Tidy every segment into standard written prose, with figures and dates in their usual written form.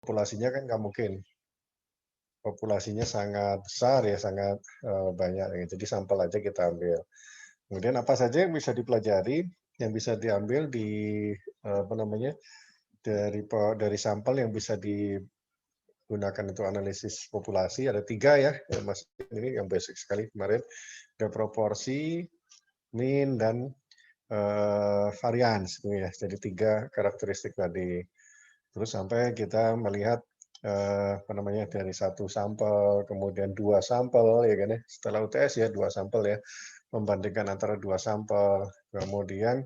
populasinya kan nggak mungkin. Populasinya sangat besar ya, sangat, banyak ya, jadi sampel aja kita ambil. Kemudian apa saja yang bisa dipelajari, yang bisa diambil di, apa namanya, dari sampel yang bisa digunakan untuk analisis populasi, ada 3 ya, Mas, ini yang basic sekali kemarin, ada proporsi, mean, dan, variance, gitu ya. Jadi 3 karakteristik tadi. Terus sampai kita melihat, apa namanya, dari 1 sampel, kemudian 2 sampel, ya kan ya, setelah UTS ya 2 sampel ya, membandingkan antara 2 sampel. Kemudian,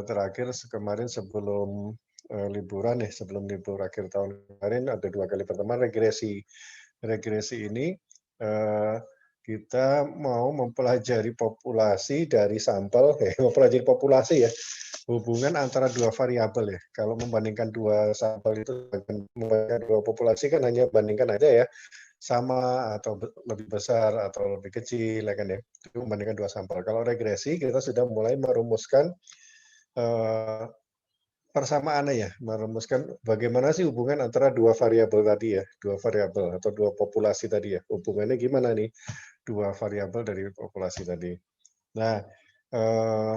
terakhir kemarin sebelum, liburan ya, sebelum libur akhir tahun kemarin ada 2 kali pertemuan regresi. Regresi ini, eee, kita mau mempelajari populasi dari sampel mempelajari populasi ya, hubungan antara 2 variabel ya. Kalau membandingkan 2 sampel itu membandingkan 2 populasi kan hanya bandingkan aja ya, sama atau lebih besar atau lebih kecil ya kan ya, itu membandingkan 2 sampel. Kalau regresi kita sudah mulai merumuskan, eee, persamaannya ya, merumuskan bagaimana sih hubungan antara 2 variabel tadi ya, 2 variabel atau 2 populasi tadi ya, hubungannya gimana nih 2 variabel dari populasi tadi. Nah, eee,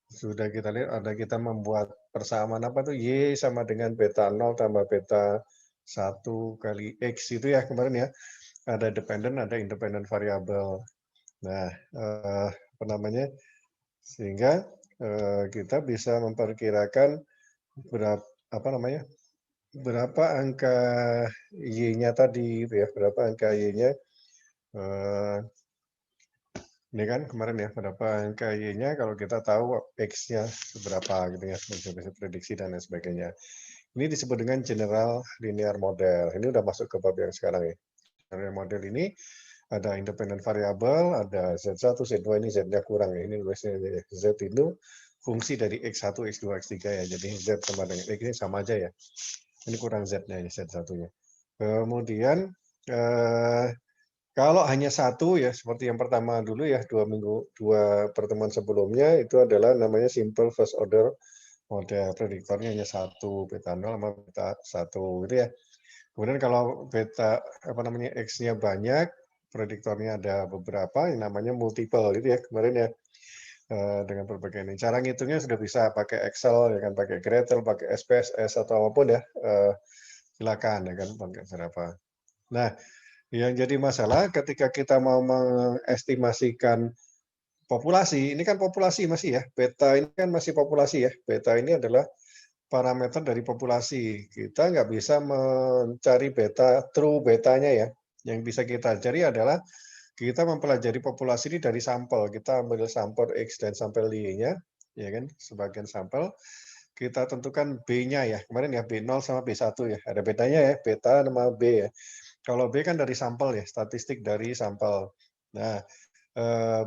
sudah kita lihat ada kita membuat persamaan apa tuh, Y sama dengan beta 0 tambah beta 1 kali X itu ya kemarin ya. Ada dependen, ada independen variabel. Nah, apa namanya, sehingga, kita bisa memperkirakan apa namanya, berapa angka Y-nya tadi gitu ya, berapa angka Y-nya, eee, ini kan kemarin ya, berapa angka Y-nya kalau kita tahu X-nya seberapa gitu ya, bisa prediksi dan lain sebagainya. Ini disebut dengan general linear model. Ini udah masuk ke bab yang sekarang ya. General model ini ada independen variabel, ada Z1, Z2, ini Z-nya kurang ya, ini nulisnya ini ya. Z itu fungsi dari X1, X2, X3 ya, jadi Z sama dengan X ini sama aja ya. Ini kurang Z-nya, ini Z1-nya. Kemudian, eh, kalau hanya satu ya, seperti yang pertama dulu ya, 2 pertemuan sebelumnya, itu adalah namanya simple first order model. Prediktornya hanya satu, beta 0 sama beta 1 gitu ya. Kemudian kalau beta apa namanya X-nya banyak, prediktornya ada beberapa yang namanya multiple itu ya kemarin ya, dengan berbagai ini. Cara ngitungnya sudah bisa pakai Excel ya kan, pakai Gradle, pakai SPSS atau apapun ya, silakan ya kan pakai berapa. Nah, yang jadi masalah ketika kita mau mengestimasikan populasi, ini kan populasi masih ya, beta ini kan masih populasi ya, beta ini adalah parameter dari populasi. Kita nggak bisa mencari beta, true betanya ya. Yang bisa kita cari adalah kita mempelajari populasi ini dari sampel. Kita ambil sampel X dan sampel Y-nya, ya kan, sebagian sampel. Kita tentukan B-nya ya. Kemarin ya B0 sama B1 ya. Ada bedanya ya, beta sama B ya. Kalau B kan dari sampel ya, statistik dari sampel. Nah,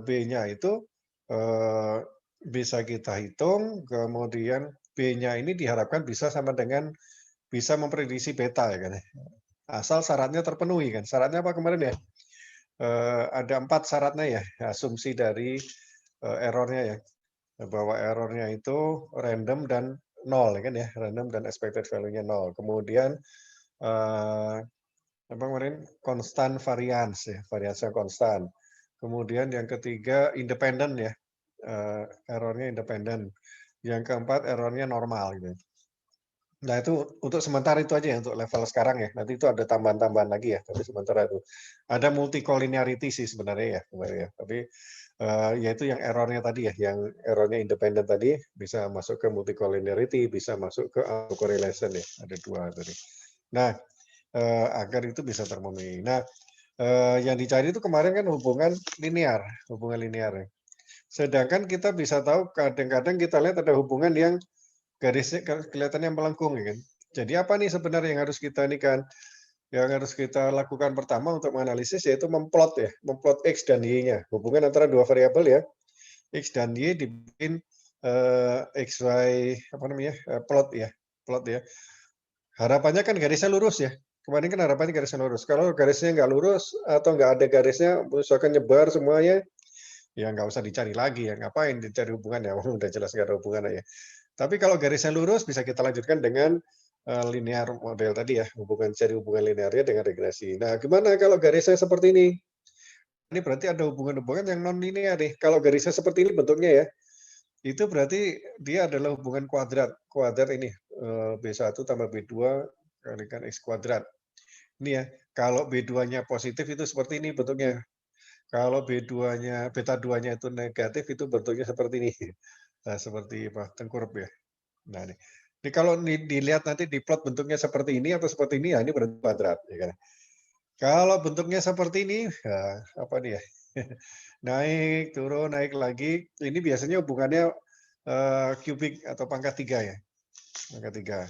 B-nya itu eh, bisa kita hitung, kemudian B-nya ini diharapkan bisa sama dengan bisa memprediksi beta ya kan. Asal syaratnya terpenuhi kan. Syaratnya apa kemarin ya? Ada 4 syaratnya ya, asumsi dari errornya ya, bahwa errornya itu random dan nol ya kan ya, random dan expected value-nya nol. Kemudian apa kemarin konstan variance ya, variasinya konstan. Kemudian yang ketiga independen ya, errornya independen. Yang keempat errornya normal gitu. Nah itu untuk sementara itu aja ya, untuk level sekarang ya. Nanti itu ada tambahan-tambahan lagi ya, tapi sementara itu. Ada multi-collinearity sih sebenarnya ya, kemarin ya. Tapi yaitu yang errornya tadi ya, yang errornya independen tadi bisa masuk ke multi-collinearity, bisa masuk ke autocorrelation ya. Ada 2 tadi. Nah, agar itu bisa termenuhi. Nah, yang dicari itu kemarin kan hubungan linear ya. Sedangkan kita bisa tahu kadang-kadang kita lihat ada hubungan yang garisnya kelihatannya melengkung ya kan. Jadi apa nih sebenarnya yang harus kita ini kan, yang harus kita lakukan pertama untuk menganalisis yaitu memplot ya, memplot X dan Y-nya. Hubungan antara 2 variabel ya, X dan Y dibikin XY apa namanya, plot ya. Harapannya kan garisnya lurus ya. Kemarin kan harapannya garisnya lurus. Kalau garisnya nggak lurus atau nggak ada garisnya, misalkan nyebar semuanya, ya nggak usah dicari lagi ya. Ngapain dicari hubungan ya? Udah jelas nggak ada hubungan ya. Tapi kalau garisnya lurus bisa kita lanjutkan dengan linear model tadi ya, cari hubungan linearnya dengan regresi. Nah, gimana kalau garisnya seperti ini? Ini berarti ada hubungan-hubungan yang non linear nih. Kalau garisnya seperti ini bentuknya ya, itu berarti dia adalah hubungan kuadrat. Kuadrat ini B1 tambah B2 kalikan X kuadrat. Ini ya, kalau B2-nya positif itu seperti ini bentuknya. Kalau B2-nya, beta 2-nya itu negatif itu bentuknya seperti ini. Nah, seperti apa? Tengkurap ya. Nah, ini kalau dilihat nanti di plot bentuknya seperti ini atau seperti ini, ya ini berarti kuadrat. Ya kan? Kalau bentuknya seperti ini, ya, apa nih ya? Naik, turun, naik lagi. Ini biasanya hubungannya kubik atau pangkat 3 ya. Pangkat 3.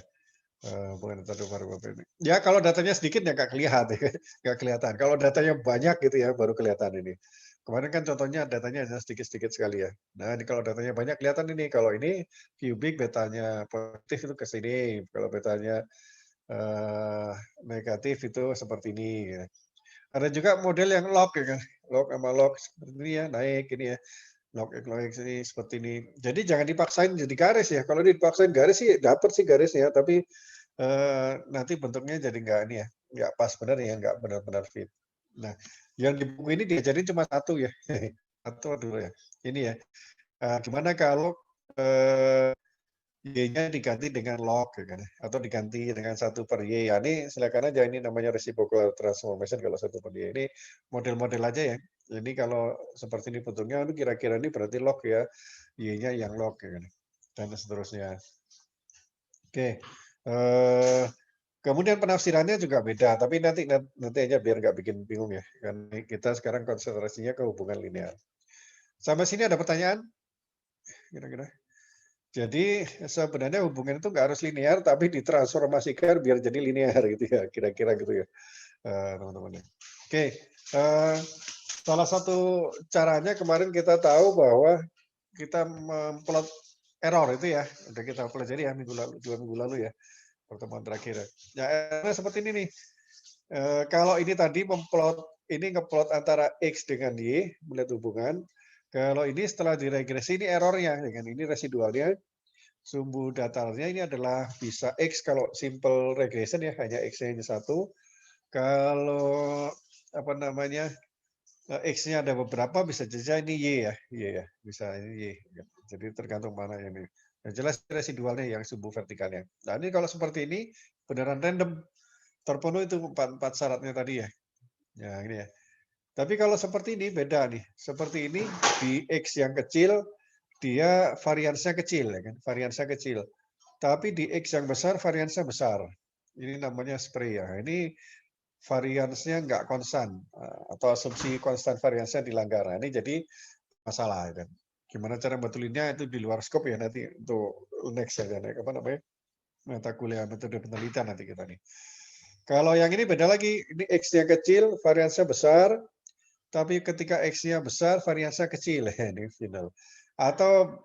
Bukan data variabel ini. Ya kalau datanya sedikit ya nggak kelihatan, ya, nggak kelihatan. Kalau datanya banyak gitu ya baru kelihatan ini. Kemarin kan contohnya datanya hanya sedikit-sedikit sekali ya. Nah ini kalau datanya banyak kelihatan ini. Kalau ini kubik betanya positif itu ke sini. Kalau betanya negatif itu seperti ini. Ya. Ada juga model yang log ya kan, log sama log seperti ini ya, naik ini ya. Log X ini seperti ini. Jadi jangan dipaksain jadi garis ya. Kalau dipaksain garis sih dapat sih garisnya, tapi nanti bentuknya jadi nggak ini ya, nggak pas benar ya, nggak benar-benar fit. Nah, yang di buku ini diajarin cuma satu ya, satu dulu ya. Ini ya, gimana kalau Y-nya diganti dengan log, ya kan? Atau diganti dengan 1/Y. Ya, ini silakan aja, ini namanya reciprocal transformation kalau 1/Y. Ini model-model aja ya. Jadi kalau seperti ini bentuknya, ini kira-kira ini berarti log ya, Y-nya yang log, ya kan? Dan seterusnya. Oke. Kemudian penafsirannya juga beda, tapi nanti aja biar nggak bikin bingung ya. Kan kita sekarang konsentrasinya ke hubungan linear. Sampai sini ada pertanyaan? Kira-kira? Jadi sebenarnya hubungan itu nggak harus linear, tapi ditransformasikan biar jadi linear gitu ya, kira-kira gitu ya, teman-teman ya. Oke, salah satu caranya kemarin kita tahu bahwa kita memplot error itu ya, udah kita pelajari ya minggu lalu, 2 minggu lalu ya, pertemuan terakhir ya. Ya, errornya seperti ini nih. Kalau ini tadi ini ngeplot antara X dengan Y, melihat hubungan. Kalau ini setelah diregresi ini errornya, dengan ini residualnya. Sumbu datarnya ini adalah bisa X kalau simple regression ya, hanya X-nya hanya 1. Kalau apa namanya, X-nya ada beberapa bisa jadi ini Y ya, Y ya, bisa ini Y. Jadi tergantung mana ini. Yang jelas residualnya yang sumbu vertikalnya. Nah ini kalau seperti ini beneran random, terpenuhi itu 4 syaratnya tadi ya. Ya ini ya. Tapi kalau seperti ini beda nih. Seperti ini di X yang kecil dia variansnya kecil ya kan, variansnya kecil. Tapi di X yang besar variansnya besar. Ini namanya spray ya. Ini variansnya nggak konstan atau asumsi konstan variansnya dilanggar. Nah, ini jadi masalah ya kan. Gimana cara betulinnya itu di luar skop ya nanti untuk next ya kan. Apa namanya? Mata kuliah metode penelitian nanti kita nih. Kalau yang ini beda lagi, ini X-nya kecil, variansnya besar, tapi ketika X-nya besar, variansnya kecil. Ini final. Atau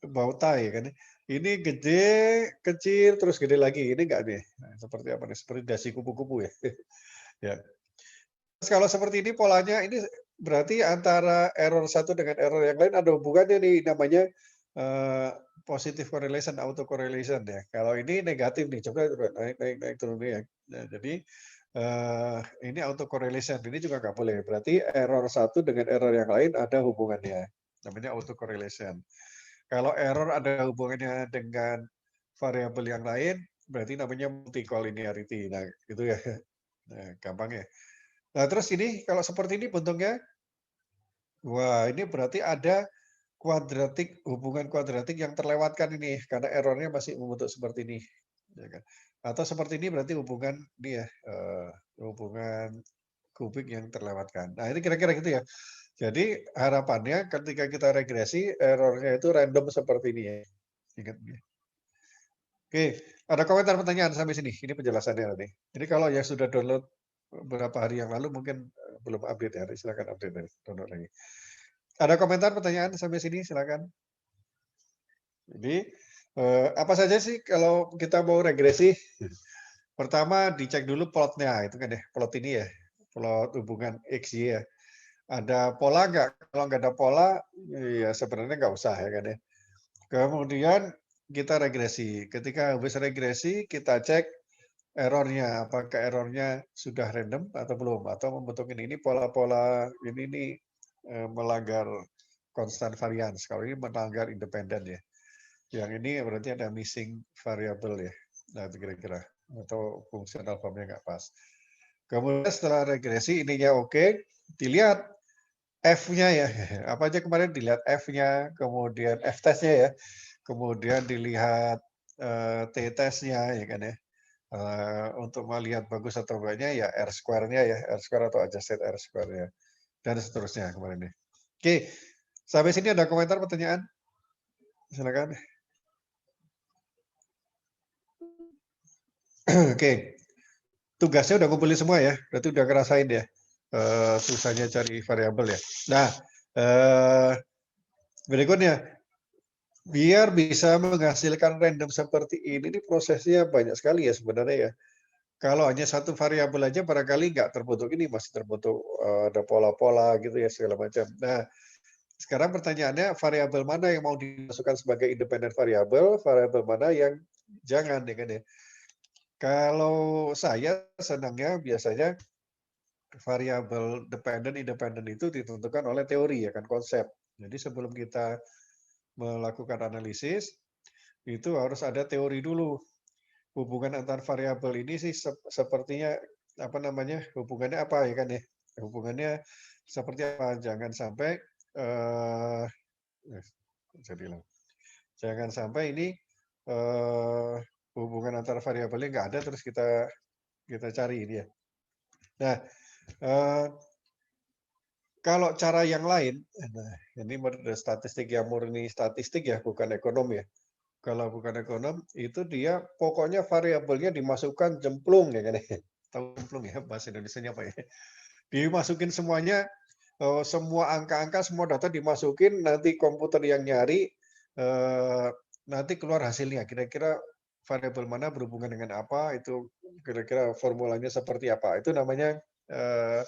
bow tie kan. Ini gede, kecil, terus gede lagi. Ini enggak nih. Nah, seperti apa nih? Seperti dasi kupu-kupu ya. Ya. Terus kalau seperti ini polanya ini berarti antara error satu dengan error yang lain ada hubungannya nih namanya positive correlation, auto correlation ya. Kalau ini negatif nih, coba naik naik naik turun nih ya. Nah, jadi ini auto correlation ini juga nggak boleh. Berarti error satu dengan error yang lain ada hubungannya. Namanya auto correlation. Kalau error ada hubungannya dengan variabel yang lain, berarti namanya multicollinearity. Nah, gitu ya. Nah, gampang ya. Nah, terus ini kalau seperti ini bentuknya, wah ini berarti ada hubungan kuadratik yang terlewatkan ini karena errornya masih membentuk seperti ini, ya kan? Atau seperti ini berarti hubungan ini ya, hubungan kubik yang terlewatkan. Nah, ini kira-kira gitu ya. Jadi harapannya ketika kita regresi errornya itu random seperti ini ya. Ingat ya. Oke, ada komentar pertanyaan sampai sini. Ini penjelasannya nanti. Jadi kalau yang sudah download beberapa hari yang lalu mungkin belum update ya, silakan update ya, download lagi. Ada komentar pertanyaan sampai sini silakan. Jadi apa saja sih kalau kita mau regresi? Pertama dicek dulu plotnya, itu kan ya, plot ini ya, plot hubungan X, Y ya. Ada pola nggak? Kalau nggak ada pola, ya sebenarnya nggak usah ya kan ya. Kemudian kita regresi. Ketika habis regresi, kita cek errornya, apakah errornya sudah random atau belum, atau membentuk ini pola-pola ini nih melanggar constant variance. Kalau ini melanggar independen ya. Yang ini berarti ada missing variable ya. Nah, itu kira-kira atau fungsional formnya nggak pas. Kemudian setelah regresi ininya oke, dilihat F-nya ya. Apa aja kemarin dilihat F-nya, kemudian F-test-nya ya. Kemudian dilihat T-test-nya ya kan ya. Untuk melihat bagus atau enggaknya ya R-square-nya ya, R-square atau adjusted R-square-nya dan seterusnya kemarin ya. Oke, sampai sini ada komentar pertanyaan? Silakan. Oke, tugasnya udah kumpulin semua ya, berarti udah ngerasain ya susahnya cari variabel ya. Nah, berikutnya biar bisa menghasilkan random seperti ini prosesnya banyak sekali ya sebenarnya ya. Kalau hanya satu variabel aja barangkali nggak terbentuk ini, masih terbentuk ada pola-pola gitu ya segala macam. Nah, sekarang pertanyaannya variabel mana yang mau dimasukkan sebagai independent variabel mana yang jangan ya kan ya. Kalau saya senangnya biasanya variabel dependent independent itu ditentukan oleh teori ya kan konsep. Jadi sebelum kita melakukan analisis itu harus ada teori dulu. Hubungan antar variabel ini sih sepertinya apa namanya? Hubungannya apa ya kan ya? Hubungannya seperti apa? Jangan sampai eh jadi jangan sampai ini eh, hubungan antar variabelnya nggak ada terus kita kita cari ini ya. Nah, eh, kalau cara yang lain, nah ini statistik yang murni statistik ya, bukan ekonom ya. Kalau bukan ekonom, itu dia pokoknya variabelnya dimasukkan jemplung ya kan ya. Tahu jemplung ya bahasa Indonesianya apa ya? Dimasukin semuanya, semua angka-angka, semua data dimasukin, nanti komputer yang nyari, nanti keluar hasilnya. Kira-kira variabel mana berhubungan dengan apa, itu kira-kira formulanya seperti apa. Itu namanya eh,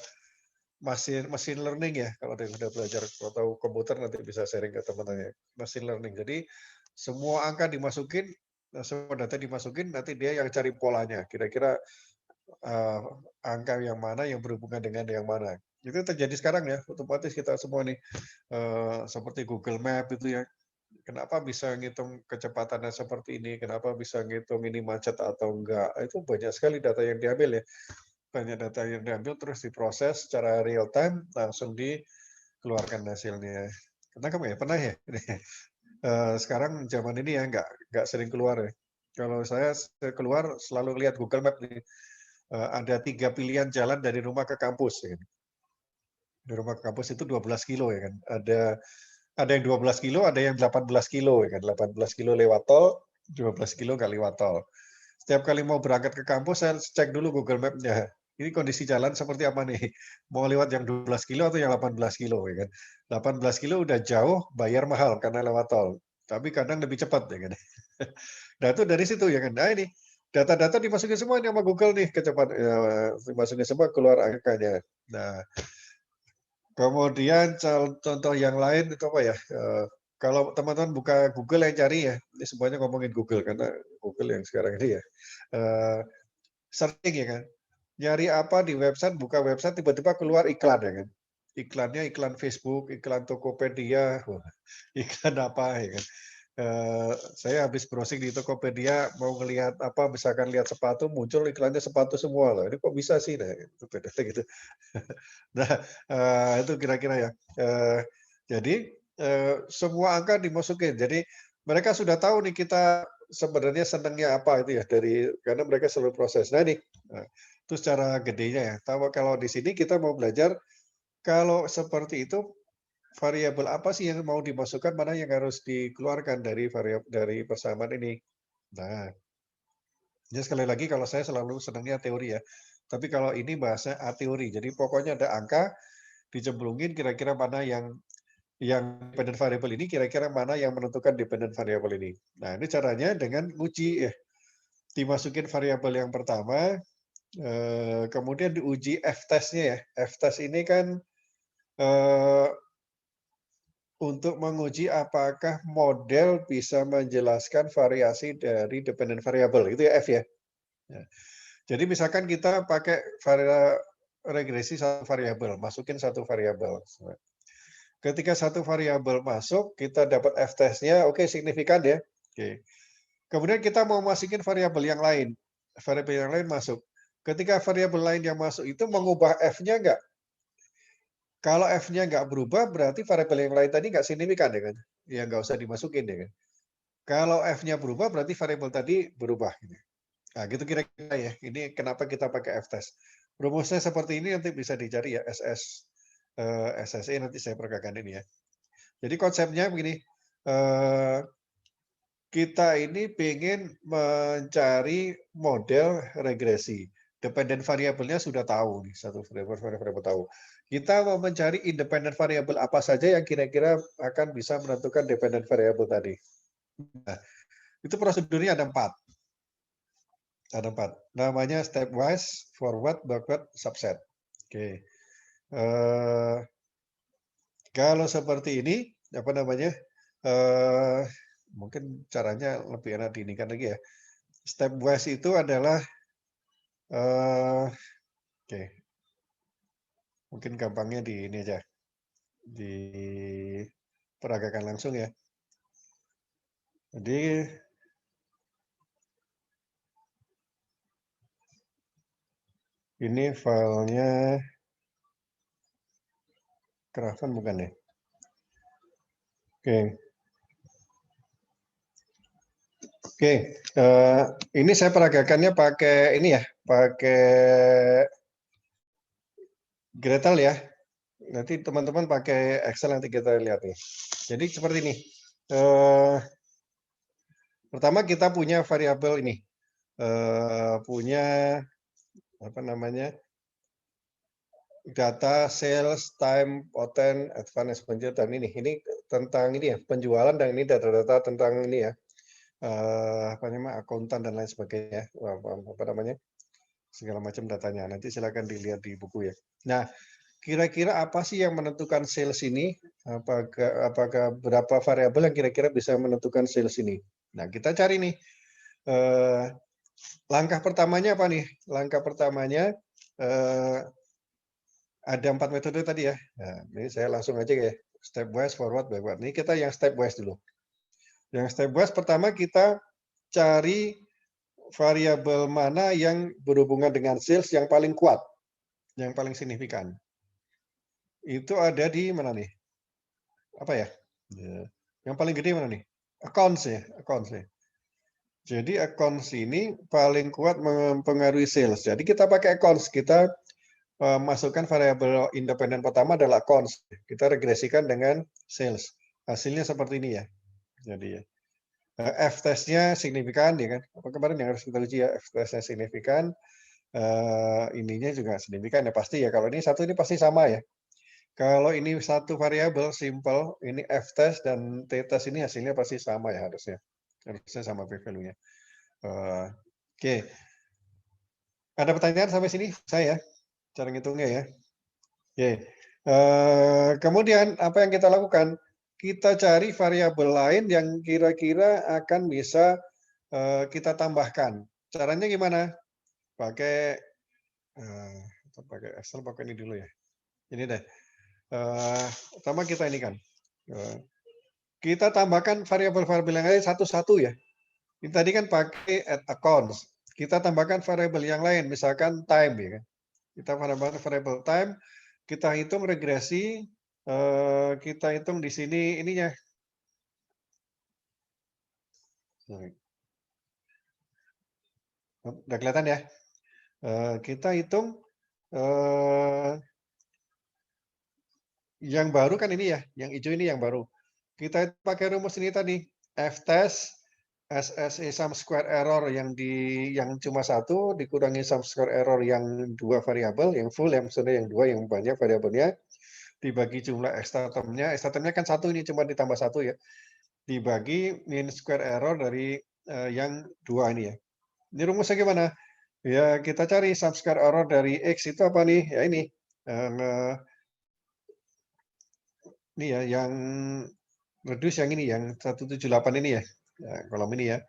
machine learning ya. Kalau ada yang udah belajar kalau tahu komputer nanti bisa sharing ke teman-teman. Machine learning. Jadi semua angka dimasukin, semua data dimasukin, nanti dia yang cari polanya. Kira-kira uh, angka yang mana yang berhubungan dengan yang mana. Itu terjadi sekarang ya, otomatis kita semua nih seperti Google Map itu ya. Kenapa bisa ngitung kecepatannya seperti ini? Kenapa bisa ngitung ini macet atau enggak? Itu banyak sekali data yang diambil ya. Banyak data yang diambil terus diproses secara real time langsung dikeluarkan hasilnya. Pernah kamu ya? Pernah ya? Sekarang zaman ini ya nggak sering keluar ya. Kalau saya keluar selalu lihat Google Map nih. Ada 3 pilihan jalan dari rumah ke kampus ya kan. Dari rumah ke kampus itu 12 kilo ya kan. Ada yang 12 kilo, ada yang 18 kilo ya kan. 18 kilo lewat tol, 12 kilo nggak lewat tol. Setiap kali mau berangkat ke kampus, saya cek dulu Google Map-nya. Ini kondisi jalan seperti apa nih? Mau lewat yang 12 kilo atau yang 18 kilo ya kan? 18 kilo udah jauh, bayar mahal karena lewat tol. Tapi kadang lebih cepat ya kan. Nah itu dari situ ya kan. Nah ini data-data dimasukin semua nih sama Google nih kecepatan dimasukin semua keluar angkanya. Nah kemudian contoh yang lain itu apa ya? Kalau teman-teman buka Google yang cari ya, ini semuanya ngomongin Google karena Google yang sekarang ini ya. Eh, Searching ya kan. Nyari apa di website, buka website tiba-tiba keluar iklan ya kan. Iklannya iklan Facebook, iklan Tokopedia, wah, iklan apa ya kan. Saya habis browsing di Tokopedia mau ngelihat apa misalkan lihat sepatu muncul iklannya sepatu semua loh. Ini kok bisa sih nah itu beda gitu. Nah, itu kira-kira ya. Jadi semua angka dimasukin. Jadi mereka sudah tahu nih kita sebenarnya senangnya apa itu ya dari karena mereka selalu proses. Nah nih, itu secara gedenya ya. Tahu kalau di sini kita mau belajar kalau seperti itu variabel apa sih yang mau dimasukkan, mana yang harus dikeluarkan dari dari persamaan ini. Nah, ya sekali lagi kalau saya selalu senangnya teori ya. Tapi kalau ini bahasa a teori. Jadi pokoknya ada angka dicemplungin kira-kira mana yang dependent variable ini kira-kira mana yang menentukan dependent variable ini. Nah, ini caranya dengan uji ya. Dimasukin variabel yang pertama, kemudian diuji F-test-nya ya. F-test ini kan eh, untuk menguji apakah model bisa menjelaskan variasi dari dependent variable, itu ya F ya. Ya. Jadi misalkan kita pakai regresi satu variabel, masukin satu variabel. Ketika satu variabel masuk, kita dapat F-test-nya, oke, signifikan ya. Oke. Kemudian kita mau masukin variabel yang lain. Variabel yang lain masuk. Ketika variabel lain yang masuk itu mengubah F-nya enggak? Kalau F-nya nggak berubah, berarti variabel yang lain tadi nggak signifikan, ya kan? Ya nggak usah dimasukin, ya kan? Kalau F-nya berubah, berarti variabel tadi berubah. Gitu. Nah, gitu kira-kira ya. Ini kenapa kita pakai F-test. Rumusnya seperti ini, nanti bisa dicari ya, SSE, nanti saya peragakan ini ya. Jadi konsepnya begini, kita ini ingin mencari model regresi. Dependent variabelnya sudah tahu nih, satu variabel tahu. Kita mau mencari independent variabel apa saja yang kira-kira akan bisa menentukan dependent variabel tadi. Nah, itu prosedurnya ada 4. Ada 4. Namanya stepwise, forward, backward, subset. Oke. Kalau seperti ini, apa namanya? Mungkin caranya lebih enak diinikan lagi ya. Stepwise itu adalah oke, mungkin gampangnya di ini aja, diperagakan langsung ya. Jadi ini filenya Kraven bukan ya? Oke. Oke, ini saya peragakannya pakai ini ya, pakai Gretel ya. Nanti teman-teman pakai Excel, nanti kita lihat nih. Jadi seperti ini. Pertama kita punya variabel ini, punya apa namanya, data sales, time, poten, advance expenditure, dan ini tentang ini ya, penjualan, dan ini data-data tentang ini ya, apa namanya, akuntan dan lain sebagainya, apa namanya, segala macam datanya. Nanti silakan dilihat di buku ya. Nah, kira-kira apa sih yang menentukan sales ini? Apakah berapa variabel yang kira-kira bisa menentukan sales ini? Nah, kita cari nih. Langkah pertamanya apa nih? Langkah pertamanya ada 4 metode tadi ya. Nah, ini saya langsung aja ya. Stepwise, forward, backward. Ini kita yang stepwise dulu. Yang stepwise pertama kita cari variabel mana yang berhubungan dengan sales yang paling kuat, yang paling signifikan. Itu ada di mana nih? Apa ya? Yang paling gede mana nih? Accounts ya, accounts ya. Jadi accounts ini paling kuat mempengaruhi sales. Jadi kita pakai accounts, kita masukkan variabel independen pertama adalah accounts. Kita regresikan dengan sales. Hasilnya seperti ini ya. Jadi ya. F-testnya signifikan, ya kan? Apa kemarin yang harus kita uji ya, F-testnya signifikan, ininya juga signifikan ya pasti ya. Kalau ini satu ini pasti sama ya. Kalau ini satu variabel simple, ini F-test dan T-test ini hasilnya pasti sama ya harusnya. Harusnya sama p-value-nya. Oke. Ada pertanyaan sampai sini? Saya cara ngitungnya ya. Oke. Kemudian apa yang kita lakukan? Kita cari variabel lain yang kira-kira akan bisa kita tambahkan. Caranya gimana? Pakai pakai Excel, pakai ini dulu ya. Ini deh. Pertama kita ini kan. Kita tambahkan variabel-variabel yang lain satu-satu ya. Ini tadi kan pakai add accounts. Kita tambahkan variabel yang lain, misalkan time ya kan. Kita tambahkan variabel time, kita hitung regresi, kita hitung di sini ininya. Udah kelihatan ya? Kita hitung yang baru kan ini ya, yang hijau ini yang baru. Kita pakai rumus ini tadi, F-test, SSE sum square error yang cuma satu dikurangi sum square error yang 2 variabel, yang full, yang maksudnya yang 2 yang banyak variabelnya, dibagi jumlah ekstratermnya. Ekstratermnya kan satu, ini cuma ditambah satu ya. Dibagi mean square error dari yang 2 ini ya. Ini rumusnya gimana? Ya kita cari sum square error dari X itu apa nih? Ya ini. ini ya, yang reduce yang ini, yang 178 ini ya, kolom ini ya.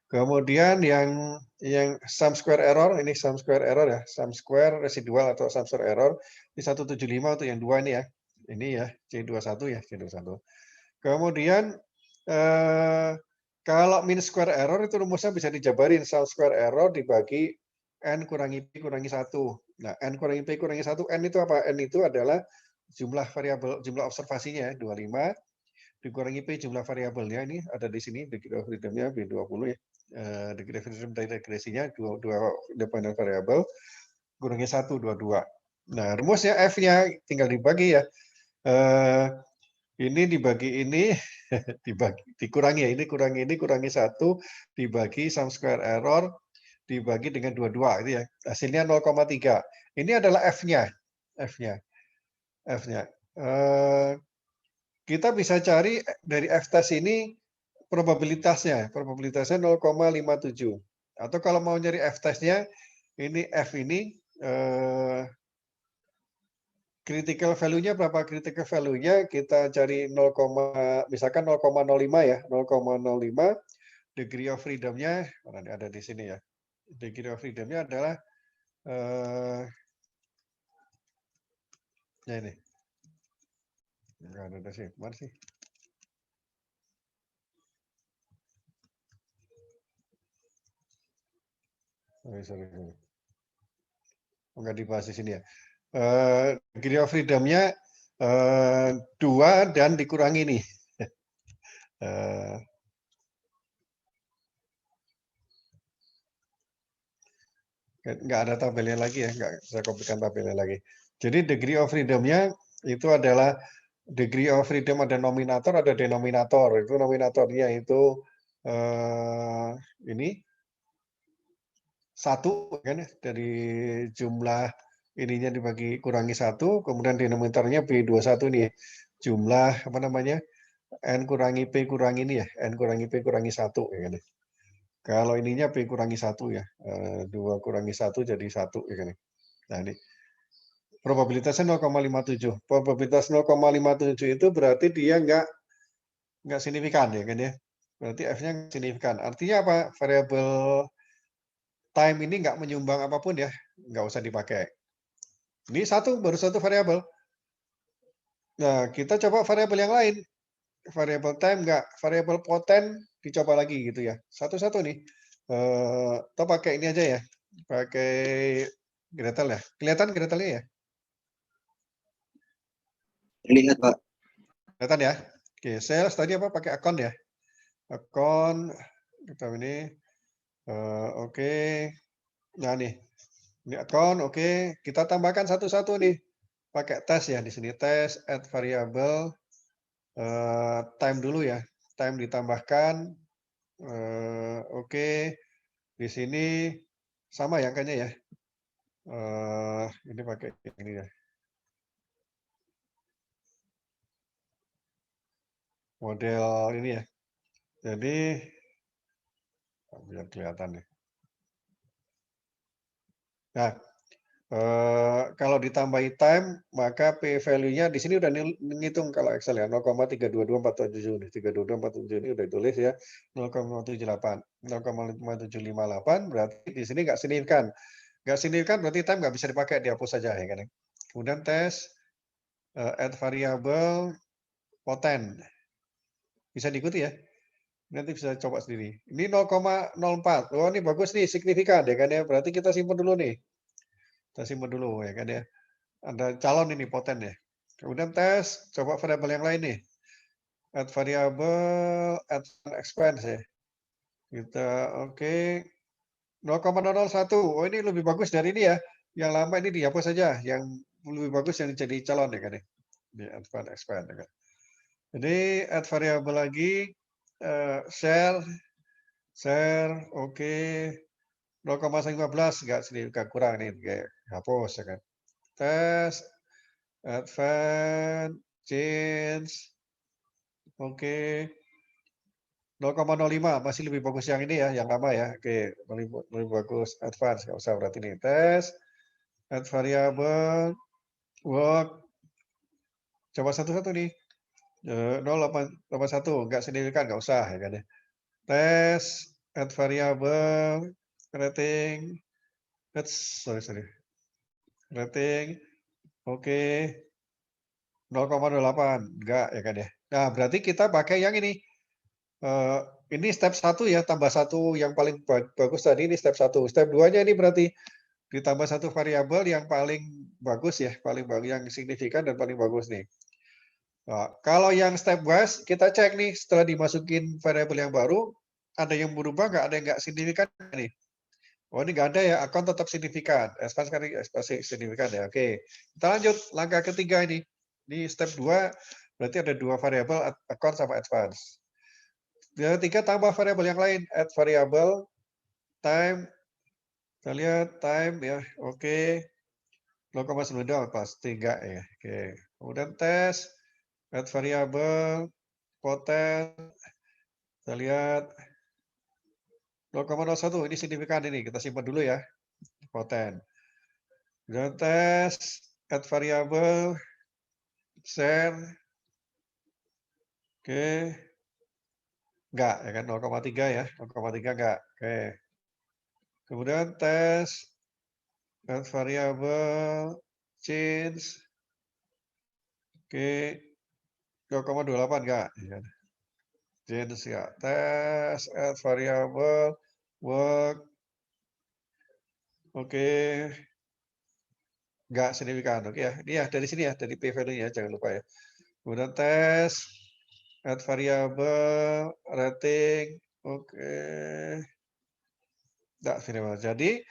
Kemudian yang sum square error, ini sum square error ya, sum square residual atau sum square error, di 175 untuk yang dua ini ya. Ini ya, C21 ya, C21. Kemudian, eh, kalau min square error itu rumusnya bisa dijabarin, sum square error dibagi N kurangi P kurangi 1. Nah, N kurangi P kurangi 1, N itu apa? N itu adalah jumlah variabel, jumlah observasinya ya, 25, dikurangi P jumlah variabelnya, ini ada di sini, degree of freedom-nya B20 ya. Degree of freedom dari regresinya, dua dependent variable, kurangi 1, 22. Nah, rumusnya F-nya tinggal dibagi ya. Ini dibagi ini, dikurangi ya, ini kurangi 1, dibagi sum square error, dibagi dengan 22, itu ya. Hasilnya 0,3. Ini adalah F-nya. F-nya. F-nya. Kita bisa cari dari F-test ini probabilitasnya. Probabilitasnya 0,57. Atau kalau mau nyari F-testnya, ini F ini, critical value-nya berapa? Critical value-nya kita cari 0, misalkan 0,05 ya, 0,05. Degree of freedom-nya, mana ada di sini ya. Degree of freedom-nya adalah ya ini. Enggak ada sih, mana sih? Sorry. Enggak dibahas di sini ya. Degree of freedom-nya 2 dan dikurangi nih. Nggak ada tabelnya lagi ya, nggak saya kopikan tabelnya lagi. Jadi degree of freedom-nya itu adalah degree of freedom, ada nominator, ada denominator. Itu nominatornya itu ini 1 kan ya, dari jumlah ininya dibagi kurangi 1, kemudian denominatornya B21 nih. Jumlah apa namanya? N kurangi P kurangi ini ya, N kurangi P kurangi 1 ya kan. Kalau ininya P kurangi 1 ya, 2 kurangi 1 jadi 1 ya kan. Nah ini probabilitasnya 0,57. Probabilitas 0,57 itu berarti dia nggak signifikan ya kan ya. Berarti F-nya signifikan. Artinya apa? Variabel time ini nggak menyumbang apapun ya, nggak usah dipakai. Ini baru satu variabel. Nah, kita coba variabel yang lain. Variabel time nggak, variabel poten dicoba lagi gitu ya. Satu-satu nih. Atau pakai ini aja ya. Pakai Gretel ya. Kelihatan Gretelnya ya? Lihat, Pak. Kelihatan ya? Oke, sales tadi apa? Pakai akun ya? Akun, kita ini, oke. Nah nih, ini akun, oke. Kita tambahkan satu-satu nih. Pakai tes ya, di sini tes, add variable, time dulu ya. Time ditambahkan, oke. Di sini sama ya angkanya ya. Ini pakai ini ya. Model ini ya. Jadi, biar kelihatan nih. Nah, kalau ditambahi time, maka P value-nya di sini udah ngitung kalau Excel ya, 0,322477 nih, 32247 ini udah ditulis ya, 0,78, 0,5758 berarti di sini nggak signifikan. Nggak signifikan berarti time nggak bisa dipakai, dihapus saja ya kan. Kemudian tes, add variable, poten. Bisa diikuti ya. Nanti bisa coba sendiri. Ini 0,04. Oh, ini bagus nih, signifikan ya kan ya. Berarti kita simpan dulu nih. Kita simpan dulu ya kan ya. Ada calon ini poten ya. Kemudian tes, coba variabel yang lain nih. Add variable, add expense ya. Kita oke. 0,001. Oh, ini lebih bagus dari ini ya. Yang lama ini dihapus saja. Yang lebih bagus yang jadi calon ya kan ya. Di advance expand ya kan. Jadi add variable lagi, share, oke. 0,15 nggak signifikan kurang nih, kayak hapus ya kan. Tes, advance, change, oke. 0,05 masih lebih bagus yang ini ya, yang lama ya. Oke, lebih bagus advance, nggak usah berarti nih. Tes, add variable, work. Coba satu-satu nih. 0,81 nggak signifikan, nggak usah ya kan ya. Tes, add variable, rating, sorry, rating, oke, 0,08 enggak ya kan ya. Nah, berarti kita pakai yang ini step 1 ya, tambah 1 yang paling bagus tadi ini step 1. Step 2-nya ini berarti ditambah 1 variabel yang paling bagus ya, yang signifikan dan paling bagus nih. Nah, kalau yang stepwise kita cek nih setelah dimasukin variabel yang baru, ada yang berubah nggak, ada yang nggak signifikan nih. Oh ini nggak ada ya, akun tetap signifikan. Advance kan pasti signifikan ya. Oke, kita lanjut langkah ketiga ini. Di step 2 berarti ada 2 variabel akun sama advance. Yang ketiga tambah variabel yang lain, add variabel time. Kita lihat time ya, oke. 0,92 pasti enggak ya. Oke. Kemudian tes, add variabel, poten. Kita lihat 0,01 ini signifikan ini, kita simpan dulu ya, poten. Kemudian tes, add variabel, share. Oke. Enggak ya kan 0,3 ya, 0,3 enggak. Oke. Kemudian tes, add variabel, change. Oke. 0,28 enggak. Change ya. Tes, add variabel, work. Oke. Enggak signifikan. Oke ya. Ini ya dari sini ya, dari p value-nya jangan lupa ya. Kemudian tes, add variabel, rating, oke. Enggak signifikan. Jadi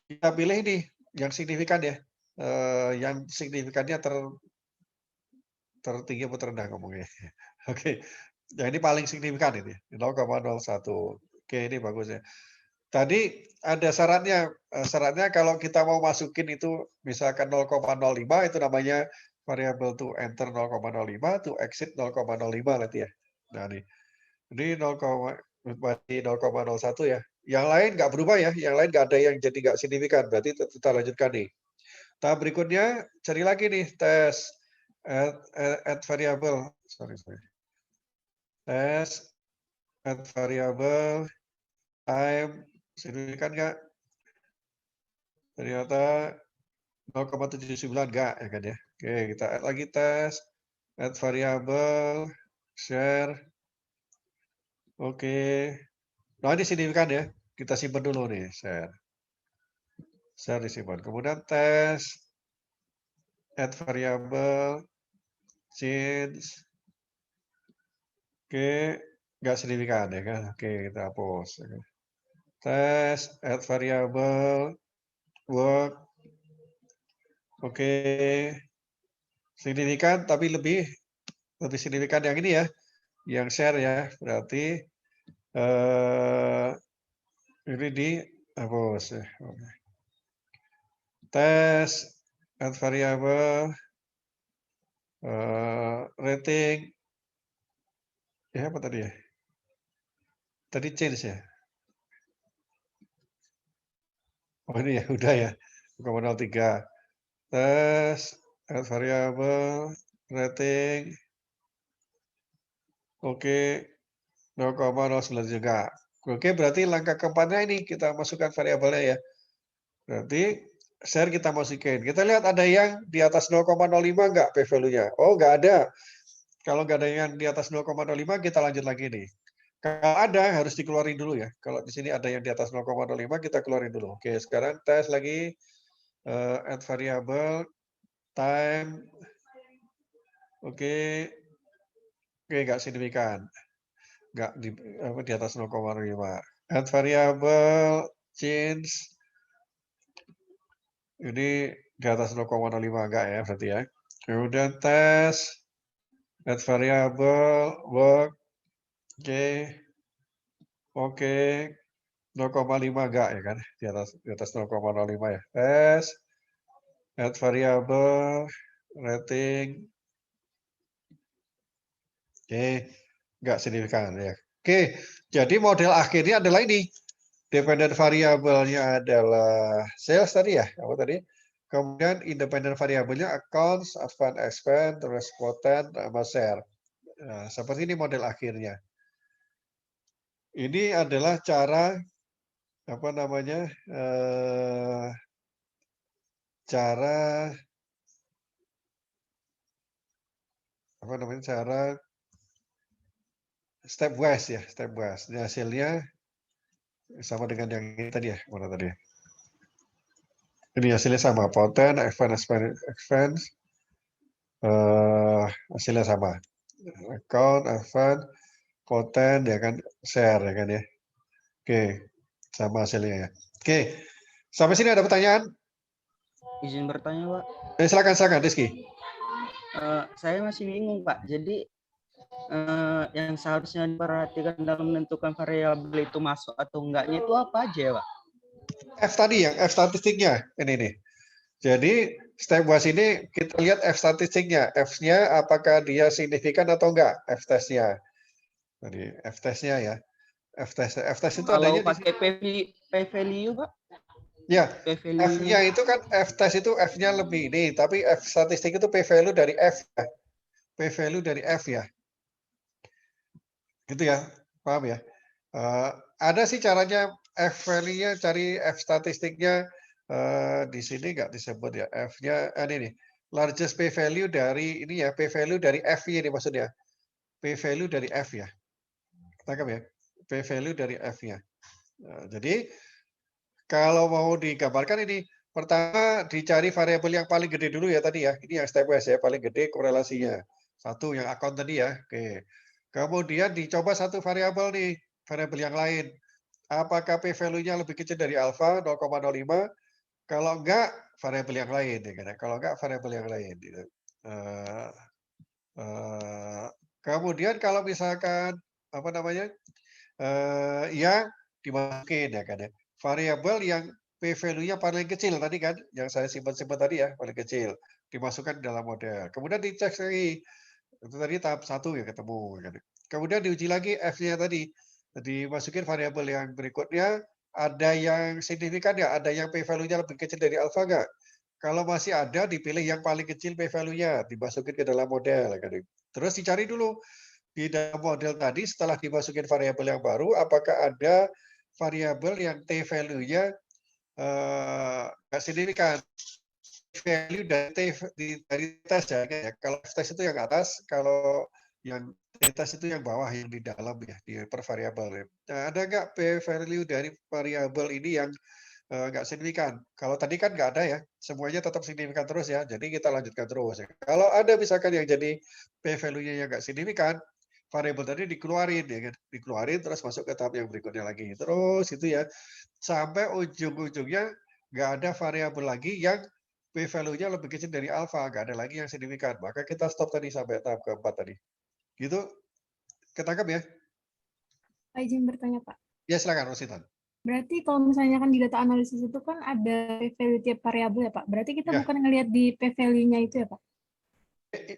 kita pilih ini yang signifikan ya. Yang signifikannya tertinggi atau terendah ngomongnya. Oke. Yang ini paling signifikan ini 0,01. Oke, ini bagus ya. Tadi ada syaratnya, syaratnya kalau kita mau masukin itu misalkan 0,05 itu namanya variable to enter 0,05, to exit 0,05 nanti ya. Nah nih, ini 0, berarti 0,01 ya. Yang lain nggak berubah ya, yang lain nggak ada yang jadi nggak signifikan, berarti kita lanjutkan nih. Tahap berikutnya cari lagi nih tes add variable, sorry. Tes add variable time signifikan nggak? Ternyata 0,79 enggak ya kan ya. Oke, kita add lagi tes, add variable, share. Oke. Nah, ini signifikan ya. Kita simpan dulu nih, share. Share disimpan. Kemudian tes, add variable, change. Oke, enggak signifikan ya kan. Oke, kita hapus. Tes, add variable, work. Oke. Signifikan tapi lebih signifikan yang ini ya, yang share ya. Berarti ini dihapus ya. Oke. Tes, add variable, rating, ya apa tadi ya? Tadi change ya? Oh ini ya, udah ya, 0,03. Tes, add variable, rating, oke, 0,09 juga. Oke, berarti langkah keempatnya ini kita masukkan variabelnya ya. Berarti share kita masukin. Kita lihat ada yang di atas 0,05 enggak p value-nya? Oh, enggak ada. Kalau nggak ada yang di atas 0,05 kita lanjut lagi nih. Kalau ada harus dikeluarin dulu ya. Kalau di sini ada yang di atas 0,05 kita keluarin dulu. Oke, sekarang tes lagi add variable time. Oke. Oke, nggak signifikan. Nggak di atas 0,5. Add variable change. Ini di atas 0,05 enggak ya berarti ya. Kemudian tes add variable work. Oke. Oke. 0,5 enggak ya kan? Di atas 0,05 ya. Tes. Add variable. Rating. Oke. Enggak signifikan ya. Oke. Jadi model akhirnya adalah ini. Dependent variabelnya adalah sales tadi ya. Apa tadi? Kemudian independen variabelnya accounts, advance expense, terus quotient, sama share. Nah, seperti ini model akhirnya. Ini adalah cara apa namanya cara apa namanya cara stepwise ya, stepwise. Ini hasilnya sama dengan yang ini tadi ya, mana tadi ya? Ini hasilnya sama, poten, expense, hasilnya sama. Account, advance, poten, ya kan, share ya kan ya. Oke, sama hasilnya ya. Oke, sampai sini ada pertanyaan? Izin bertanya, Pak. Silakan, Rizky. Saya masih bingung, Pak. Jadi yang seharusnya diperhatikan dalam menentukan variabel itu masuk atau enggaknya itu apa aja ya, Pak? F tadi yang F statistiknya ini nih. Jadi stepwise ini kita lihat F statistiknya, F-nya apakah dia signifikan atau enggak, F testnya. Jadi F testnya ya, F test itu Kalau adanya di pakai sini. P value, Pak? Ya, P value. F-nya itu kan F test itu F-nya lebih ini, tapi F statistik itu P value dari F ya. P value dari F ya. Gitu ya, paham ya? Ada sih caranya F value-nya cari F statistiknya di sini nggak disebut ya. F-nya ini nih. Largest P value dari ini ya, P value dari F ini maksudnya. P value dari F ya. Tangkap ya. P value dari F-nya. Jadi kalau mau digambarkan ini, pertama dicari variabel yang paling gede dulu ya tadi ya. Ini yang stepwise ya, paling gede korelasinya. Satu yang account tadi ya. Oke. Kemudian dicoba satu variabel nih, variabel yang lain. Apakah P value-nya lebih kecil dari alfa 0,05? Kalau enggak, variabel yang lain ya kan. Kalau enggak, variabel yang lain gitu. Eh, kemudian kalau misalkan apa namanya? Ya dimasukin ya kan ya. Variabel yang P value-nya paling kecil tadi kan, yang saya simpan-simpan tadi ya, paling kecil dimasukkan dalam model. Kemudian dicek lagi. Itu tadi tahap 1 ya ketemu ya kan. Kemudian diuji lagi F-nya tadi. Dimasukin variabel yang berikutnya, ada yang signifikan ya, ada yang P value-nya lebih kecil dari alfa nggak? Kalau masih ada, dipilih yang paling kecil P value-nya, dimasukin ke dalam model. Ya kan. Terus dicari dulu di dalam model tadi setelah dimasukin variabel yang baru, apakah ada variabel yang T value-nya nggak signifikan. Value dari tes ya. Kalau tes itu yang atas, kalau yang tes itu yang bawah, yang di dalam ya, di per variabel. Nah, ada nggak P value dari variabel ini yang nggak signifikan? Kalau tadi kan nggak ada ya, semuanya tetap signifikan terus ya. Jadi kita lanjutkan terus ya. Kalau ada misalkan yang jadi P value-nya yang nggak signifikan, variabel tadi dikeluarin ya kan, dikeluarin terus masuk ke tahap yang berikutnya lagi. Terus itu ya, sampai ujung-ujungnya nggak ada variabel lagi yang P value-nya lebih kecil dari alfa, nggak ada lagi yang signifikan. Maka kita stop tadi sampai tahap keempat tadi. Gitu, ketangkap ya? Pak, izin bertanya, Pak. Ya silakan, Rositan. Berarti kalau misalnya kan di data analisis itu kan ada P value tiap variabel ya, Pak. Berarti kita Ya. bukan ngelihat di P value-nya itu ya, Pak?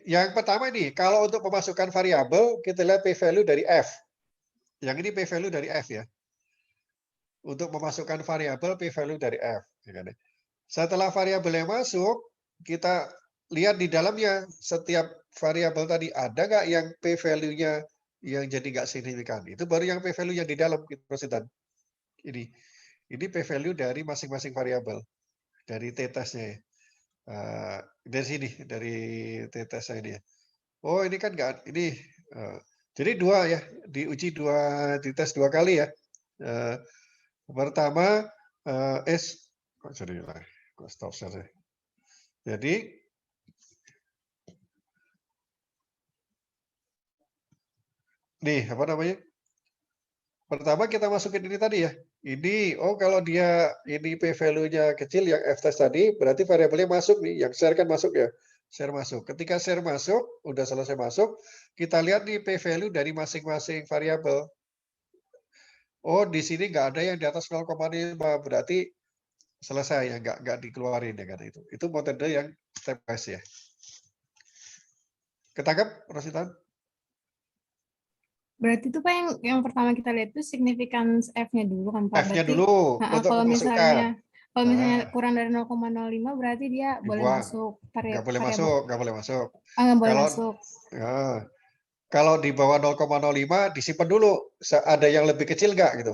Yang pertama ini, kalau untuk memasukkan variabel, kita lihat P value dari F. Yang ini P value dari F ya. Untuk memasukkan variabel P value dari F. Setelah variabel yang masuk, kita lihat di dalamnya setiap variabel tadi ada nggak yang P value-nya yang jadi nggak signifikan. Itu baru yang P value yang di dalam kita ini P value dari masing-masing variabel dari t-testnya ya. Dari sini dari t-testnya ini ya. Oh ini kan nggak ini. Jadi dua ya, diuji dites dua kali ya. Pertama stop share. Jadi nih apa namanya? Pertama kita masukin ini tadi ya. Ini kalau dia ini P value-nya kecil yang F test tadi, berarti variabelnya masuk nih, yang share kan masuk ya. Share masuk. Ketika share masuk, udah selesai masuk, kita lihat nih P value dari masing-masing variabel. Oh, di sini nggak ada yang di atas 0,5, berarti selesai ya, nggak dikeluarin ya kan itu. Itu metode yang step by ya. Ketangkap, Rositan? Berarti itu Pak yang pertama kita lihat itu significance F-nya dulu kan Pak. F-nya Berarti dulu untuk kalau memasukkan. misalnya Kalau misalnya Nah, kurang dari 0,05 berarti dia boleh dibuang. masuk Nggak boleh variabel. masuk, nggak boleh masuk. Nggak boleh Kalau masuk. ya, kalau di bawah 0,05 disimpan dulu. Ada yang lebih kecil nggak gitu?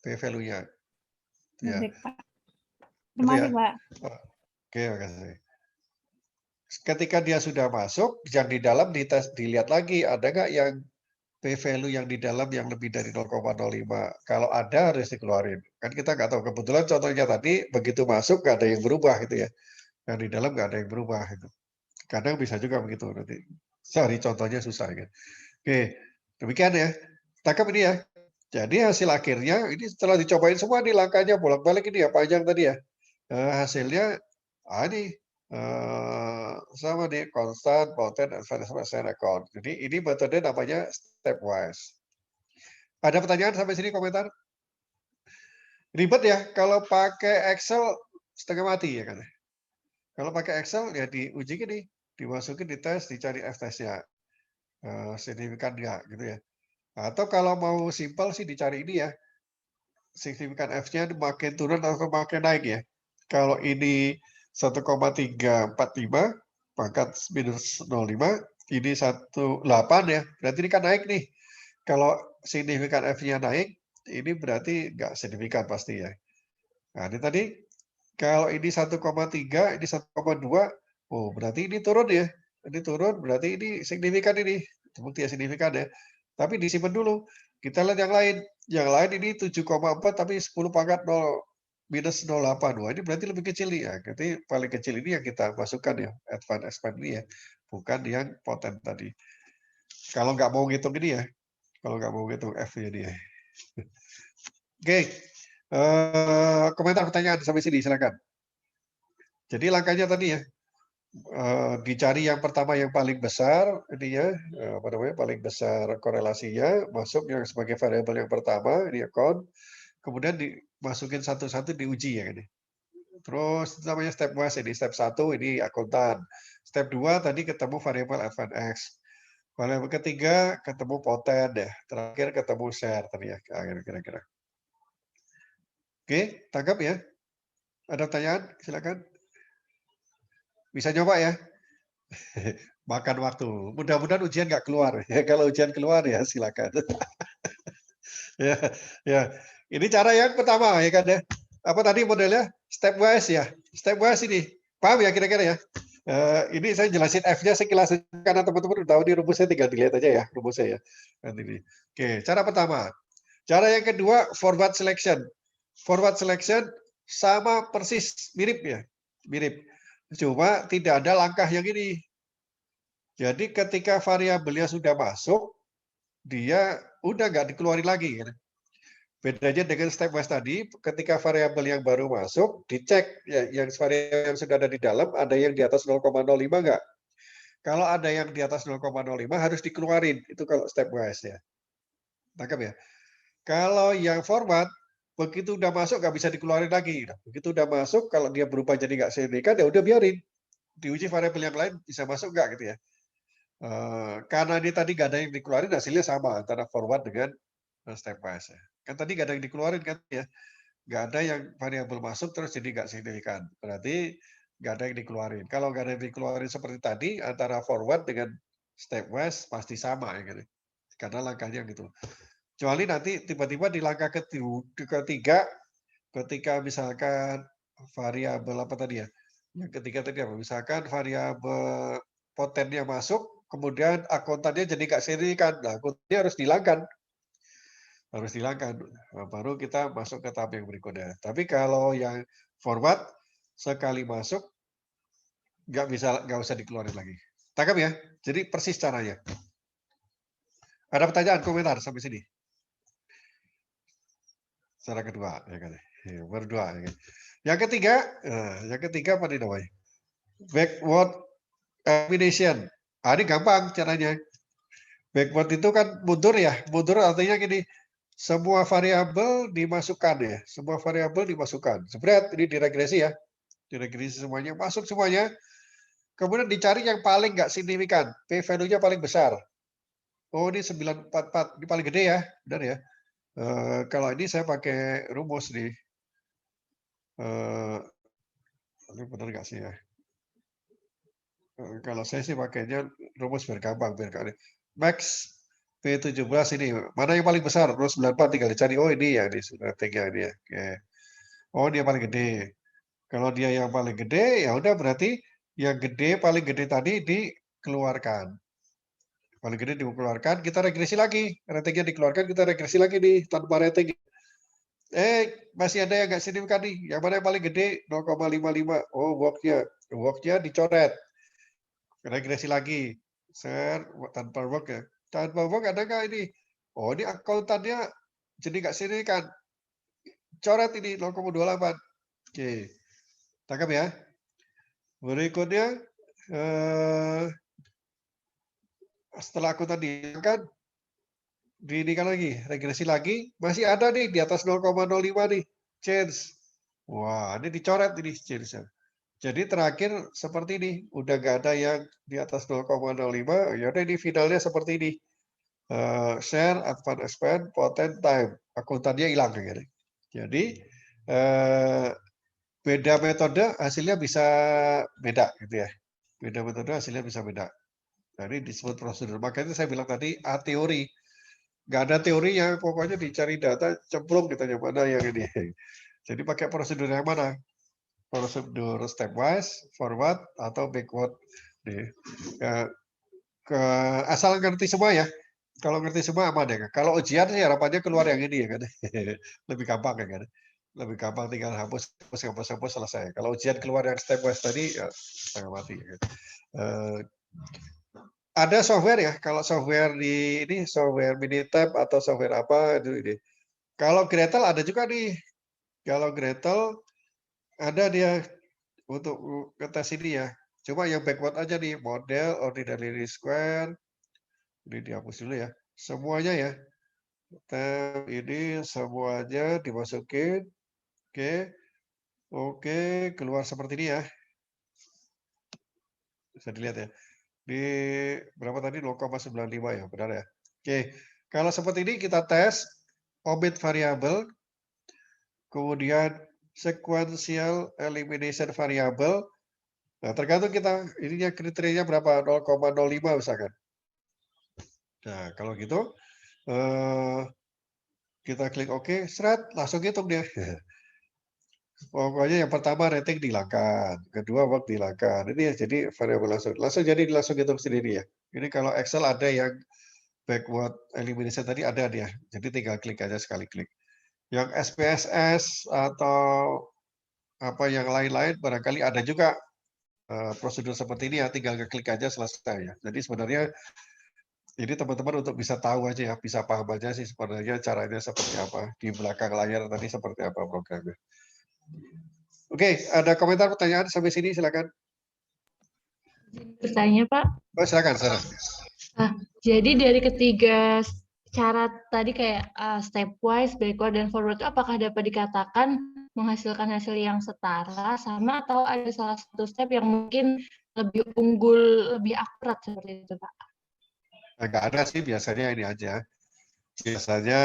P-value-nya. Ya, Baik, Pak. Terima gitu ya. kasih, Pak. Oke, makasih. Ketika dia sudah masuk, yang di dalam dites, dilihat lagi ada nggak yang p-value yang di dalam yang lebih dari 0,05. Kalau ada harus dikeluarin. Kan kita nggak tahu. Kebetulan contohnya tadi begitu masuk nggak ada yang berubah gitu ya. Yang di dalam nggak ada yang berubah gitu. Kadang bisa juga begitu nanti. Cari contohnya susah kan. Oke, demikian ya. Tangkap ini ya. Jadi hasil akhirnya ini setelah dicobain semua nih langkahnya bolak-balik ini ya panjang tadi ya. Hasilnya ini sama nih constant, potent, advanced account. Jadi ini metode namanya stepwise. Ada pertanyaan sampai sini komentar? Ribet ya kalau pakai Excel setengah mati ya kan. Kalau pakai Excel ya diuji gini, dimasukin di tes, dicari F-testnya. Signifikan nggak gitu ya. Atau kalau mau simpel sih dicari ini ya, signifikan F-nya makin turun atau makin naik ya. Kalau ini 1,345 pangkat minus 0,5, ini 1,8 ya, berarti ini kan naik nih. Kalau signifikan F-nya naik, ini berarti nggak signifikan pasti ya. Nah, ini tadi kalau ini 1,3, ini 1,2, oh berarti ini turun ya. Ini turun berarti ini signifikan ini. Terbukti ya signifikan ya. Tapi disimpan dulu. Kita lihat yang lain. Yang lain ini 7,4 tapi 10 pangkat 0 minus 0,8. Wah, ini berarti lebih kecil nih ya. Berarti paling kecil ini yang kita masukkan ya. Advanced expand ini ya. Bukan yang potent tadi. Kalau nggak mau ngitung ini ya. Kalau nggak mau ngitung F-nya dia. Oke. Komentar pertanyaan sampai sini silakan. Jadi langkahnya tadi ya, dicari yang pertama yang paling besar ininya, apa namanya, paling besar korelasinya, masuk yang sebagai variabel yang pertama di account, kemudian dimasukin satu-satu diuji ya ini. Terus itu namanya stepwise ini, step 1 ini akuntan. Step 2 tadi ketemu variabel F&X. Variabel ketiga ketemu poten ya. Terakhir ketemu share tadi ya, kira-kira. Oke, tangkap ya. Ada pertanyaan? Silakan. Bisa coba ya. Makan waktu. Mudah-mudahan ujian nggak keluar. Ya, kalau ujian keluar ya silakan. Ya, ya. Ini cara yang pertama ya kan ya. Apa tadi modelnya? Stepwise ya. Stepwise ini. Paham ya kira-kira ya? Ini saya jelasin F-nya sekilas karena teman-teman udah tahu di rumusnya tinggal dilihat aja ya rumusnya ya. Nanti ini. Oke, cara pertama. Cara yang kedua forward selection. Forward selection sama persis mirip ya. Mirip. Cuma tidak ada langkah yang ini. Jadi ketika variabelnya sudah masuk, dia udah nggak dikeluarin lagi. Gitu. Bedanya dengan stepwise tadi, ketika variabel yang baru masuk, dicek ya, yang variabel yang sudah ada di dalam, ada yang di atas 0,05 nggak? Kalau ada yang di atas 0,05 harus dikeluarin. Itu kalau stepwise ya. Tangkap ya. Kalau yang forward, begitu udah masuk nggak bisa dikeluarin lagi. Nah, begitu udah masuk, kalau dia berubah jadi nggak signifikan, ya udah biarin. Diuji variabel yang lain bisa masuk nggak gitu ya. Karena ini tadi nggak ada yang dikeluarin, hasilnya sama antara forward dengan stepwise. Ya. Kan tadi nggak ada yang dikeluarin kan ya, nggak ada yang variabel masuk terus jadi nggak signifikan. Berarti nggak ada yang dikeluarin. Kalau nggak ada yang dikeluarin seperti tadi, antara forward dengan stepwise pasti sama ya gitu. Karena langkahnya gitu. Kecuali nanti tiba-tiba di langkah ketiga, ketika misalkan variabel apa tadi ya? Yang ketiga tadi apa? Misalkan variabel potennya masuk, kemudian akuntannya jadi nggak signifikan. Nah, akuntannya harus dihilangkan. Harus dihilangkan. Nah, baru kita masuk ke tahap yang berikutnya. Tapi kalau yang forward, sekali masuk, nggak usah dikeluarin lagi. Tangkap ya? Jadi persis caranya. Ada pertanyaan, komentar sampai sini? Cara kedua, ya kan? Ya, berdua. Ya kan? Yang ketiga apa nih namanya? Backward elimination. Ini gampang caranya. Backward itu kan mundur ya. Mundur artinya gini, semua variabel dimasukkan ya. Semua variabel dimasukkan. Sebenarnya ini diregresi ya. Diregresi semuanya, masuk semuanya. Kemudian dicari yang paling nggak signifikan. P-value-nya paling besar. Oh ini 944, ini paling gede ya. Benar ya. Kalau ini saya pakai rumus nih. Ini benar nggak sih ya? Kalau saya sih pakainya rumus biar gampang, biar nggak max P17 ini, mana yang paling besar? Terus 94 tinggal dicari, oh ini ya, ini ratingnya ini ya. Oke. Oh dia paling gede. Kalau dia yang paling gede, ya udah berarti yang gede, paling gede tadi dikeluarkan. Paling gede dikeluarkan, kita regresi lagi. Ratingnya dikeluarkan, kita regresi lagi nih, tanpa rating. Masih ada yang nggak signifikan nih. Yang mana yang paling gede? 0,55. Oh, work-nya dicoret. Regresi lagi. Tanpa work ya. Tanpa work ada nggak ini? Oh, ini akuntannya jadi nggak signifikan. Coret ini 0,28. Oke. Tangkap ya. Berikutnya, setelah akuntan dihilangkan, diinikan lagi, regresi lagi, masih ada nih di atas 0,05 nih, change. Wah, ini dicoret ini change. Jadi terakhir seperti ini, udah nggak ada yang di atas 0,05, ya udah ini finalnya seperti ini. Share, advance expand, potent time, akuntannya hilang gitu. Jadi beda metode hasilnya bisa beda gitu ya. Beda metode hasilnya bisa beda. Nah, ini disebut prosedur. Makanya saya bilang tadi A teori. Nggak ada teori yang pokoknya dicari data cemplung kita yang mana yang ini. Jadi pakai prosedur yang mana? Prosedur stepwise, forward atau backward. Nih. Asal ngerti semua ya. Kalau ngerti semua aman ya. Kalau ujian sih harapannya keluar yang ini ya kan. Lebih gampang ya kan. Lebih gampang tinggal hapus selesai. Kalau ujian keluar yang stepwise tadi ya setengah mati. Ya kan. Ada software ya. Kalau software di ini software Minitab atau software apa itu ini. Kalau Gretel ada juga nih. Kalau Gretel ada dia untuk ngetes ini ya. Coba yang backward aja nih, model ordinary least square. Ini dihapus dulu ya. Semuanya ya. Tab ini semuanya dimasukin. Oke. Oke, keluar seperti ini ya. Bisa dilihat ya. Di berapa tadi 0,95 ya, benar ya. Oke. Kalau seperti ini kita tes omit variabel, kemudian sequential elimination variable. Nah, tergantung kita ininya kriterianya berapa, 0,05 misalkan. Nah, kalau gitu kita klik OK, seret, langsung hitung dia. Pokoknya yang pertama rating dihilangkan, kedua work dihilangkan. Ini ya jadi variabel langsung jadi langsung hitung sendiri ya. Ini kalau Excel ada yang backward elimination tadi ada dia. Jadi tinggal klik aja sekali klik. Yang SPSS atau apa yang lain-lain barangkali ada juga prosedur seperti ini ya, tinggal klik aja selesai ya. Jadi sebenarnya ini teman-teman untuk bisa tahu aja ya, bisa paham aja sih sebenarnya caranya seperti apa. Di belakang layar tadi seperti apa programnya. Oke, ada komentar pertanyaan sampai sini silakan. Bertanya Pak. Oh, silakan, Sarah. Jadi dari ketiga cara tadi kayak stepwise, backward, dan forward itu apakah dapat dikatakan menghasilkan hasil yang setara sama atau ada salah satu step yang mungkin lebih unggul, lebih akurat seperti itu Pak? Nggak ada sih, biasanya ini aja. Biasanya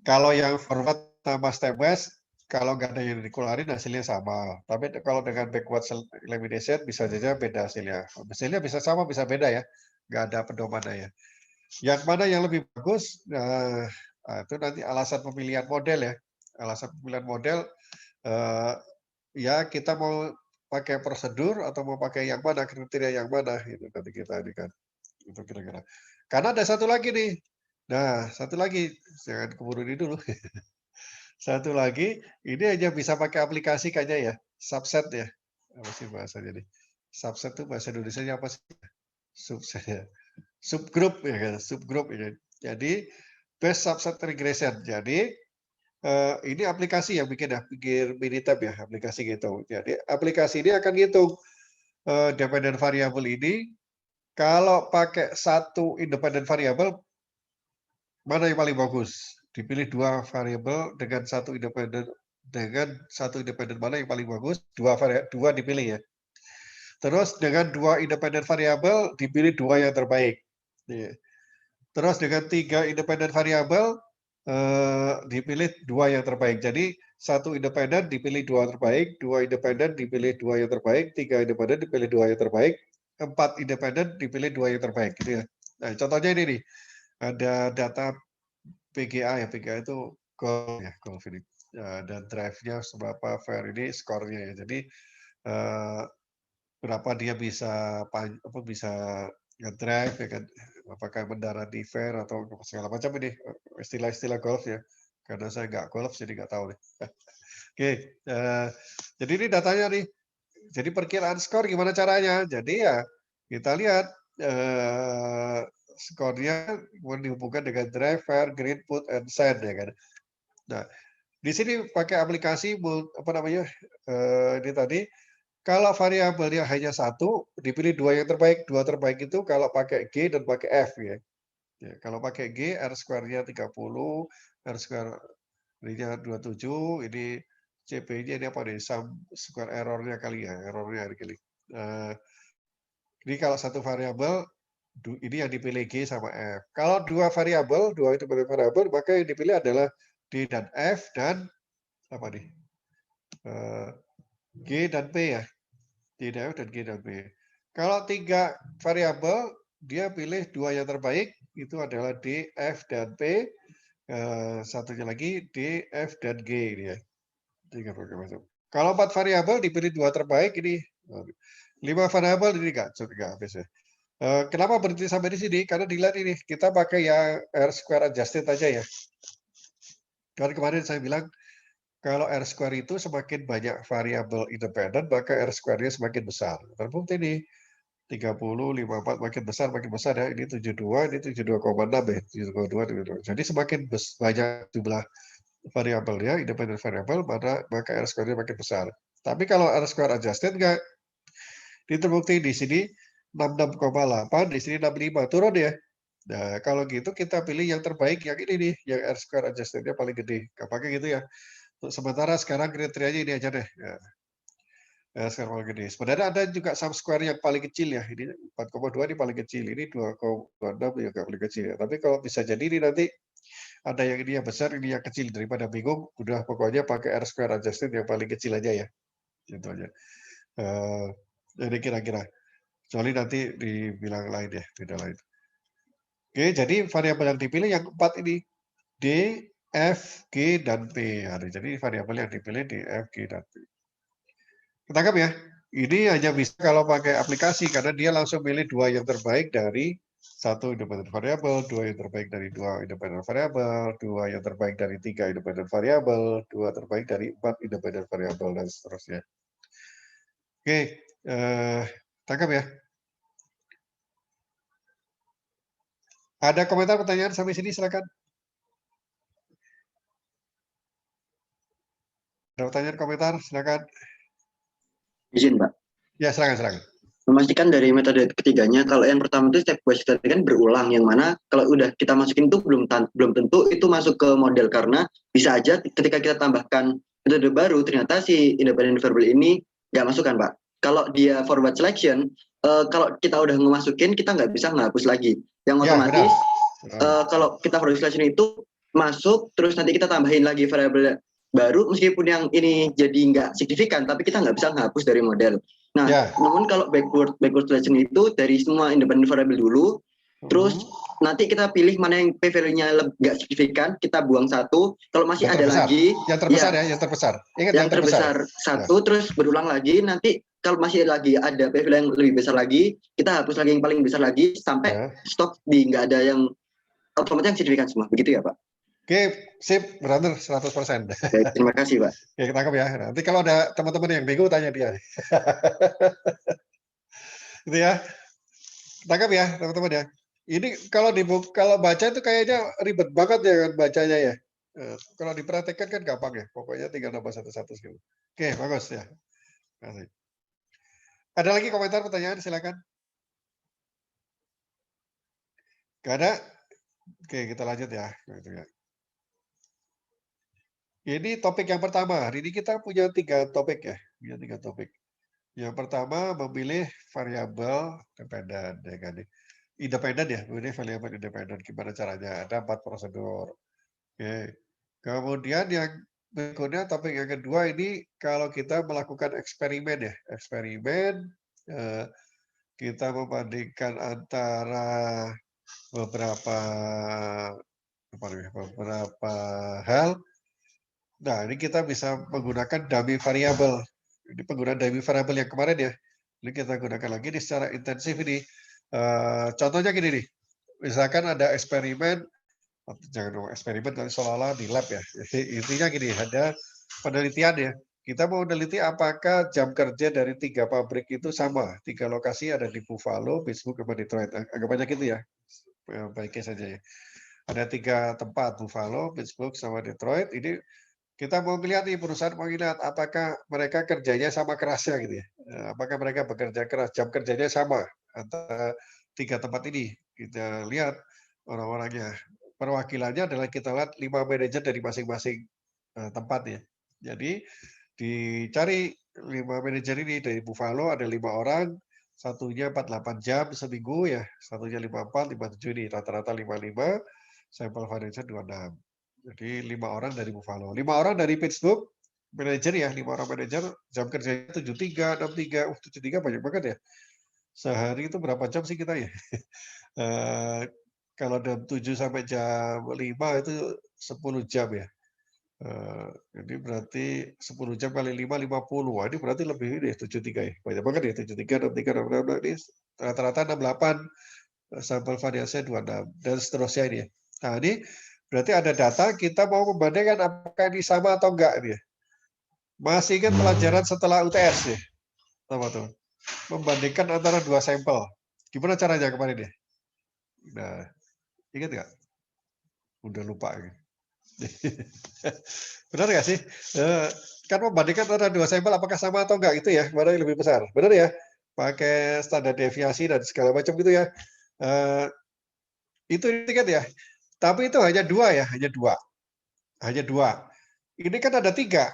kalau yang forward sama stepwise, kalau nggak ada yang dikeluarin hasilnya sama. Tapi kalau dengan backward elimination bisa saja beda hasilnya. Hasilnya bisa sama, bisa beda ya. Nggak ada pedomannya ya. Yang mana yang lebih bagus, itu nanti alasan pemilihan model ya. Alasan pemilihan model, ya kita mau pakai prosedur atau mau pakai yang mana, kriteria yang mana, itu nanti kita ini kan. Itu kira-kira. Karena ada satu lagi nih. Nah, satu lagi, jangan keburu ini dulu. Satu lagi, ini hanya bisa pakai aplikasi kayaknya ya, subset ya. Apa sih bahasanya nih? Subset itu bahasa Indonesia apa sih? Subset ya. Subgroup ya kan, subgroup ya. Jadi best subset regression. Jadi ini aplikasi yang bikin ya, bikin Minitab ya, aplikasi gitu. Jadi aplikasi ini akan ngitung dependent variable ini. Kalau pakai satu independent variable, mana yang paling bagus? Dipilih dua variabel dengan satu independen mana yang paling bagus? Dua dipilih ya. Terus dengan dua independen variabel dipilih dua yang terbaik. Terus dengan tiga independen variabel dipilih dua yang terbaik. Jadi 1 independen dipilih 2 terbaik, 2 independen dipilih 2 yang terbaik, 3 independen dipilih 2 yang terbaik, 4 independen dipilih 2 yang terbaik gitu ya. Nah, contohnya ini nih. Ada data PGA ya, PGA itu golf ya, golf ini. Dan drive-nya seberapa fair ini skornya ya. Jadi berapa dia bisa bisa nge-drive ya kan, apakah mendarat di fair atau segala macam ini istilah-istilah golf ya. Karena saya nggak golf jadi nggak tahu nih. Oke, jadi ini datanya nih. Jadi perkiraan skor gimana caranya? Jadi ya kita lihat skornya dihubungkan dengan drive, fair, green, put, and sand ya kan. Nah, di sini pakai aplikasi apa namanya ini tadi. Kalau variabelnya hanya 1, dipilih 2 yang terbaik. 2 terbaik itu kalau pakai G dan pakai F ya. Ya, kalau pakai G, R square-nya 30, R square-nya 27, ini CP-nya ini apa nih? Sum square error-nya kali ya, error-nya kali. Jadi kalau satu variabel, ini yang dipilih G sama F. Kalau 2 variabel, 2 itu variabel, maka yang dipilih adalah D dan F dan apa nih? G dan P ya. D dan F dan G dan P. Kalau 3 variabel, dia pilih 2 yang terbaik, itu adalah D, F, dan P. Satunya lagi D, F, dan G ini ya. 3 variabel. Kalau 4 variabel dipilih 2 terbaik ini 5 variabel ini enggak habis ya. Kenapa berhenti sampai di sini? Karena dilihat ini kita pakai yang R square adjusted aja ya. Karena kemarin saya bilang kalau R square itu semakin banyak variabel independen, maka R square-nya semakin besar. Terbukti nih, 30, 54 makin besar ya. Ini 72, ini 72,6 ya. 72,2. Jadi semakin banyak jumlah variabelnya, independen variabel, maka R square-nya makin besar. Tapi kalau R square adjusted enggak. Ini terbukti di sini 66,8, di sini 65, turun ya. Nah, kalau gitu kita pilih yang terbaik yang ini nih, yang R square adjusted-nya paling gede. Gampangnya gitu ya. Sementara sekarang kriterianya ini aja deh. Ya, square paling gede. Sebenarnya ada juga sum square yang paling kecil ya. Ini 4,2 ini paling kecil. Ini 2,6 juga paling kecil ya. Tapi kalau bisa jadi ini nanti ada yang ini yang besar, ini yang kecil. Daripada bingung, udah pokoknya pakai R square adjusted yang paling kecil aja ya. Gitu aja. Jadi kira-kira. Kecuali nanti dibilang lain ya, beda lain. Oke, jadi variabel yang dipilih yang 4 ini. D, F, G, dan P. Jadi variabel yang dipilih D, F, G, dan P. Ketangkap ya? Ini hanya bisa kalau pakai aplikasi, karena dia langsung pilih 2 yang terbaik dari 1 independen variabel, 2 yang terbaik dari 2 independen variabel, 2 yang terbaik dari 3 independen variabel, 2 terbaik dari 4 independen variabel, dan seterusnya. Oke, tangkap ya? Ada komentar, pertanyaan sampai sini, silakan. Ada pertanyaan, komentar, silakan. Izin, Pak. Ya, silakan. Memastikan dari metode ketiganya, kalau yang pertama itu step by step kan berulang, yang mana kalau udah kita masukin itu belum tentu itu masuk ke model, karena bisa aja ketika kita tambahkan metode baru, ternyata si independent variable ini nggak masuk kan, Pak. Kalau dia forward selection, kalau kita udah ngemasukin, kita nggak bisa ngapus lagi. Yang otomatis, kalau kita forward selection itu masuk, terus nanti kita tambahin lagi variable baru, meskipun yang ini jadi nggak signifikan, tapi kita nggak bisa ngapus dari model. Nah, namun kalau backward selection itu dari semua independent variable dulu, terus nanti kita pilih mana yang p-value-nya nggak signifikan, kita buang satu. Kalau masih yang ada terbesar. lagi, yang terbesar ya, yang terbesar. Ingat yang terbesar satu, terus berulang lagi. Nanti kalau masih lagi ada p-value yang lebih besar lagi, kita hapus lagi yang paling besar lagi sampai stop di nggak ada yang otomatis yang signifikan semua. Begitu ya, Pak? Oke, sip, benar 100%. Baik, terima kasih, Pak. Oke, ketangkap ya. Nanti kalau ada teman-teman yang bingung, tanya dia. Gitu ya. Ketangkap ya, teman-teman ya. Ini kalau baca itu kayaknya ribet banget ya kan bacanya ya. Kalau diperhatikan kan gampang ya. Pokoknya tinggal nambah satu-satu gitu. Oke, bagus ya. Terima kasih. Ada lagi komentar, pertanyaan, silakan. Gak ada? Oke, kita lanjut ya. Ini topik yang pertama. Hari ini kita punya 3 topik ya. Punya 3 topik. Yang pertama, memilih variabel independen. Ya kan? Independen ya, memilih variabel independen. Gimana caranya? Ada 4 prosedur. Oke. Kemudian yang berikutnya topik yang kedua ini kalau kita melakukan eksperimen ya. Eksperimen, kita membandingkan antara beberapa beberapa hal. Nah, ini kita bisa menggunakan dummy variable. Ini penggunaan dummy variable yang kemarin ya. Ini kita gunakan lagi nih secara intensif ini. Contohnya gini nih. Misalkan ada eksperimen, jangan ngomong eksperimen tapi seolah-olah di lab ya. Intinya gini, ada penelitian ya. Kita mau meneliti apakah jam kerja dari 3 pabrik itu sama. 3 lokasi ada di Buffalo, Pittsburgh, sama Detroit. Agak banyak itu ya. Baiknya saja ya. Ada 3 tempat, Buffalo, Pittsburgh, sama Detroit. Ini kita mau melihat nih, perusahaan mau lihat apakah mereka kerjanya sama kerasnya gitu ya. Apakah mereka bekerja keras, jam kerjanya sama antara 3 tempat ini. Kita lihat orang-orangnya. Perwakilannya adalah kita lihat 5 manajer dari masing-masing tempat ya. Jadi dicari 5 manajer ini dari Buffalo ada 5 orang, satunya 48 jam seminggu ya, satunya 54, 57 ini rata-rata 55, sampel variance 26. Jadi 5 orang dari Buffalo, 5 orang dari Pittsburgh, manajer ya, 5 orang manajer, jam kerjanya 73, 63, 73 banyak banget ya. Sehari itu berapa jam sih kita ya? Kalau jam 7 sampai jam 5 itu 10 jam ya. Jadi berarti 10 jam kali 5, 50. Wah, ini berarti lebih ini 73 ya. Banyak banget ya, 73, 63, 66, ini rata-rata 68, sampel variasinya 26, dan seterusnya ini ya. Nah, ini berarti ada data, kita mau membandingkan apakah ini sama atau enggak ini ya. Masih ingat pelajaran setelah UTS ya, teman-teman? Membandingkan antara 2 sampel. Gimana caranya kemarin ya? Nah, ingat nggak? Udah lupa gitu. Benar nggak sih? Kan membandingkan antara 2 sampel apakah sama atau enggak itu ya, mana yang lebih besar. Benar ya? Pakai standar deviasi dan segala macam gitu ya. Itu ingat ya. Tapi itu hanya 2 ya, hanya 2. Hanya 2. Ini kan ada 3.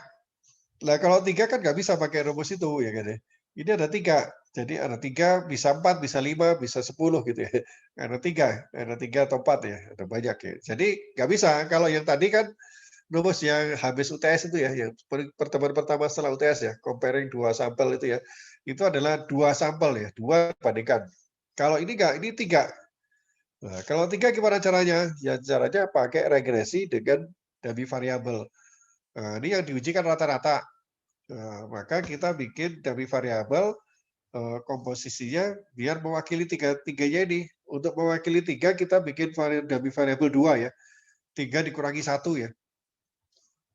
Nah, kalau 3 kan nggak bisa pakai rumus itu ya kan ya. Ini ada 3. Jadi ada 3, bisa 4, bisa 5, bisa 10 gitu ya. Ada 3 atau 4 ya, ada banyak ya. Jadi nggak bisa. Kalau yang tadi kan rumus yang habis UTS itu ya, yang pertemuan pertama setelah UTS ya, comparing 2 sampel itu ya, itu adalah 2 sampel ya, 2 bandingkan. Kalau ini enggak, ini 3. Nah, kalau 3 gimana caranya? Ya caranya pakai regresi dengan dummy variable. Nah, ini yang diujikan rata-rata. Nah, maka kita bikin dummy variable komposisinya biar mewakili tiganya ini. Untuk mewakili 3 kita bikin dummy variable 2 ya. 3 dikurangi 1 ya.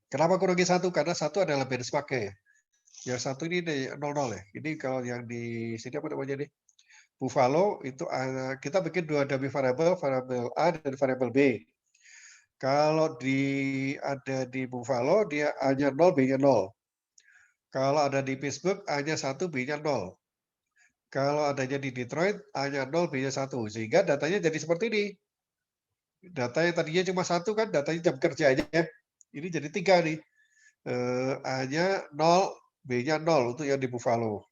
Kenapa kurangi 1? Karena 1 adalah benchmark-nya ya. Yang 1 ini 00 ya. Ini kalau yang di sini apa namanya nih? Buffalo itu kita bikin 2 dummy variable, variable A dan variable B. Kalau ada di Buffalo dia A-nya 0, B-nya 0. Kalau ada di Pittsburgh A-nya 1, B-nya 0. Kalau adanya di Detroit A-nya 0, B-nya 1. Sehingga datanya jadi seperti ini. Data yang tadinya cuma 1 kan datanya jam kerja aja ya. Ini jadi 3 nih. A-nya 0, B-nya 0 untuk yang di Buffalo.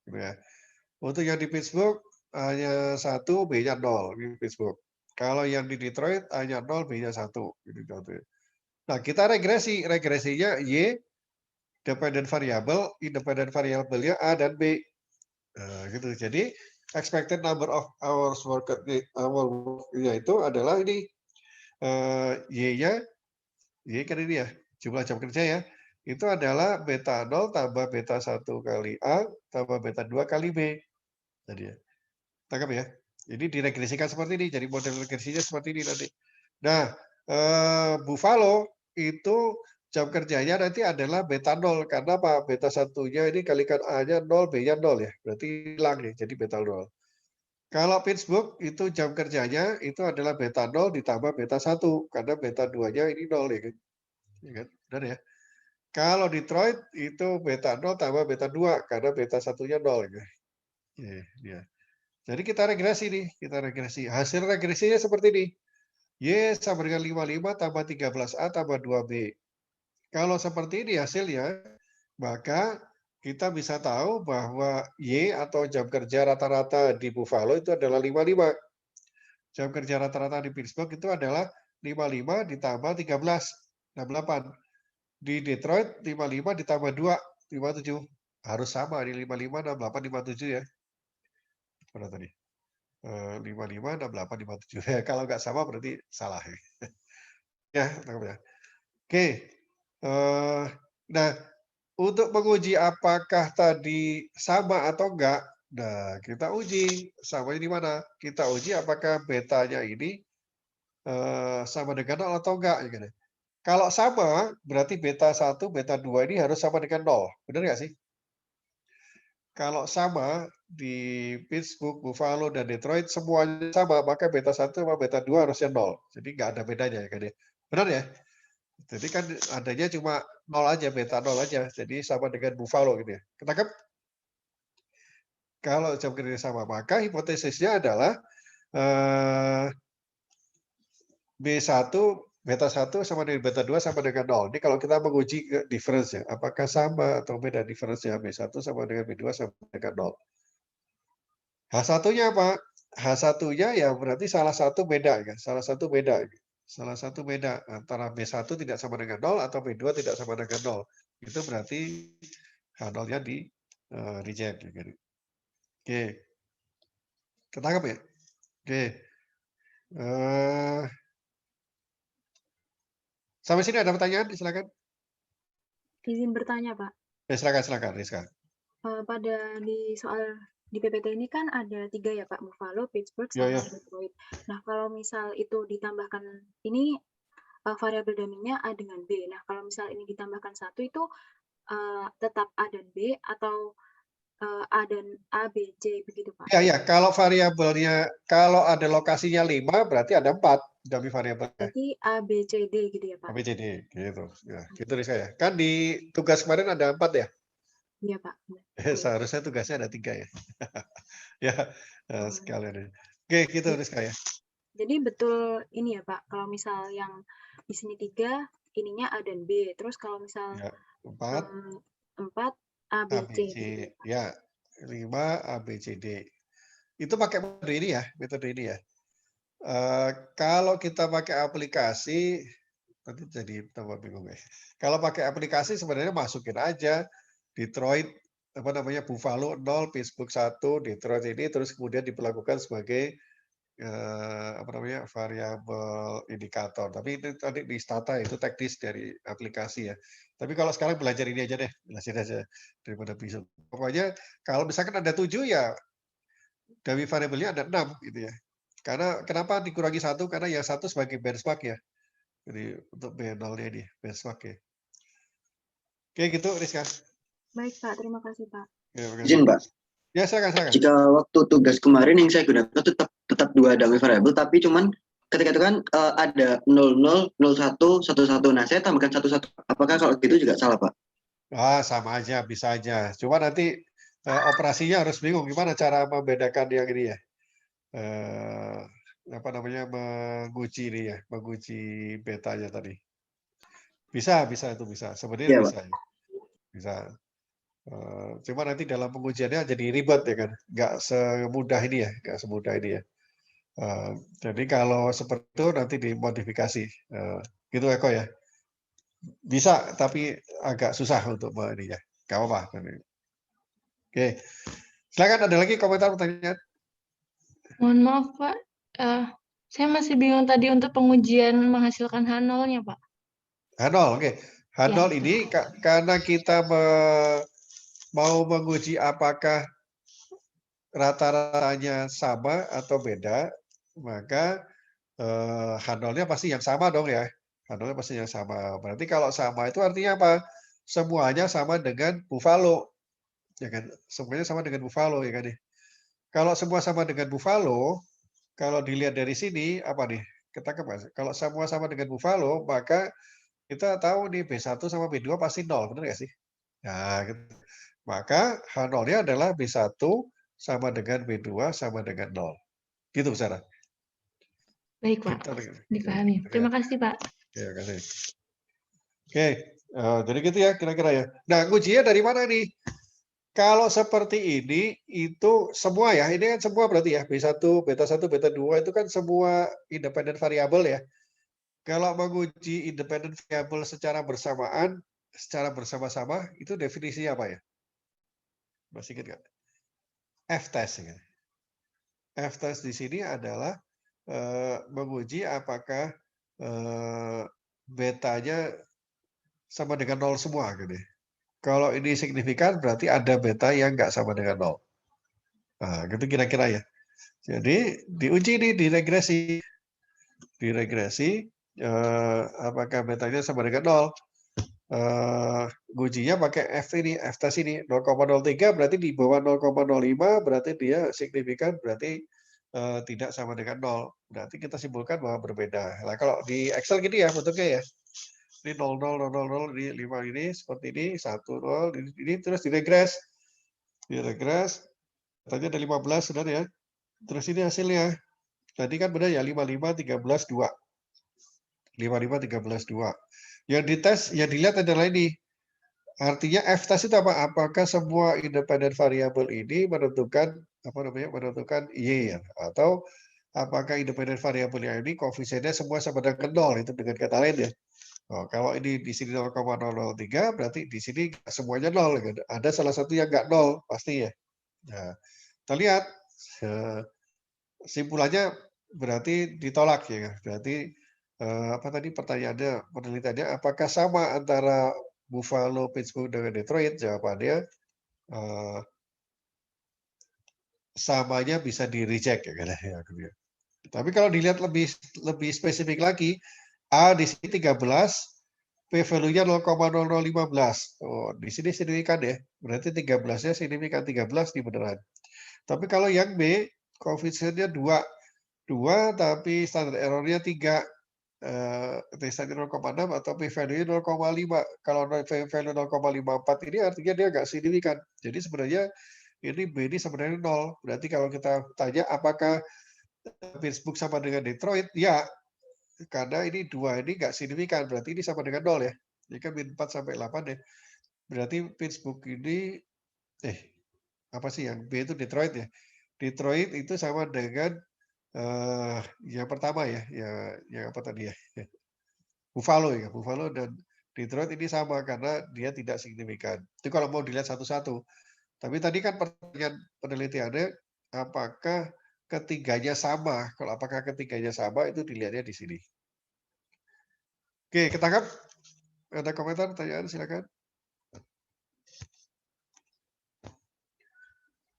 Gitu ya. Untuk yang di Pittsburgh A-nya 1, B-nya 0 di Pittsburgh. Kalau yang di Detroit A-nya 0, B-nya 1 gitu. Nah, kita regresinya Y dependent variable, independent variable-nya A dan B. Nah, gitu. Jadi expected number of hours worked itu adalah ini Y-nya, Y kan ini ya, jumlah jam kerja ya. Itu adalah beta 0 tambah beta 1 kali A tambah beta 2 kali B. Tadi ya. Tangkap ya. Jadi diregresikan seperti ini. Jadi model regresinya seperti ini nanti. Nah, Buffalo itu jam kerjanya nanti adalah beta 0. Karena apa? Beta 1-nya ini kalikan A-nya 0, B-nya 0 ya. Berarti hilang nih. Jadi beta 0. Kalau Pittsburgh itu jam kerjanya itu adalah beta 0 ditambah beta 1. Karena beta 2-nya ini 0 ya kan. Ya kan? Benar ya. Kalau Detroit itu beta 0 tambah beta 2. Karena beta 1-nya 0 ya. Ya. Jadi kita regresi nih, Hasil regresinya seperti ini. Y sama dengan 55 tambah 13A tambah 2B. Kalau seperti ini hasilnya, maka kita bisa tahu bahwa Y atau jam kerja rata-rata di Buffalo itu adalah 55. Jam kerja rata-rata di Pittsburgh itu adalah 55 ditambah 13, 68. Di Detroit 55 ditambah 2, 57. Harus sama, di 55, 68, 57 ya. Mana tadi? 55, 68, 57. Ya, kalau nggak sama berarti salah. Ya, tangkap ya. Oke. Nah, untuk menguji apakah tadi sama atau enggak, nah kita uji samanya di mana? Kita uji apakah betanya ini sama dengan 0 atau enggak. Ya, kan? Kalau sama, berarti beta 1, beta 2 ini harus sama dengan 0. Benar nggak sih? Kalau sama di Pittsburgh, Buffalo, dan Detroit semuanya sama, maka beta 1 sama beta 2 harusnya 0. Jadi nggak ada bedanya ya kan ya. Benar ya? Jadi kan adanya cuma 0 aja, beta 0 aja. Jadi sama dengan Buffalo gitu ya. Ketangkep? Kalau jam kerja sama, maka hipotesisnya adalah B1, beta 1 sama dengan beta 2 sama dengan 0. Ini kalau kita menguji difference ya, apakah sama atau beda difference-nya B1 sama dengan B2 sama dengan 0. H1-nya apa? H1-nya ya berarti salah satu beda ya, salah satu beda. Salah satu beda antara B1 tidak sama dengan 0 atau B2 tidak sama dengan 0. Itu berarti H0-nya di reject. Gitu. Oke. Ketangkap ya? Oke. Sampai sini ada pertanyaan? Silakan. Izin bertanya, Pak. Silakan, Rizka. Pada di soal di PPT ini kan ada 3 ya, Pak, Buffalo, Pittsburgh, Ya, sama ya. Detroit. Nah, kalau misal itu ditambahkan, ini variabel dummy-nya A dengan B. Nah, kalau misal ini ditambahkan 1 itu tetap A dan B atau A dan A, B, C begitu, Pak? Ya, kalau variabelnya, kalau ada lokasinya 5, berarti ada 4 dummy variabelnya. Berarti A, B, C, D gitu ya, Pak? A, B, C, D, gitu. Ya, gitu Rizka ya. Kan di tugas kemarin ada 4 ya? Iya, Pak. Seharusnya tugasnya ada 3 ya. Ya, sekalian. Oke, gitu Rizka ya. Jadi betul ini ya, Pak, kalau misal yang di sini 3, ininya A dan B. Terus kalau misal Ya, 4 A, B, A, B, C. C. Ya, 5 A, B, C, D. Itu pakai metode ini ya, ya. Kalau kita pakai aplikasi, nanti jadi tambah bingung ya. Kalau pakai aplikasi sebenarnya masukin aja Detroit, Buffalo 0, Pittsburgh 1, Detroit ini, terus kemudian diperlakukan sebagai variabel indikator. Tapi itu tadi di Stata itu teknis dari aplikasi ya. Tapi kalau sekarang belajar ini aja deh, belajar aja daripada bisa. Pokoknya kalau misalkan ada 7 ya dari variabelnya ada 6 gitu ya. Karena kenapa dikurangi 1? Karena yang 1 sebagai benchmark ya. Jadi untuk B0-nya ini benchmark ya. Oke gitu Rizka. Baik, Pak. Terima kasih, Pak. Ya, Izin, Pak. Ya, silakan. Jika waktu tugas kemarin yang saya gunakan tetap 2 dummy variable, tapi cuman ketika itu kan ada 00, 01, 11. Nah, saya tambahkan 11. Apakah kalau gitu juga salah, Pak? Sama aja, bisa aja. Cuma nanti operasinya harus bingung gimana cara membedakan yang ini ya. Menguji ini ya, menguji betanya tadi. Bisa itu bisa. Sebenarnya Ya, bisa. Bisa. Cuma nanti dalam pengujiannya jadi ribet ya kan, nggak semudah ini ya, jadi kalau seperti itu nanti dimodifikasi, gitu Eko ya. Bisa, tapi agak susah untuk ini ya, nggak apa-apa. Oke, silakan ada lagi komentar pertanyaan. Mohon maaf, Pak. Saya masih bingung tadi untuk pengujian menghasilkan H0-nya, Pak. H0, oke. H0 ini karena kita mau menguji apakah rata-ratanya sama atau beda, maka H0-nya pasti yang sama dong ya. H0-nya pasti yang sama. Berarti kalau sama itu artinya apa? Semuanya sama dengan Buffalo. Ya kan? Semuanya sama dengan Buffalo ya kan nih. Kalau semua sama dengan Buffalo, kalau dilihat dari sini apa nih? Kalau semua sama dengan Buffalo, maka kita tahu nih B1 sama B2 pasti 0, benar nggak sih? Nah, gitu. Maka H0-nya adalah B1 sama dengan B2 sama dengan 0. Gitu, Sarah. Baik, Pak. Dipahami. Terima kasih, Pak. Terima kasih. Oke, jadi gitu ya kira-kira ya. Nah, ujinya dari mana nih? Kalau seperti ini, itu semua ya, ini kan semua berarti ya, B1, beta 1, beta 2 itu kan semua independen variabel ya. Kalau menguji independen variabel secara bersamaan, secara bersama-sama itu definisinya apa ya? Masih ingat nggak? F-test. Ya. F-test di sini adalah menguji apakah betanya sama dengan 0 semua. Gitu. Kalau ini signifikan berarti ada beta yang nggak sama dengan 0. Nah, gitu kira-kira ya. Jadi diuji nih di regresi. Di regresi, apakah betanya sama dengan 0. Ujinya pakai F ini, F-test ini 0,03 berarti di bawah 0,05 berarti dia signifikan, berarti tidak sama dengan 0. Berarti kita simpulkan bahwa berbeda. Nah, kalau di Excel gini ya bentuknya ya. Ini 00, 00, ini 5 ini, seperti ini, 1, 0, ini terus diregres. Diregres, katanya ada 15, sudah ya. Terus ini hasilnya. Tadi kan benar ya, 55, 13, 2. 55, 13, 2. Yang dites, yang dilihat adalah ini. Artinya F-test itu apa? Apakah semua independen variabel ini menentukan menentukan Y ya? Atau apakah independen variabel yang ini koefisiennya semua sama dengan 0? Itu dengan kata lain ya. Oh, kalau ini di sini 0,003 berarti di sini semuanya 0. Gitu. Ada salah satu yang nggak 0 pasti ya. Nah, kita lihat simpulannya berarti ditolak ya. Berarti apa tadi pertanyaannya, penelitiannya apakah sama antara Buffalo, Pittsburgh dengan Detroit? Jawabannya samanya bisa di reject ya. Tapi kalau dilihat lebih spesifik lagi, A di sini 13, P value-nya 0,0015. Oh, di sini signifikan ya. Berarti 13-nya signifikan 13 di beneran. Tapi kalau yang B, koefisiennya 2. 2 tapi standar error-nya 3. T-nya 0,6 atau P-value-nya 0,5. Kalau P-value 0,54 ini artinya dia nggak signifikan. Jadi sebenarnya ini B ini sebenarnya 0. Berarti kalau kita tanya apakah Pittsburgh sama dengan Detroit, ya, karena ini 2 ini nggak signifikan. Berarti ini sama dengan 0 ya. Ini kan min 4 sampai 8 ya. Berarti Pittsburgh ini, apa sih yang B itu Detroit ya. Detroit itu sama dengan yang pertama ya, yang apa tadi ya, Buffalo ya, Buffalo dan Detroit ini sama karena dia tidak signifikan. Itu kalau mau dilihat satu-satu. Tapi tadi kan pertanyaan penelitiannya, apakah ketiganya sama? Kalau apakah ketiganya sama itu dilihatnya di sini. Oke, ketangkap? Ada komentar, pertanyaan silakan.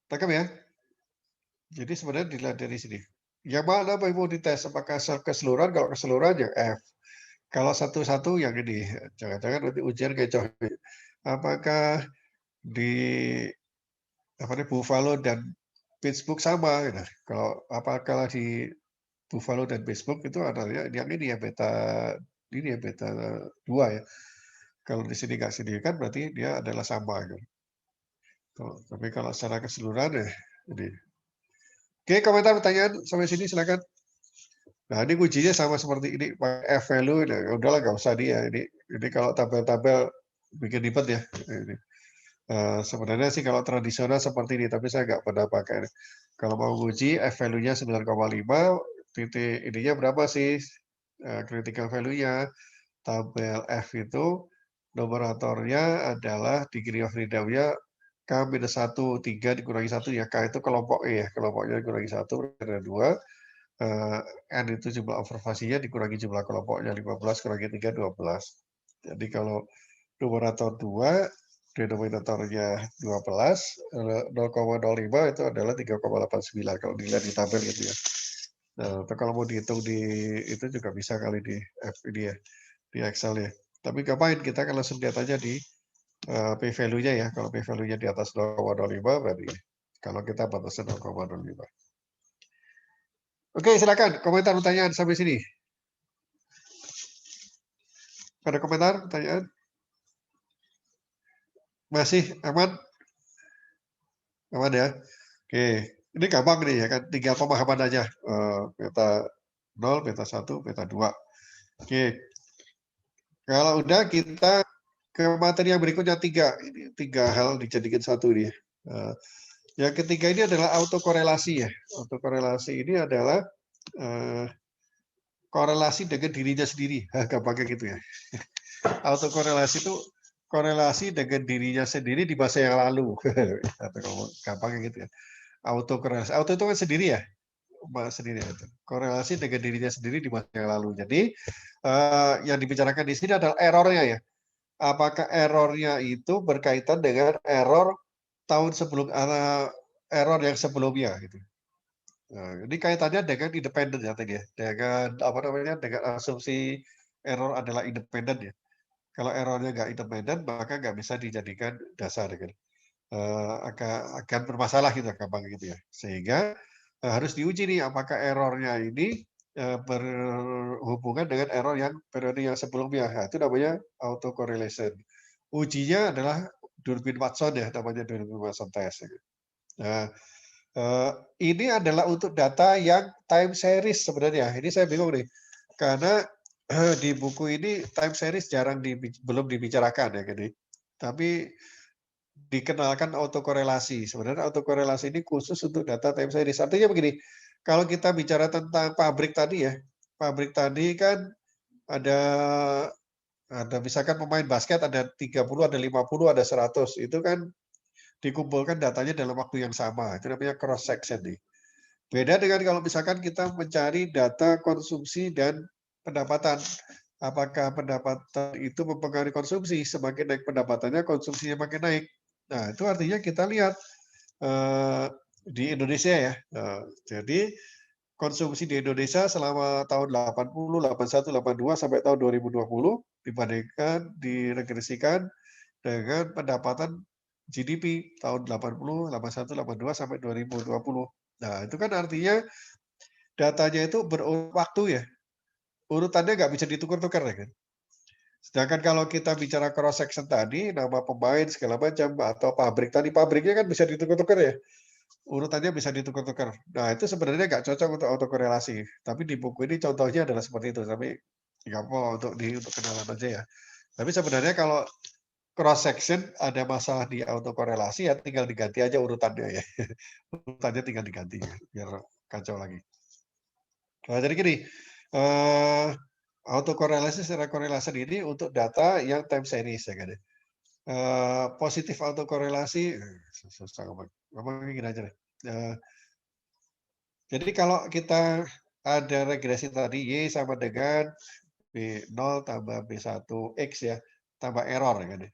Tangkap ya. Jadi sebenarnya dilihat dari sini. Yang mana mau dites? Apakah keseluruhan? Kalau keseluruhan yang F. Kalau satu-satu yang ini. Jangan-jangan nanti ujian kecoh. Apakah di Buffalo dan Pittsburgh sama? Gitu. Kalau apakah di Buffalo dan Pittsburgh itu adalah yang ini ya beta 2 ya. Kalau di sini nggak signifikan berarti dia adalah sama. Gitu. Tapi kalau secara keseluruhan ya ini. Oke, komentar pertanyaan sampai sini silakan. Nah, ini ujinya sama seperti ini, F value, nah, udahlah nggak usah dia. Ini kalau tabel-tabel bikin ribet ya. Ini. Sebenarnya sih kalau tradisional seperti ini, tapi saya nggak pernah pakai. Kalau mau uji F value-nya 9,5, titik ininya berapa sih? Critical value-nya. Tabel F itu numeratornya adalah degree of freedom-nya K-1, 3 dikurangi 1 ya. K itu kelompok E ya, kelompoknya dikurangi 1, ada 2. N itu jumlah observasinya dikurangi jumlah kelompoknya 15 kurangi 3, 12. Jadi kalau numerator 2, denominatornya 12, 0,05 itu adalah 3,89 kalau dilihat di tabel gitu ya. Nah, kalau mau dihitung di itu juga bisa kali di F ini ya, di Excel ya. Tapi ngapain, kita kan langsung lihat aja di P-value-nya ya. Kalau P-value-nya di atas 0,05 berarti kalau kita batasnya 0,05. Oke, silakan komentar pertanyaan sampai sini. Ada komentar pertanyaan? Masih aman? Aman ya? Oke, ini gampang nih ya kan, tinggal pemahaman aja. Beta 0, beta 1, beta 2. Oke, kalau udah kita ke materi yang berikutnya 3. Ini 3 hal dijadikan satu nih. Yang ketiga ini adalah autokorelasi ya. Autokorelasi ini adalah korelasi dengan dirinya sendiri. Gampangnya gitu ya. Autokorelasi itu korelasi dengan dirinya sendiri di masa yang lalu. Atau kalau gampangnya gitu ya. Autokorelasi. Auto itu kan sendiri ya, sendiri itu. Korelasi dengan dirinya sendiri di masa yang lalu. Jadi yang dibicarakan di sini adalah errornya ya. Apakah errornya itu berkaitan dengan error tahun sebelum error yang sebelumnya gitu. Nah, ini kaitannya dengan independen ya tadi ya, dengan apa namanya, dengan asumsi error adalah independen ya. Kalau errornya nggak independen, maka nggak bisa dijadikan dasar kan. Akan bermasalah gitu, gampang gitu ya. Sehingga harus diuji nih apakah errornya ini berhubungan dengan error yang periode yang sebelumnya. Nah, itu namanya autocorrelation. Ujinya adalah Durbin-Watson ya, namanya Durbin-Watson test. Nah, ini adalah untuk data yang time series sebenarnya. Ini saya bingung nih, karena di buku ini time series belum dibicarakan ya, gini. Tapi dikenalkan autokorelasi. Sebenarnya autokorelasi ini khusus untuk data time series. Artinya begini, kalau kita bicara tentang pabrik tadi ya, pabrik tadi kan ada misalkan pemain basket ada 30, ada 50, ada 100. Itu kan dikumpulkan datanya dalam waktu yang sama. Itu namanya cross section nih. Beda dengan kalau misalkan kita mencari data konsumsi dan pendapatan. Apakah pendapatan itu mempengaruhi konsumsi? Semakin naik pendapatannya, konsumsinya makin naik. Nah, itu artinya kita lihat di Indonesia ya. Jadi konsumsi di Indonesia selama tahun 80, 81, 82 sampai tahun 2020 dibandingkan diregresikan dengan pendapatan GDP tahun 80, 81, 82 sampai 2020. Nah, itu kan artinya datanya itu berurut waktu ya. Urutannya nggak bisa ditukar-tukar ya kan. Sedangkan kalau kita bicara cross section tadi, nama pemain segala macam atau pabrik tadi, pabriknya kan bisa ditukar-tukar ya. Urutannya bisa ditukar-tukar. Nah, itu sebenarnya nggak cocok untuk autokorelasi. Tapi di buku ini contohnya adalah seperti itu. Tapi nggak apa untuk kenalan aja ya. Tapi sebenarnya kalau cross section ada masalah di autokorelasi ya tinggal diganti aja urutannya ya. Urutannya tinggal diganti ya, biar kacau lagi. Nah, jadi gini, autokorelasi secara korelasi ini untuk data yang time series ya kan. Positif autokorelasi susah ngomong gini aja deh. Jadi kalau kita ada regresi tadi Y sama dengan B0 tambah B1 X ya, tambah error ya kan.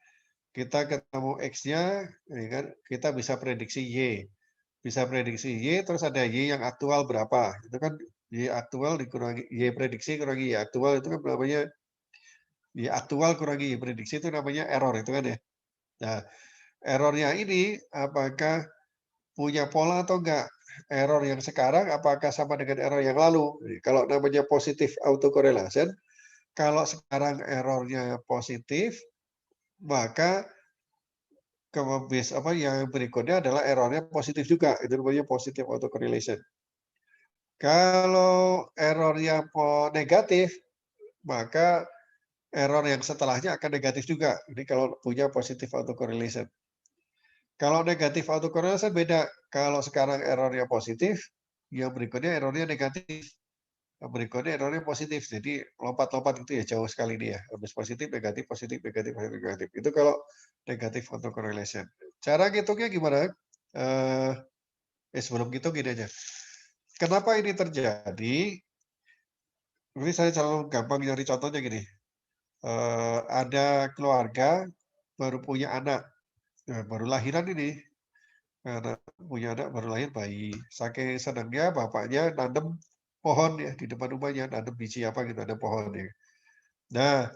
Kita ketemu X-nya, ya kan, kita bisa prediksi Y. Bisa prediksi Y, terus ada Y yang aktual berapa. Itu kan Y aktual dikurangi Y prediksi kurangi Y aktual itu kan namanya Y aktual kurangi Y prediksi itu namanya error itu kan ya. Nah, errornya ini apakah punya pola atau enggak? Error yang sekarang apakah sama dengan error yang lalu? Kalau namanya positif autocorrelation, kalau sekarang errornya positif, maka yang berikutnya adalah errornya positif juga. Itu namanya positive autocorrelation. Kalau errornya negatif, maka error yang setelahnya akan negatif juga. Ini kalau punya positive autocorrelation. Kalau negatif autocorrelation beda. Kalau sekarang errornya positif, yang berikutnya errornya negatif. Yang berikutnya errornya positif. Jadi lompat-lompat gitu ya, jauh sekali dia. Habis positif, negatif, positif, negatif, positif, negatif. Itu kalau negatif autocorrelation. Cara ngitungnya gimana? Sebelum gitu gini aja. Kenapa ini terjadi? Ini saya selalu gampang nyari contohnya gini. Ada keluarga baru punya anak. Nah, baru lahiran ini. Punya anak baru lahir bayi. Saking senangnya bapaknya nanam pohon ya di depan rumahnya, nanam biji apa gitu, ada pohon ya. Nah,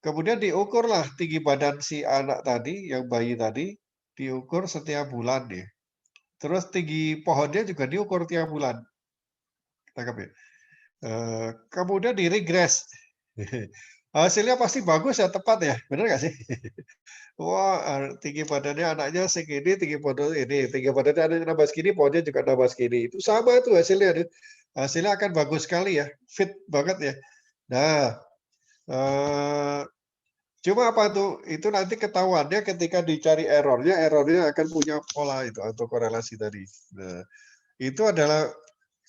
kemudian diukurlah tinggi badan si anak tadi, yang bayi tadi, diukur setiap bulan ya. Terus tinggi pohonnya juga diukur tiap bulan. Tangkap ya. Kemudian diregres. Hasilnya pasti bagus ya, tepat ya, benar nggak sih? Wah, tinggi badannya anaknya segini, tinggi badan ini, tinggi badannya anaknya nambah segini, pohonnya juga nambah segini. Itu sama tuh hasilnya. Hasilnya akan bagus sekali ya, fit banget ya. Nah, cuma apa tuh? Itu nanti ketahuannya ketika dicari errornya akan punya pola itu atau korelasi tadi. Nah, itu adalah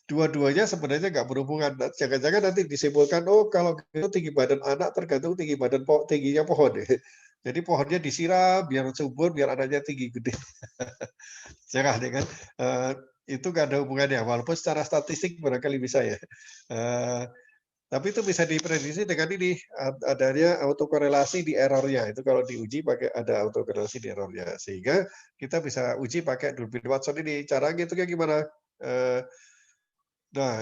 dua-duanya sebenarnya nggak berhubungan. Jangan-jangan nanti disimpulkan, oh kalau itu tinggi badan anak tergantung tinggi badan tingginya pohon. Jadi pohonnya disiram biar subur, biar anaknya tinggi gede. Cerah deh kan. Itu nggak ada hubungannya, walaupun secara statistik barangkali bisa ya. Tapi itu bisa diprediksi dengan ini, adanya autokorelasi di errornya. Itu kalau diuji pakai ada autokorelasi di errornya. Sehingga kita bisa uji pakai Durbin Watson ini. Cara ngitungnya gimana? Nah,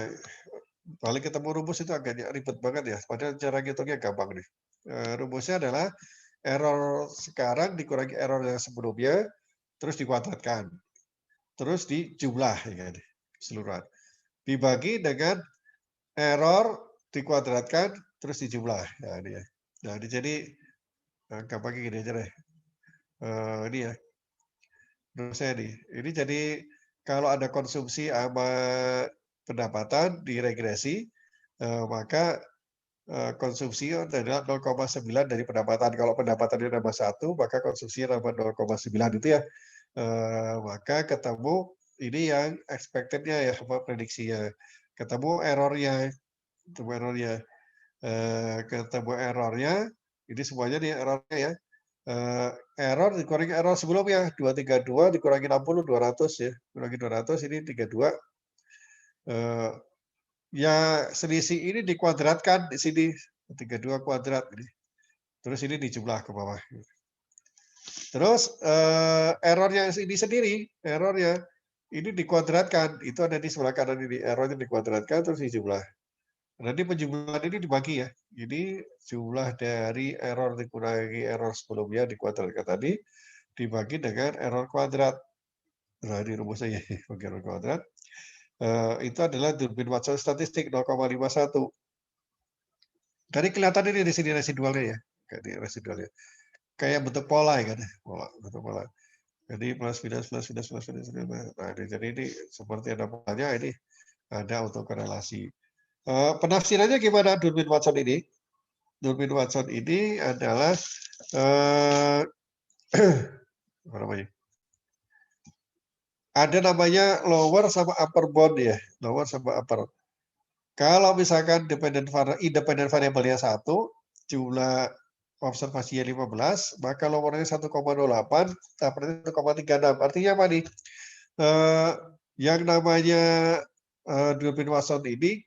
paling ketemu rumus itu agak ribet banget ya. Padahal cara ngitungnya gampang nih. Rumusnya adalah error sekarang dikurangi error yang sebelumnya, terus dikuadratkan. Terus dijumlah, ya kan, keseluruhan. Dibagi dengan error dikuadratkan terus dijumlah. Nah, ini ya. Nah, ini jadi gampangnya gini aja deh. Ini ya. Menurut saya nih. Ini jadi kalau ada konsumsi sama pendapatan di regresi, maka konsumsi adalah 0,9 dari pendapatan. Kalau pendapatannya nambah 1, maka konsumsinya nambah 0,9 itu ya. Maka ketemu ini yang expected-nya ya, apa prediksinya. Ketemu errornya. Ketemu errornya, ini semuanya nih errornya ya. Error dikurangi error sebelumnya, 232 dikurangi 60, 200 ya. Kurangi 200, ini 32. Ya selisih ini dikuadratkan di sini, 32 kuadrat. Ini. Terus ini dijumlah ke bawah. Terus errornya ini sendiri, errornya ini dikuadratkan, itu ada di sebelah kanan ini, errornya dikuadratkan terus dijumlah. Nanti penjumlahan ini dibagi ya. Ini jumlah dari error dikurangi error sebelumnya dikuadratkan tadi dibagi dengan error kuadrat. Nah, ini rumusnya ya, bagi error kuadrat. Itu adalah Durbin Watson statistik 0,51. Dari kelihatan ini di sini residualnya ya, kayak residualnya. Kayak bentuk pola ya kan, bentuk pola. Jadi plus minus plus minus plus minus. Nah, jadi ini seperti ada polanya, ini ada autokorelasi. Penafsirannya gimana Durbin Watson ini? Durbin Watson ini adalah apa namanya? Ada namanya lower sama upper bound ya, lower sama upper. Kalau misalkan independent variabelnya 1, jumlah observasinya 15, maka lowernya 1,08, uppernya 1,36. Artinya apa nih? Yang namanya Durbin Watson ini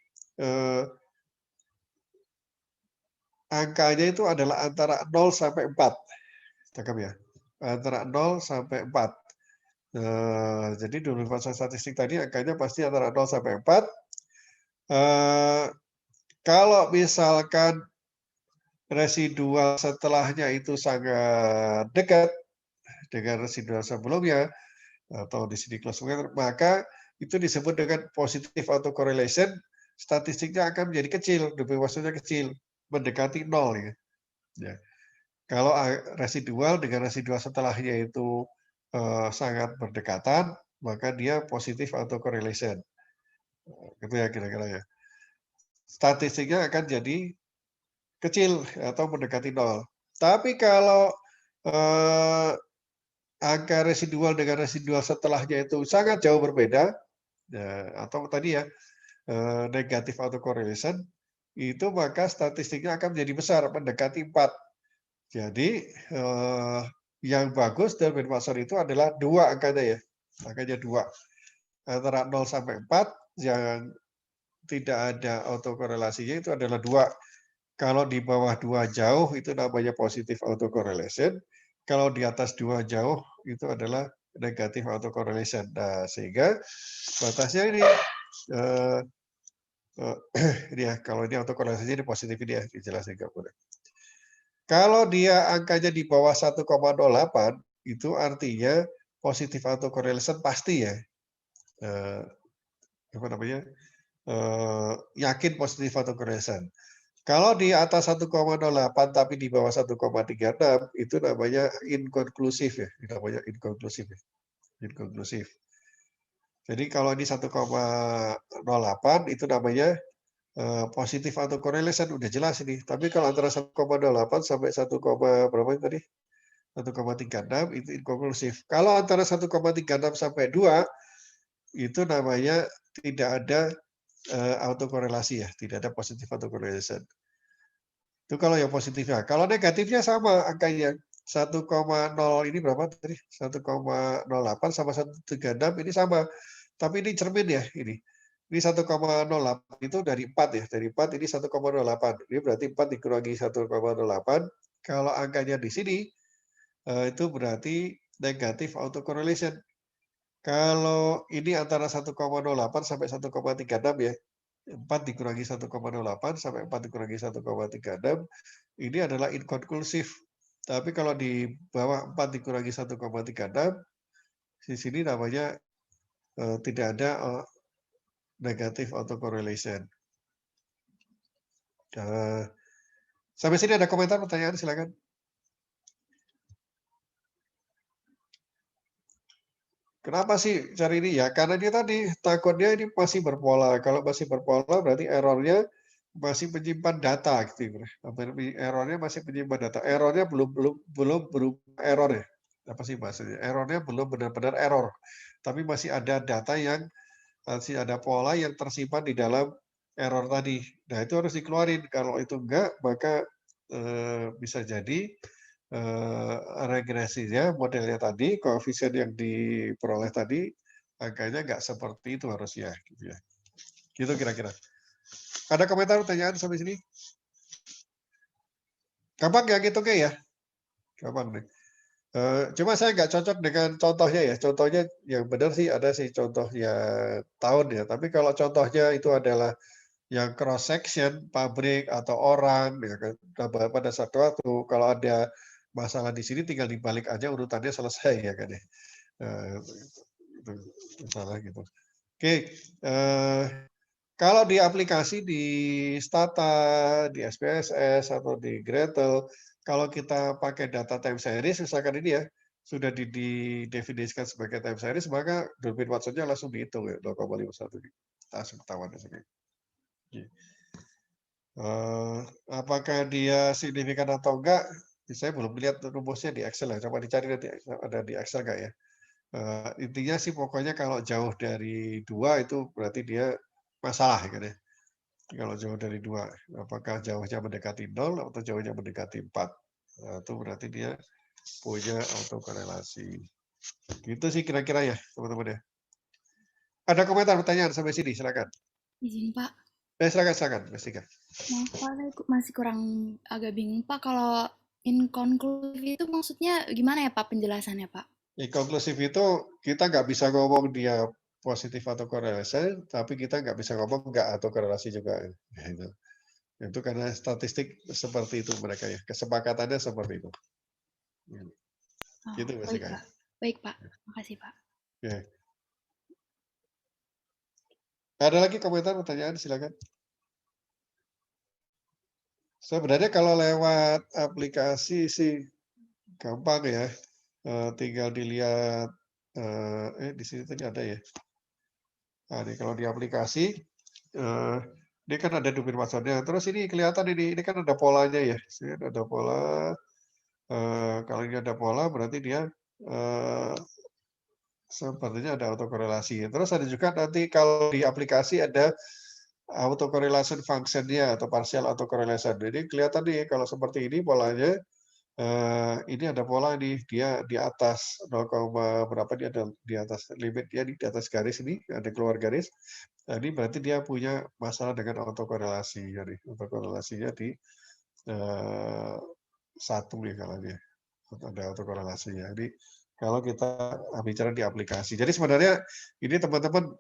angkanya itu adalah antara 0 sampai 4. Cakep ya? Antara 0 sampai 4. Jadi Durbin Watson statistik tadi angkanya pasti antara 0 sampai 4. Kalau misalkan residual setelahnya itu sangat dekat dengan residual sebelumnya, atau di sini close together, maka itu disebut dengan positive autocorrelation, statistiknya akan menjadi kecil, Durbin Watsonnya kecil, mendekati 0 ya. Ya. Kalau residual dengan residual setelahnya itu sangat berdekatan, maka dia positive autocorrelation. Gitu ya kira-kira ya. Statistiknya akan jadi kecil atau mendekati 0. Tapi kalau angka residual dengan residual setelahnya itu sangat jauh berbeda, atau tadi ya negatif autocorrelation, itu maka statistiknya akan menjadi besar, mendekati 4. Jadi yang bagus Durbin Watson itu adalah 2 angkanya ya, angkanya 2. Antara 0 sampai 4 yang tidak ada autokorelasinya itu adalah 2. Kalau di bawah 2 jauh itu namanya positive autocorrelation. Kalau di atas 2 jauh itu adalah negative autocorrelation. Nah, sehingga batasnya ini ini ya, kalau ini autokorelasinya ini positif ini ya, dijelasin nggak boleh. Kalau dia angkanya di bawah 1,08 itu artinya positive autocorrelation pasti ya. Apa namanya? Yakin positive autocorrelation. Kalau di atas 1,08 tapi di bawah 1,36 itu namanya inkonklusif ya, namanya inkonklusif. Ya. Inkonklusif. Jadi kalau ini 1,08 itu namanya positif autocorrelation udah jelas ini. Tapi kalau antara 1,08 sampai 1, berapa tadi? 1,36 itu inkonklusif. Kalau antara 1,36 sampai 2 itu namanya tidak ada autokorelasi ya, tidak ada positif autocorrelation. Itu kalau yang positifnya. Kalau negatifnya sama angkanya. 1,0 ini berapa tadi? 1,08 sama 136 ini sama. Tapi ini cermin ya ini. Ini 1,08 itu dari 4 ya. Dari 4 ini 1,08. Ini berarti 4 dikurangi 1,08. Kalau angkanya di sini itu berarti negatif autocorrelation. Kalau ini antara 1,08 sampai 1,36 ya. 4 dikurangi 1,08 sampai 4 dikurangi 1,36 ini adalah inkonklusif. Tapi kalau di bawah 4 dikurangi 1,36 di sini namanya tidak ada negatif autocorrelation. Sampai sini ada komentar, pertanyaan, silakan. Kenapa sih cari ini ya? Karena dia tadi takutnya ini masih berpola. Kalau masih berpola berarti errornya masih menyimpan data gitu. Errornya masih menyimpan data. Errornya belum berupa error ya. Apa sih maksudnya? Errornya belum benar-benar error. Tapi masih ada data yang masih ada pola yang tersimpan di dalam error tadi. Nah, itu harus dikeluarin. Kalau itu enggak, maka bisa jadi regresinya, modelnya tadi, koefisien yang diperoleh tadi, angkanya nggak seperti itu harusnya. Gitu ya. Gitu kira-kira. Ada komentar, pertanyaan sampai sini? Gampang ya gitu ya? Gampang nih. Cuma saya nggak cocok dengan contohnya ya. Contohnya yang benar sih ada sih contoh yang tahun ya. Tapi kalau contohnya itu adalah yang cross section, pabrik atau orang, ya kan, pada satu waktu kalau ada masalah di sini tinggal dibalik aja urutannya selesai ya kan ya. Itu masalah gitu. Oke, kalau di aplikasi di Stata, di SPSS atau di Gretel, kalau kita pakai data time series, misalkan ini ya, sudah didefinisikan sebagai time series, maka Durbin Watson-nya langsung dihitung ya, 0,51. Langsung ketahuan di sini. Apakah dia signifikan atau enggak? Saya belum lihat rumusnya di Excel ya. Coba dicari nanti ada di Excel enggak ya. Intinya sih pokoknya kalau jauh dari 2 itu berarti dia masalah kan ya. Kalau jauh dari 2, apakah jauhnya mendekati 0 atau jauhnya mendekati 4. Nah, itu berarti dia punya autokorelasi. Gitu sih kira-kira ya, teman-teman ya. Ada komentar, pertanyaan sampai sini, silakan. Izin Pak. Silakan, Mas Tika. Maaf Pak, saya masih kurang agak bingung Pak. Kalau inkonklusif itu maksudnya gimana ya Pak penjelasannya Pak? Inkonklusif itu kita nggak bisa ngomong dia positif atau korelasi, tapi kita nggak bisa ngomong nggak atau korelasi juga. Itu karena statistik seperti itu mereka ya. Kesepakatannya seperti itu. Gitu Mas Baik Ika. Pak. Baik Pak. Makasih Pak. Oke. Ada lagi komentar, pertanyaan, silakan. Sebenarnya kalau lewat aplikasi sih gampang ya. Tinggal dilihat, di sini tadi ada ya. Nah, ini kalau di aplikasi, ini kan ada Durbin Watson-nya. Terus ini kelihatan ini kan ada polanya ya. Sini ada pola. Kalau ini ada pola berarti dia sepertinya ada autokorelasi. Terus ada juga nanti kalau di aplikasi ada autocorrelation function-nya atau partial autocorrelation. Jadi kelihatan nih kalau seperti ini polanya, ini ada pola nih, dia di atas 0, berapa dia ada di atas limit dia di atas garis ini, ada keluar garis. Nah, ini berarti dia punya masalah dengan autokorelasi. Jadi autokorelasinya di 1 nih kalau dia ada autokorelasinya. Jadi kalau kita bicara di aplikasi. Jadi sebenarnya ini teman-teman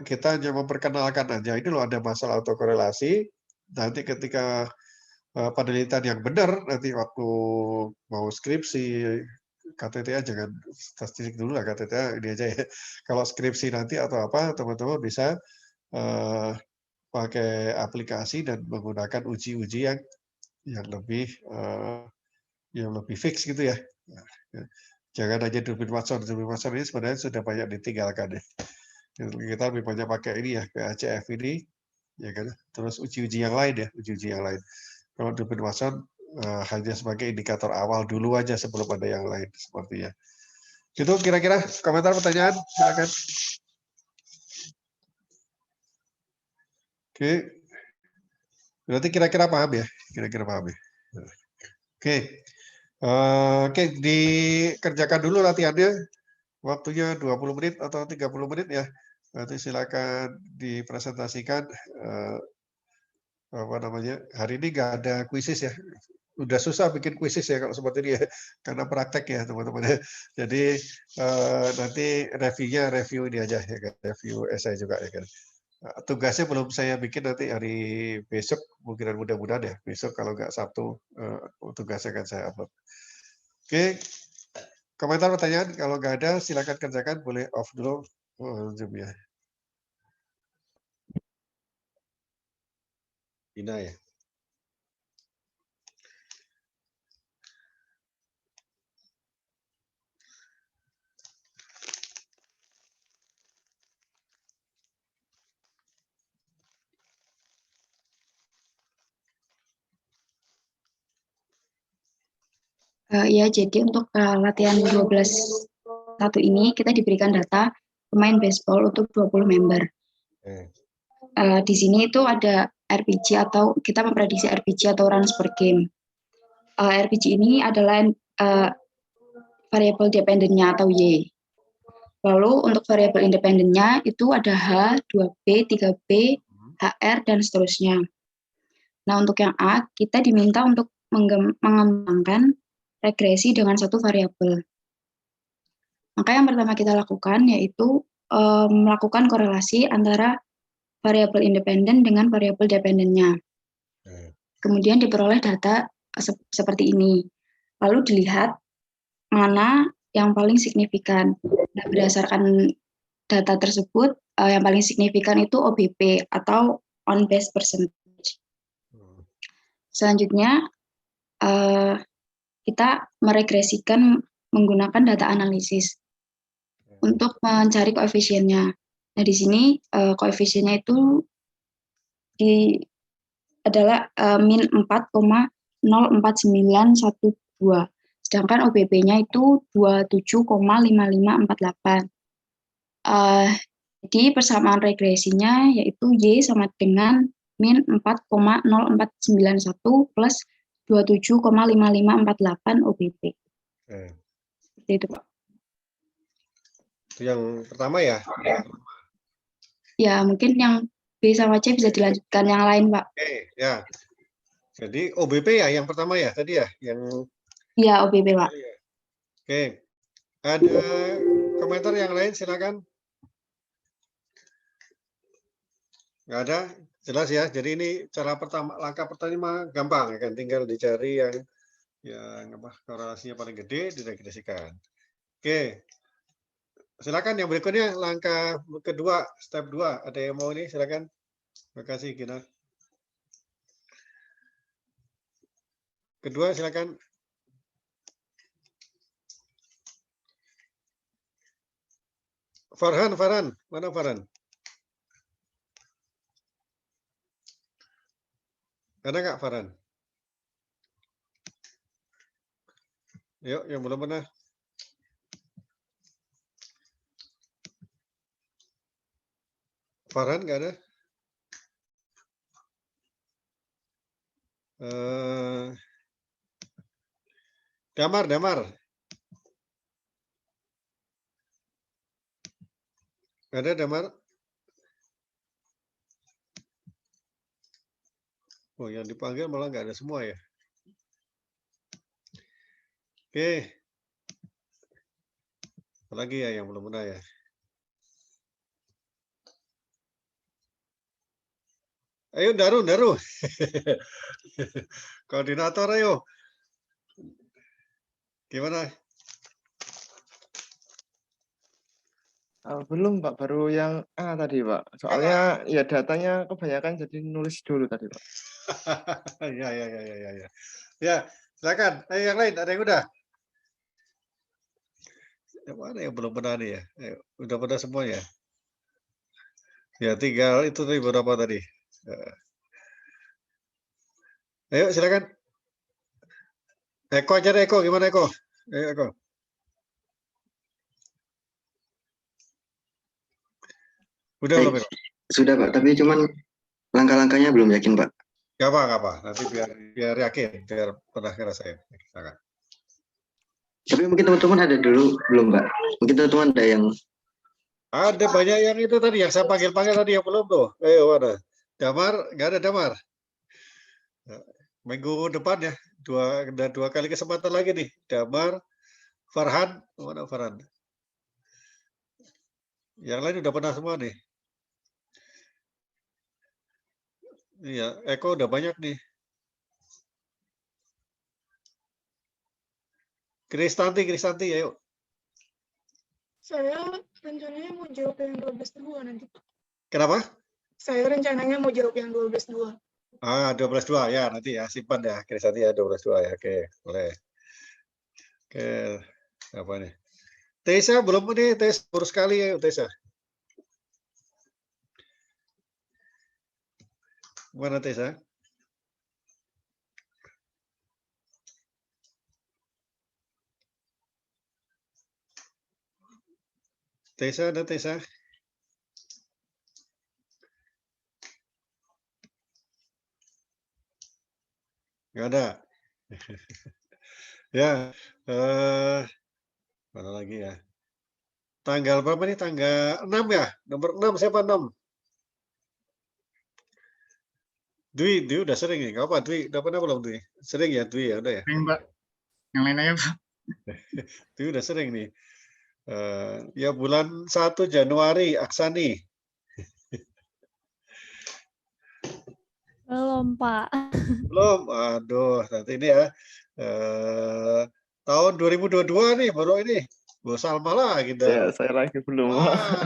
kita hanya memperkenalkan aja ini loh ada masalah autokorelasi. Nanti ketika penelitian yang benar nanti waktu mau skripsi KTTA jangan statistik dulu lah KTTA ini aja ya. Kalau skripsi nanti atau apa teman-teman bisa pakai aplikasi dan menggunakan uji-uji yang lebih fix gitu ya. Jangan hanya Durbin Watson. Durbin Watson ini sebenarnya sudah banyak ditinggalkan ya. Kita lebih banyak pakai ini ya, PACF ini, ya kan. Terus uji-uji yang lain ya, uji-uji yang lain. Kalau Durbin Watson hanya sebagai indikator awal dulu aja sebelum ada yang lain sepertinya. Gitu kira-kira komentar pertanyaan silakan. Oke. Berarti kira-kira paham ya? Kira-kira paham ya? Oke. Oke, dikerjakan dulu latihannya. Waktunya 20 menit atau 30 menit ya. Nanti silakan dipresentasikan. Apa namanya, hari ini nggak ada kuisis ya. Udah susah bikin kuisis ya kalau seperti ini ya, karena praktek ya teman-teman ya. Jadi nanti review ini aja ya kan, review esai juga ya kan. Tugasnya belum saya bikin, nanti hari besok mungkin, mudah-mudahan ya besok, kalau nggak Sabtu tugasnya akan saya upload. Oke, komentar pertanyaan kalau nggak ada silakan kerjakan, boleh off dulu Zoom ya. Ina ya. Ya, jadi untuk latihan 12.1 ini kita diberikan data pemain baseball untuk 20 member. Di sini itu ada RPG atau kita memprediksi RPG atau runs per game. RPG ini adalah variabel dependennya atau Y. Lalu untuk variabel independennya itu ada H, 2B, 3B, HR, dan seterusnya. Nah, untuk yang A, kita diminta untuk mengembangkan regresi dengan satu variabel. Maka yang pertama kita lakukan yaitu melakukan korelasi antara variabel independen dengan variabel dependennya. Kemudian diperoleh data seperti ini. Lalu dilihat mana yang paling signifikan. Nah, berdasarkan data tersebut, yang paling signifikan itu OBP atau on base percentage. Selanjutnya, kita meregresikan menggunakan data analisis untuk mencari koefisiennya. Nah, di sini koefisiennya itu adalah min 4,04912, sedangkan OBP-nya itu 27,5548. Jadi persamaan regresinya yaitu Y sama dengan min 4,0491 plus 27,5548 OBP. Seperti itu, Pak. Itu yang pertama ya? Ya, mungkin yang B sama C bisa dilanjutkan yang lain, Pak. Oke, ya. Jadi OBP ya yang pertama ya tadi ya? Ya, OBP, Pak. Oke. Ada komentar yang lain, silakan. Nggak ada? Jelas ya. Jadi ini cara pertama, langkah pertama gampang ya kan, tinggal dicari yang korelasinya paling gede, diregresikan. Oke. Silakan yang berikutnya, langkah kedua, step 2. Ada yang mau ini? Silakan. Terima kasih, Gina. Kedua, silakan. Farhan, mana Farhan? Ada nggak Farhan? Yuk, yang belum pernah. Farhan nggak ada? Damar. Ada Damar? Oh, yang dipanggil malah nggak ada semua ya. Oke. Apalagi ya yang belum pernah ya. Ayo Daru. Koordinator ayo. Gimana? Belum Pak, baru yang A tadi Pak. Soalnya ya datanya kebanyakan jadi nulis dulu tadi Pak. Ya. Ya, silakan. Ayo yang lain, ada yang udah? Yang mana yang belum pernah nih ya? Ayo, udah pernah semua ya? Ya, tinggal itu tadi berapa tadi? Ayo silakan. Eko aja deh, Eko. Gimana Eko? Ayo Eko. Udah belum? Sudah Pak, tapi cuman langkah-langkahnya belum yakin Pak. Gak apa. Nanti biar yakin, biar pernah ngerasain. Silakan. Tapi mungkin teman-teman ada dulu belum, Mbak? Mungkin teman-teman ada yang Ada banyak yang itu tadi yang saya panggil-panggil tadi yang belum tuh. Ayo mana? Damar, nggak ada Damar. Minggu depan ya, dua kali kesempatan lagi nih. Damar, Farhan, mana Farhan? Yang lain udah pernah semua nih. Iya, Eko udah banyak nih. Kristanti, ayo. Saya rencananya mau jawab yang 12.2 nanti. Kenapa? Saya rencananya mau jawab yang 12.2. 12.2 ya nanti ya simpan ya Kristanti ya 12.2 ya. Oke, boleh. Oke, apa nih? Tesa belum nih, Tesa baru sekali ya Tesa. Mana Tesa? Tesa ada Tesa? Nggak ada. Ya, mana lagi ya? Tanggal berapa nih? Tanggal 6 ya? Nomor 6 siapa 6? Dwi udah sering nih. Nggak apa Dwi? Udah pernah belum Dwi? Sering ya Dwi ya? Udah ya? Sering, Pak. Yang lain aja, Pak. Dwi udah sering nih. Ya bulan 1 Januari, Aksani. Belum, Pak. Belum? Aduh, nanti ini ya. Tahun 2022 nih, baru ini. Bu Salma lah gitu. Ya, saya lagi belum.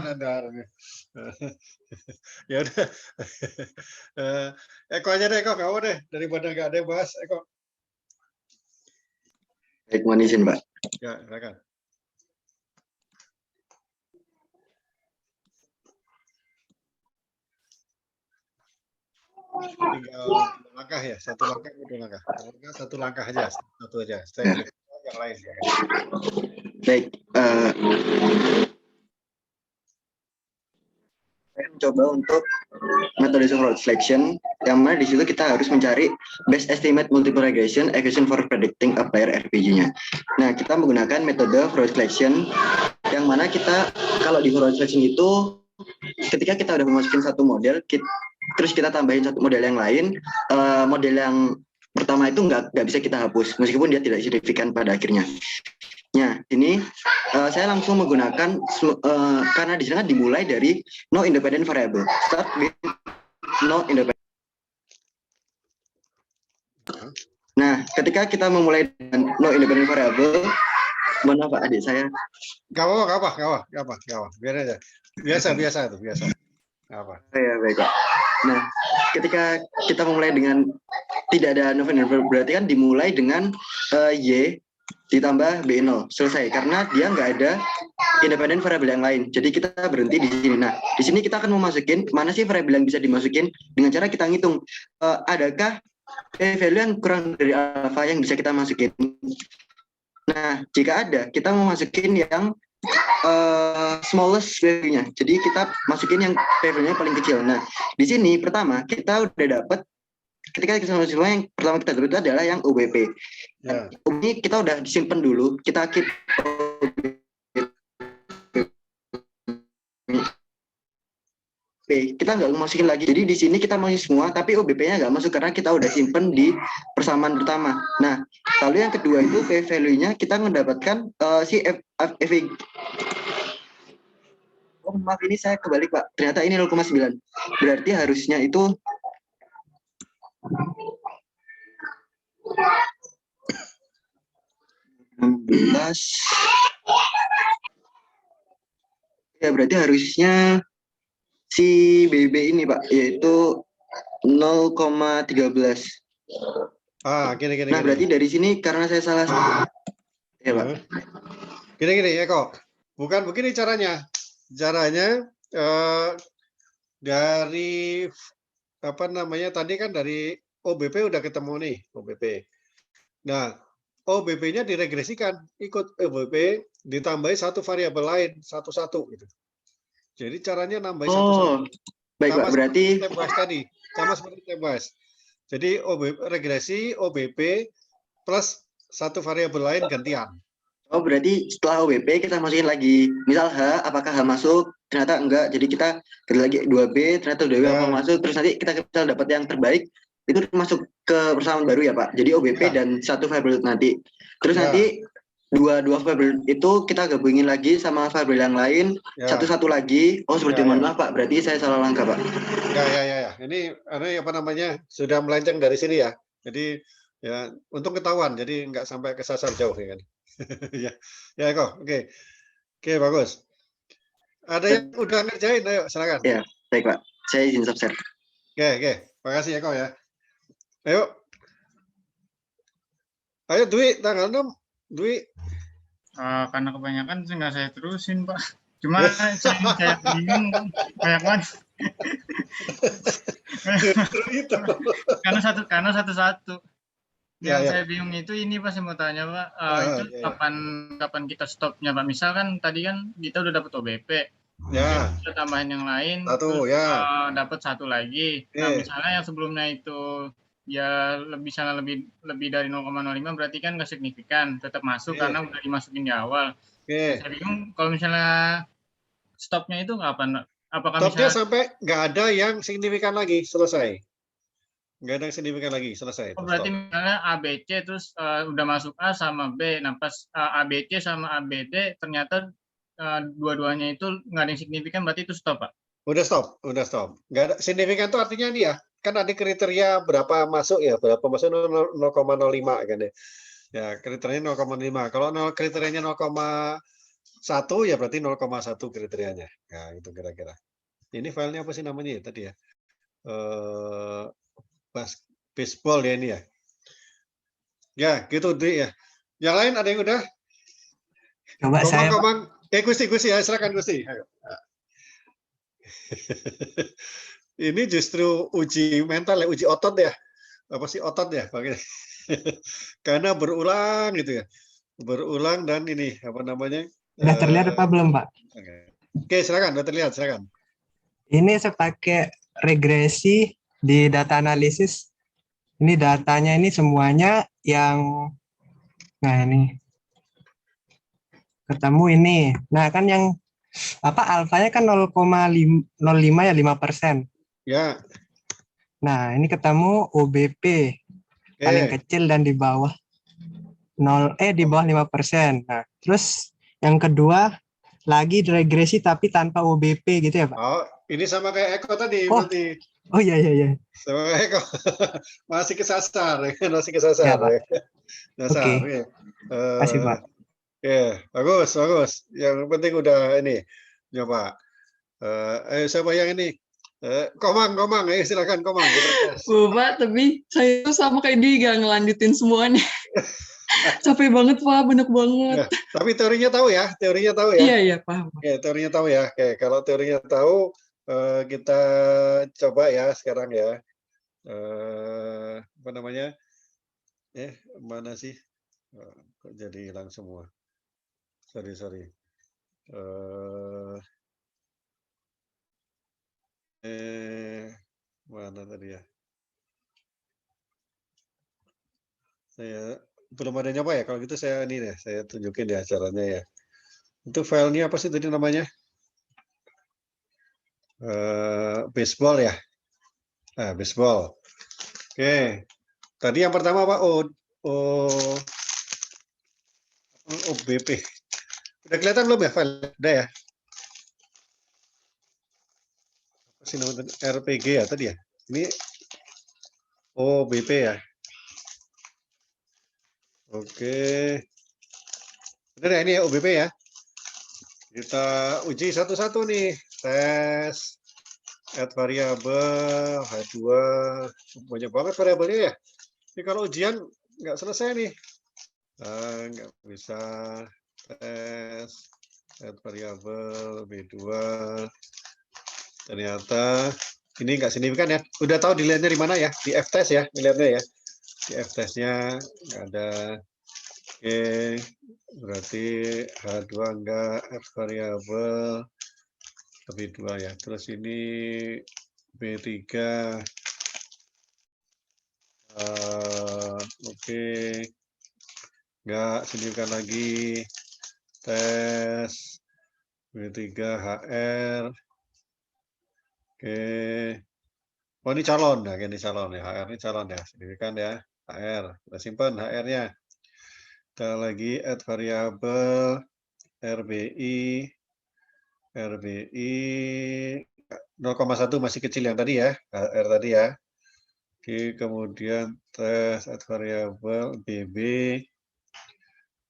Nandar. Ya udah. Eko aja deh, Eko. Kamu deh. Daripada nggak ada yang bahas, Eko. baik, mohon izin, Mbak. Ya, silakan. Tinggal langkah ya, satu langkah, dua langkah. Satu langkah aja, satu aja. Saya yang lain. Baik, saya mencoba untuk metode road selection, yang mana di situ kita harus mencari best estimate multiple regression efficient for predicting a player RPG-nya. Nah, kita menggunakan metode road selection, yang mana kita kalau di road selection itu ketika kita udah memasukin satu model, terus kita tambahin satu model yang lain, model yang pertama itu nggak bisa kita hapus, meskipun dia tidak signifikan pada akhirnya. Nah, ini saya langsung menggunakan karena di sini kan dimulai dari no independent variable. Start with no independent. Nah, ketika kita memulai dengan no independent variable, mana Pak adik saya? Gak apa. Biar aja. Biasa tuh, biasa. Apa? Ya, baik Pak. Nah, ketika kita memulai dengan tidak ada no independent variable, berarti kan dimulai dengan y ditambah B0, selesai, karena dia nggak ada independent variable yang lain. Jadi kita berhenti di sini. Nah, di sini kita akan memasukin mana sih variable yang bisa dimasukin dengan cara kita ngitung adakah value yang kurang dari alpha yang bisa kita masukin. Nah, jika ada, kita mau masukin yang smallest value-nya. Jadi kita masukin yang value-nya paling kecil. Nah, di sini pertama kita udah dapat, ketika kita semua yang pertama kita dapat itu adalah yang OBP. Nah, ini kita udah disimpan dulu, kita keep kita nggak masukin lagi. Jadi di sini kita masukin semua, tapi OBP-nya nggak masuk karena kita udah simpen di persamaan pertama. Nah, lalu yang kedua itu value-nya kita mendapatkan si FV. Oh, maaf, ini saya kebalik Pak. Ternyata ini 0,9. Berarti harusnya itu ya, berarti harusnya si BB ini Pak, yaitu 0,13. Gini. Nah, berarti dari sini karena saya salah. Ya Pak. Gini Eko. Bukan begini caranya. Caranya dari apa namanya tadi kan dari OBP udah ketemu nih OBP. Nah, OBP-nya diregresikan, ikut OBP ditambahi satu variabel lain satu-satu gitu. Jadi caranya nambahin satu-satu. Baik Pak, berarti tadi sama seperti stepwise. Jadi regresi OBP plus satu variabel lain gantian. Oh, berarti setelah OBP kita masukin lagi. Misal H, apakah H masuk? Ternyata enggak. Jadi kita ganti lagi 2B, ternyata 2B mau masuk. Terus nanti kita misal dapat yang terbaik, itu masuk ke persamaan baru ya Pak. Jadi OBP dan satu variabel nanti. Terus nanti dua variabel itu kita gabungin lagi sama variabel yang lain, satu-satu lagi. Oh, seperti mohon maaf Pak. Berarti saya salah langkah Pak. Ya. Ini apa namanya sudah melenceng dari sini ya. Jadi ya untuk ketahuan. Jadi nggak sampai kesasar jauh ya kan. ya Eko. Oke, bagus. Ada yang udah ngerjain? Ayo silakan. Ya, baik Pak. Saya izin subshare. Oke. Makasih Eko ya. Ayo Dwi, tanggal 6. Dwi. Karena kebanyakan sih nggak saya terusin, Pak. Cuma saya bingung, banyak banget. Karena satu-satu. Yang saya bingung itu ini Pak, saya mau tanya Pak, itu kapan kita stopnya Pak? Misalkan tadi kan kita udah dapat OBP, kita tambahin yang lain, terus dapat satu lagi. Nah misalnya yang sebelumnya itu ya lebih dari 0,05 berarti kan nggak signifikan, tetap masuk karena udah dimasukin di awal. Saya bingung kalau misalnya stopnya itu kapan? Apakah stopnya misalnya sampai nggak ada yang signifikan lagi, selesai. Nggak ada yang signifikan lagi, selesai. Berarti misalnya ABC terus udah masuk A sama B, nah pas ABC sama ABD ternyata dua-duanya itu nggak ada yang signifikan, berarti itu stop Pak? Udah stop. Nggak ada signifikan itu artinya nih ya, kan ada kriteria berapa masuk ya, berapa masuk 0,05 kan ya. Ya kriterianya 0,5. Kalau kriterianya 0,1 ya berarti 0,1 kriterianya. Nah itu kira-kira. Ini filenya apa sih namanya ya tadi ya? Baseball ya ini ya. Ya, gitu Dwi ya. Yang lain ada yang udah? Coba saya. Gusti ya, silakan Gusti. Ini justru uji mental ya, uji otot ya. Apa sih otot ya? Karena berulang gitu ya. Berulang dan ini apa namanya? Sudah terlihat apa belum, Pak? Oke, silakan, sudah terlihat, silakan. Ini saya pakai regresi di data analisis. Ini datanya ini semuanya yang ini ketemu ini. Nah, kan yang alfanya kan 0,05 ya 5%. Ya. Nah, ini ketemu OBP paling kecil dan di bawah di bawah 5%. Nah, terus yang kedua lagi regresi tapi tanpa OBP gitu ya, Pak? Oh, ini sama kayak Eko tadi berarti. Oh iya. Sama kayak Eko. Masih kesasar. Ya, Pak. Oke. Kasih, Pak. Bagus. Yang penting udah ini. Coba. Ayo siapa yang ini? Komang, ayo silakan Komang. Bapak, tapi saya tuh sama kayak dia gak ngelanjutin semuanya. Capek banget Pak, banyak banget. Ya, tapi teorinya tahu ya? Iya, paham. Oke, teorinya tahu ya. Oke, kalau teorinya tahu, kita coba ya sekarang ya. Apa namanya? Mana sih? Kok jadi hilang semua? Sorry. Mana tadi ya? Saya belum ada nyoba ya. Kalau gitu saya ini deh, saya tunjukin ya caranya ya. Itu filenya apa sih tadi namanya? Baseball ya. Nah, baseball. Oke. Tadi yang pertama apa? OBP. Udah kelihatan belum ya file? Udah ya? Apa sih namanya? RPG ya tadi ya? Ini OBP ya. Oke. Benar ya ini ya OBP ya. Kita uji satu-satu nih. Tes, add variabel, H2. Banyak banget variabelnya ya. Ini kalau ujian nggak selesai nih. Nggak bisa. Tes, add variabel, B2. Ternyata ini nggak signifikan ya. Udah tahu dilihatnya di mana ya? Di F-test ya, dilihatnya ya. Di F-testnya nggak ada. Oke, berarti H2 enggak, F variabel lebih 2 ya. Terus ini B3. Oke, enggak signifikan lagi. tes B3 HR. Oke. Oh ini calon, nah ini calon ya, HR ini calon ya, signifikan ya, HR. Kita simpan HR-nya. Kita lagi add variabel RBI 0,1 masih kecil yang tadi ya, HR tadi ya. Oke, kemudian tes add variabel BB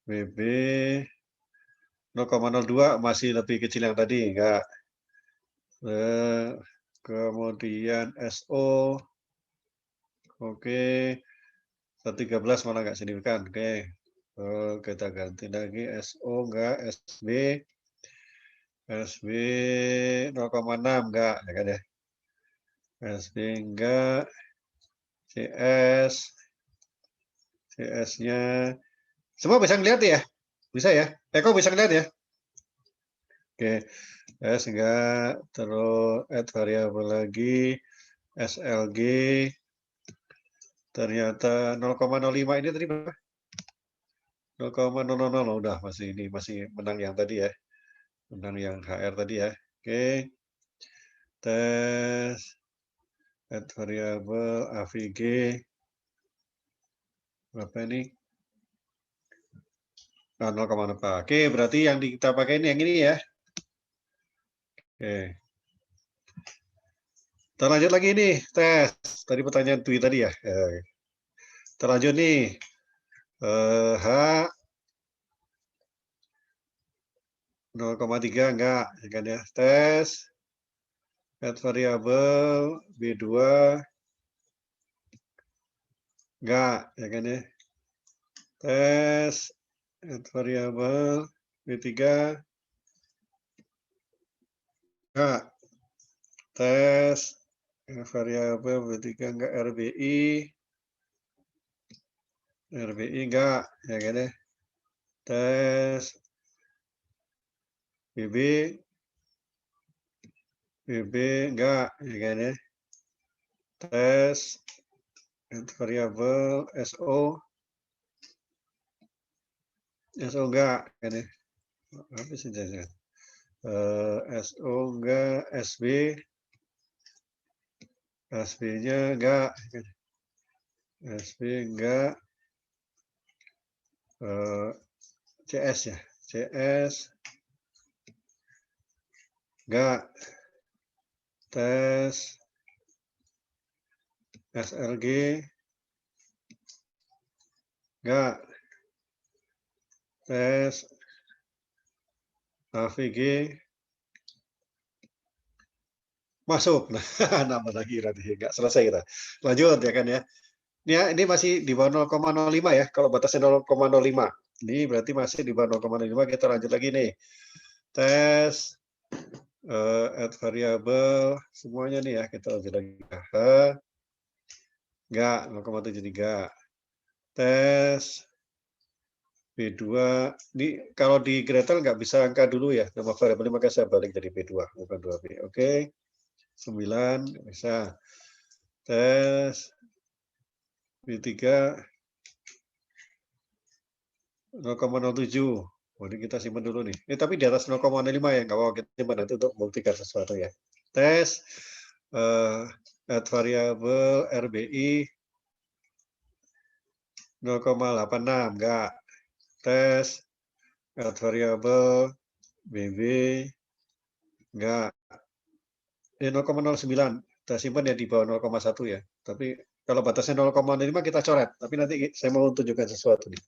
0,02 masih lebih kecil yang tadi, enggak. Kemudian SO, oke, 13 malah nggak signifikan, oke. Kita ganti lagi SO enggak, SB 0,6 enggak, ya kan ya. SB enggak, CS-nya, semua bisa ngeliat ya? Bisa ya? Eko bisa ngeliat ya? Oke, S enggak, terus add variabel lagi, SLG, ternyata 0,05 ini tadi berapa? 0,000 udah masih ini masih menang yang tadi ya, menang yang HR tadi ya. Oke, tes add variabel AVG berapa ini? Nah, 0,4. Oke, berarti yang kita pakai ini yang ini ya. Oke. Kita lanjut lagi nih, tes. Tadi pertanyaan Dwi tadi ya. Kita lanjut nih. H 0,3 enggak, ya kan ya. Tes add variabel B2 enggak, ya kan ya. Tes add variabel B3 enggak. Tes variabel B3 enggak, RBI enggak, ya kan ya. Tes BB enggak, ya kan ya. Tes variabel SO enggak, kan ya. Apa sih jangan? SO enggak, SB-nya enggak, SB enggak, CS ya, CS enggak. Tes SLG enggak. Tes AVG masuk. Nah, nambah lagi nanti enggak selesai kita. Lanjut ya kan ya. Ini masih di bawah 0,05 ya. Kalau batasnya 0,05. Ini berarti masih di bawah 0,05. Kita lanjut lagi nih. Tes add variabel semuanya nih ya. Kita lanjut lagi. Enggak, 0,73. Tes B2. Ini kalau di Gretel nggak bisa angka dulu ya. Nama variabel maka saya balik dari B2 bukan 2B. Oke. 9 bisa. Tes B3 0,07. Ini kita simpan dulu nih. Tapi di atas 0,05 ya, nggak mau kita simpan nanti untuk membuktikan sesuatu ya. Tes add variabel RBI 0,86 enggak. Tes add variabel BB enggak. 0,09 kita simpan ya di bawah 0,1 ya. Tapi kalau batasnya 0,5 kita coret. Tapi nanti saya mau tunjukkan sesuatu nih.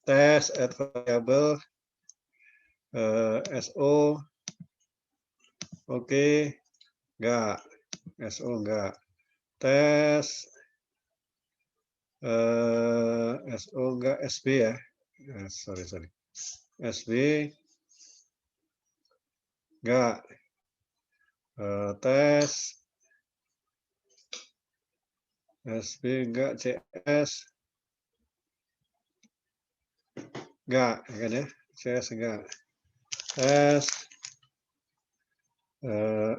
Tes add variabel SO oke, enggak. SO enggak. Tes SO enggak, SB ya. Sorry. SB enggak. Tes SB enggak, CS enggak, kan ya. CS enggak. Tes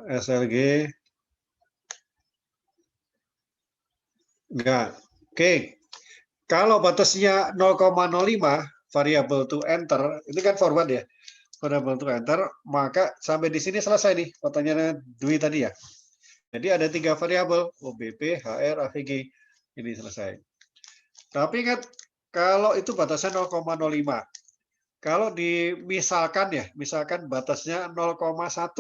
SLG enggak. Oke. Kalau batasnya 0,05 variable to enter, ini kan forward ya. variable to enter, maka sampai di sini selesai nih pertanyaan Dwi tadi ya. Jadi ada 3 variabel, OBP, HR, AVG. Ini selesai. Tapi ingat, kalau itu batasnya 0,05. Kalau misalkan ya, misalkan batasnya 0,1.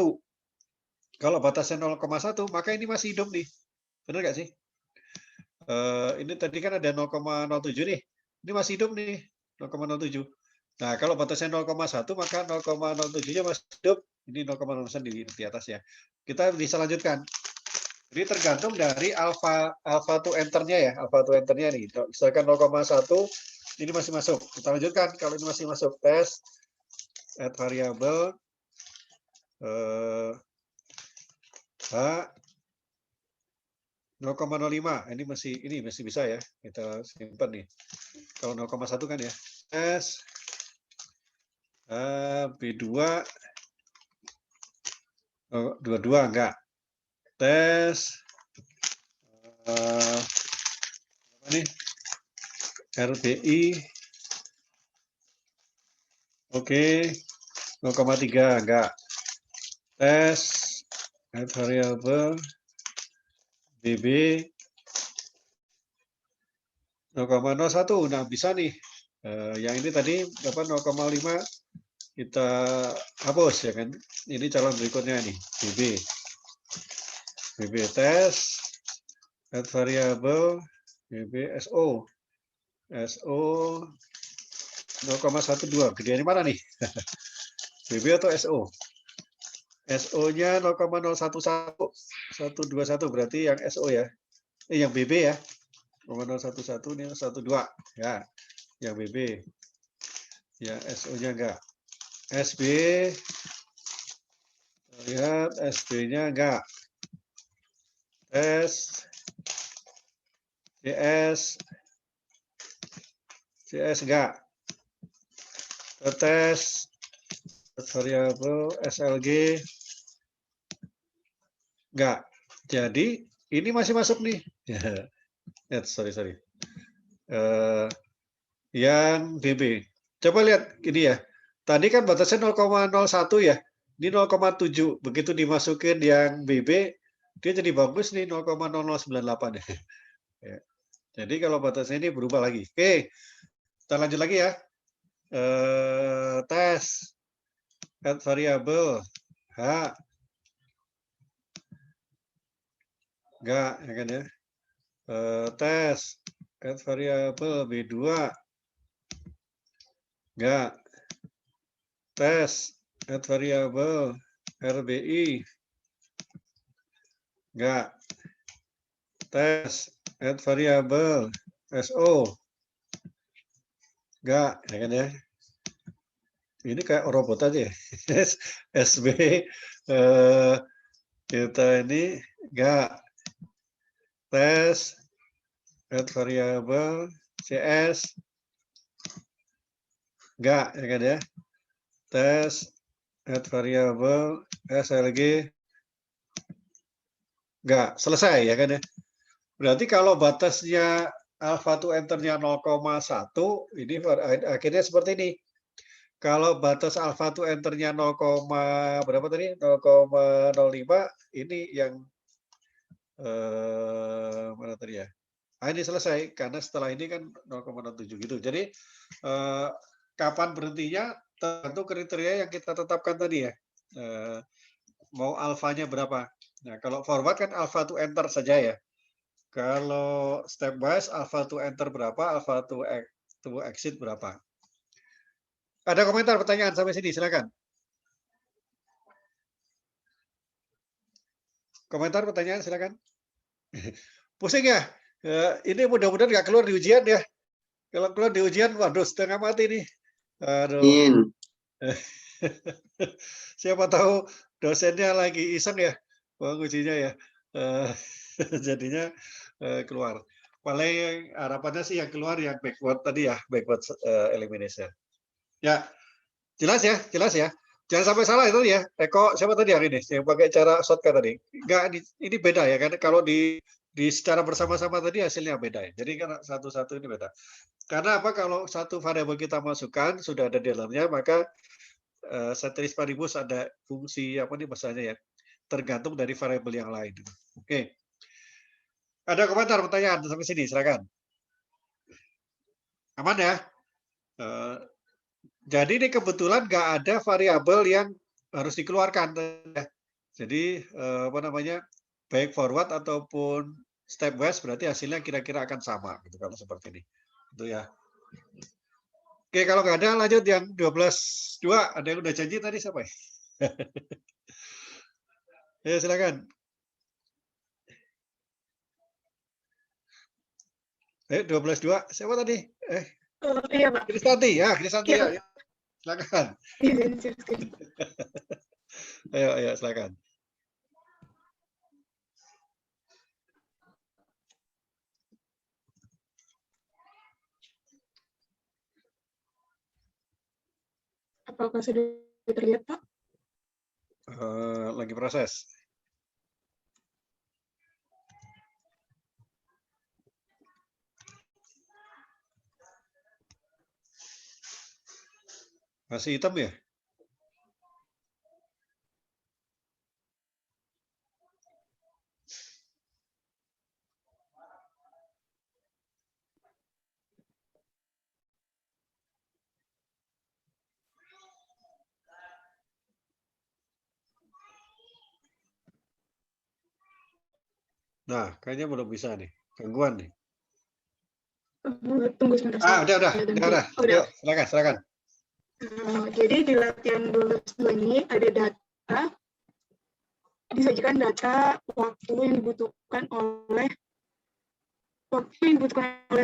Kalau batasnya 0,1, maka ini masih hidup nih. Benar nggak sih? Ini tadi kan ada 0,07 nih. Ini masih hidup nih, 0,07. Nah, kalau batasnya 0,1, maka 0,07-nya masih hidup. Ini 0,01 di atas ya. Kita bisa lanjutkan. Jadi tergantung dari alpha to enter-nya ya. Alpha to enter-nya nih. Misalkan 0,1, ini masih masuk. Kita lanjutkan. Kalau ini masih masuk, tes, add variable, H, 0,05. Ini masih bisa ya. Kita simpan nih. Kalau 0,1 kan ya. Tes, B2, 22 enggak. Tes, apa nih? RBI, oke, 0,3 enggak. Tes, add variable, BB, 0,01. Nah, bisa nih. Yang ini tadi 0,5 kita hapus ya kan. Ini calon berikutnya nih, BB tes, add variable, BB SO, 0,12. Gedean mana nih? BB atau SO? SO-nya 0,011, 121 berarti yang SO ya. Yang BB ya. 0,011 ini 12 ya. Yang BB. Ya SO-nya enggak. SB, lihat SB-nya enggak. Tes, CS enggak. Tes, variabel SLG enggak. Jadi ini masih masuk nih. Sorry. Yang BB. Coba lihat ini ya. Tadi kan batasnya 0,01 ya. Ini 0,7. Begitu dimasukin yang BB, dia jadi bagus nih 0,0098 ya. Jadi kalau batasnya ini berubah lagi. Oke, kita lanjut lagi ya. Tes, add variable, H, enggak ya kan ya. Tes, add variable B2, enggak. Tes, add variable RBI, enggak. Tes, add variable SO, enggak, ya kan ya. Ini kayak robot aja ya. SB, kita ini enggak. Tes, add variable CS, enggak, ya kan ya. Tes, add variable SLG, enggak, selesai ya kan ya. Berarti kalau batasnya alpha to enter-nya 0,1, ini akhirnya seperti ini. Kalau batas alpha to enter-nya 0, berapa tadi? 0,05, ini yang mana tadi ya? Ini selesai karena setelah ini kan 0,07 gitu. Jadi kapan berhentinya tergantung kriteria yang kita tetapkan tadi ya. Mau alfanya berapa? Nah, kalau forward kan alpha to enter saja ya. Kalau stepwise alpha to enter berapa, alpha to exit berapa. Ada komentar pertanyaan sampai sini, silakan. Komentar pertanyaan silakan. Pusing ya? Ini mudah-mudahan nggak keluar di ujian ya. Kalau keluar di ujian, waduh setengah mati nih. Aduh. Siapa tahu dosennya lagi iseng ya, ujinya ya. Jadinya keluar. Paling harapannya sih yang keluar yang backward tadi ya, backward elimination. Ya, jelas ya. Jangan sampai salah itu ya. Eko siapa tadi hari ini yang pakai cara shortcut tadi? Enggak, ini beda ya kan? Kalau di secara bersama-sama tadi hasilnya beda ya. Jadi kan satu-satu ini beda. Karena apa? Kalau satu variabel kita masukkan sudah ada di dalamnya, maka ceteris paribus ada fungsi apa nih bahasanya ya, tergantung dari variabel yang lain. Oke. Ada komentar, pertanyaan sampai sini, silakan. Aman ya? Jadi ini kebetulan nggak ada variabel yang harus dikeluarkan. Jadi apa namanya, baik forward ataupun stepwise berarti hasilnya kira-kira akan sama gitu kalau seperti ini. Itu ya. Oke, kalau nggak ada lanjut yang 12.2. Ada yang udah janji tadi siapa ya? Ya silakan. 12.2. Siapa tadi? Iya, Pak. Kristanti ya, Kristanti ya. Silakan. Ayo, silakan. Apakah sudah terlihat, Pak? Lagi proses. Masih hitam ya? Nah, kayaknya belum bisa nih. Gangguan nih. Tunggu sebentar. Udah. Yuk, silakan. Jadi di latihan 12.2 ini ada data, disajikan data waktu yang dibutuhkan oleh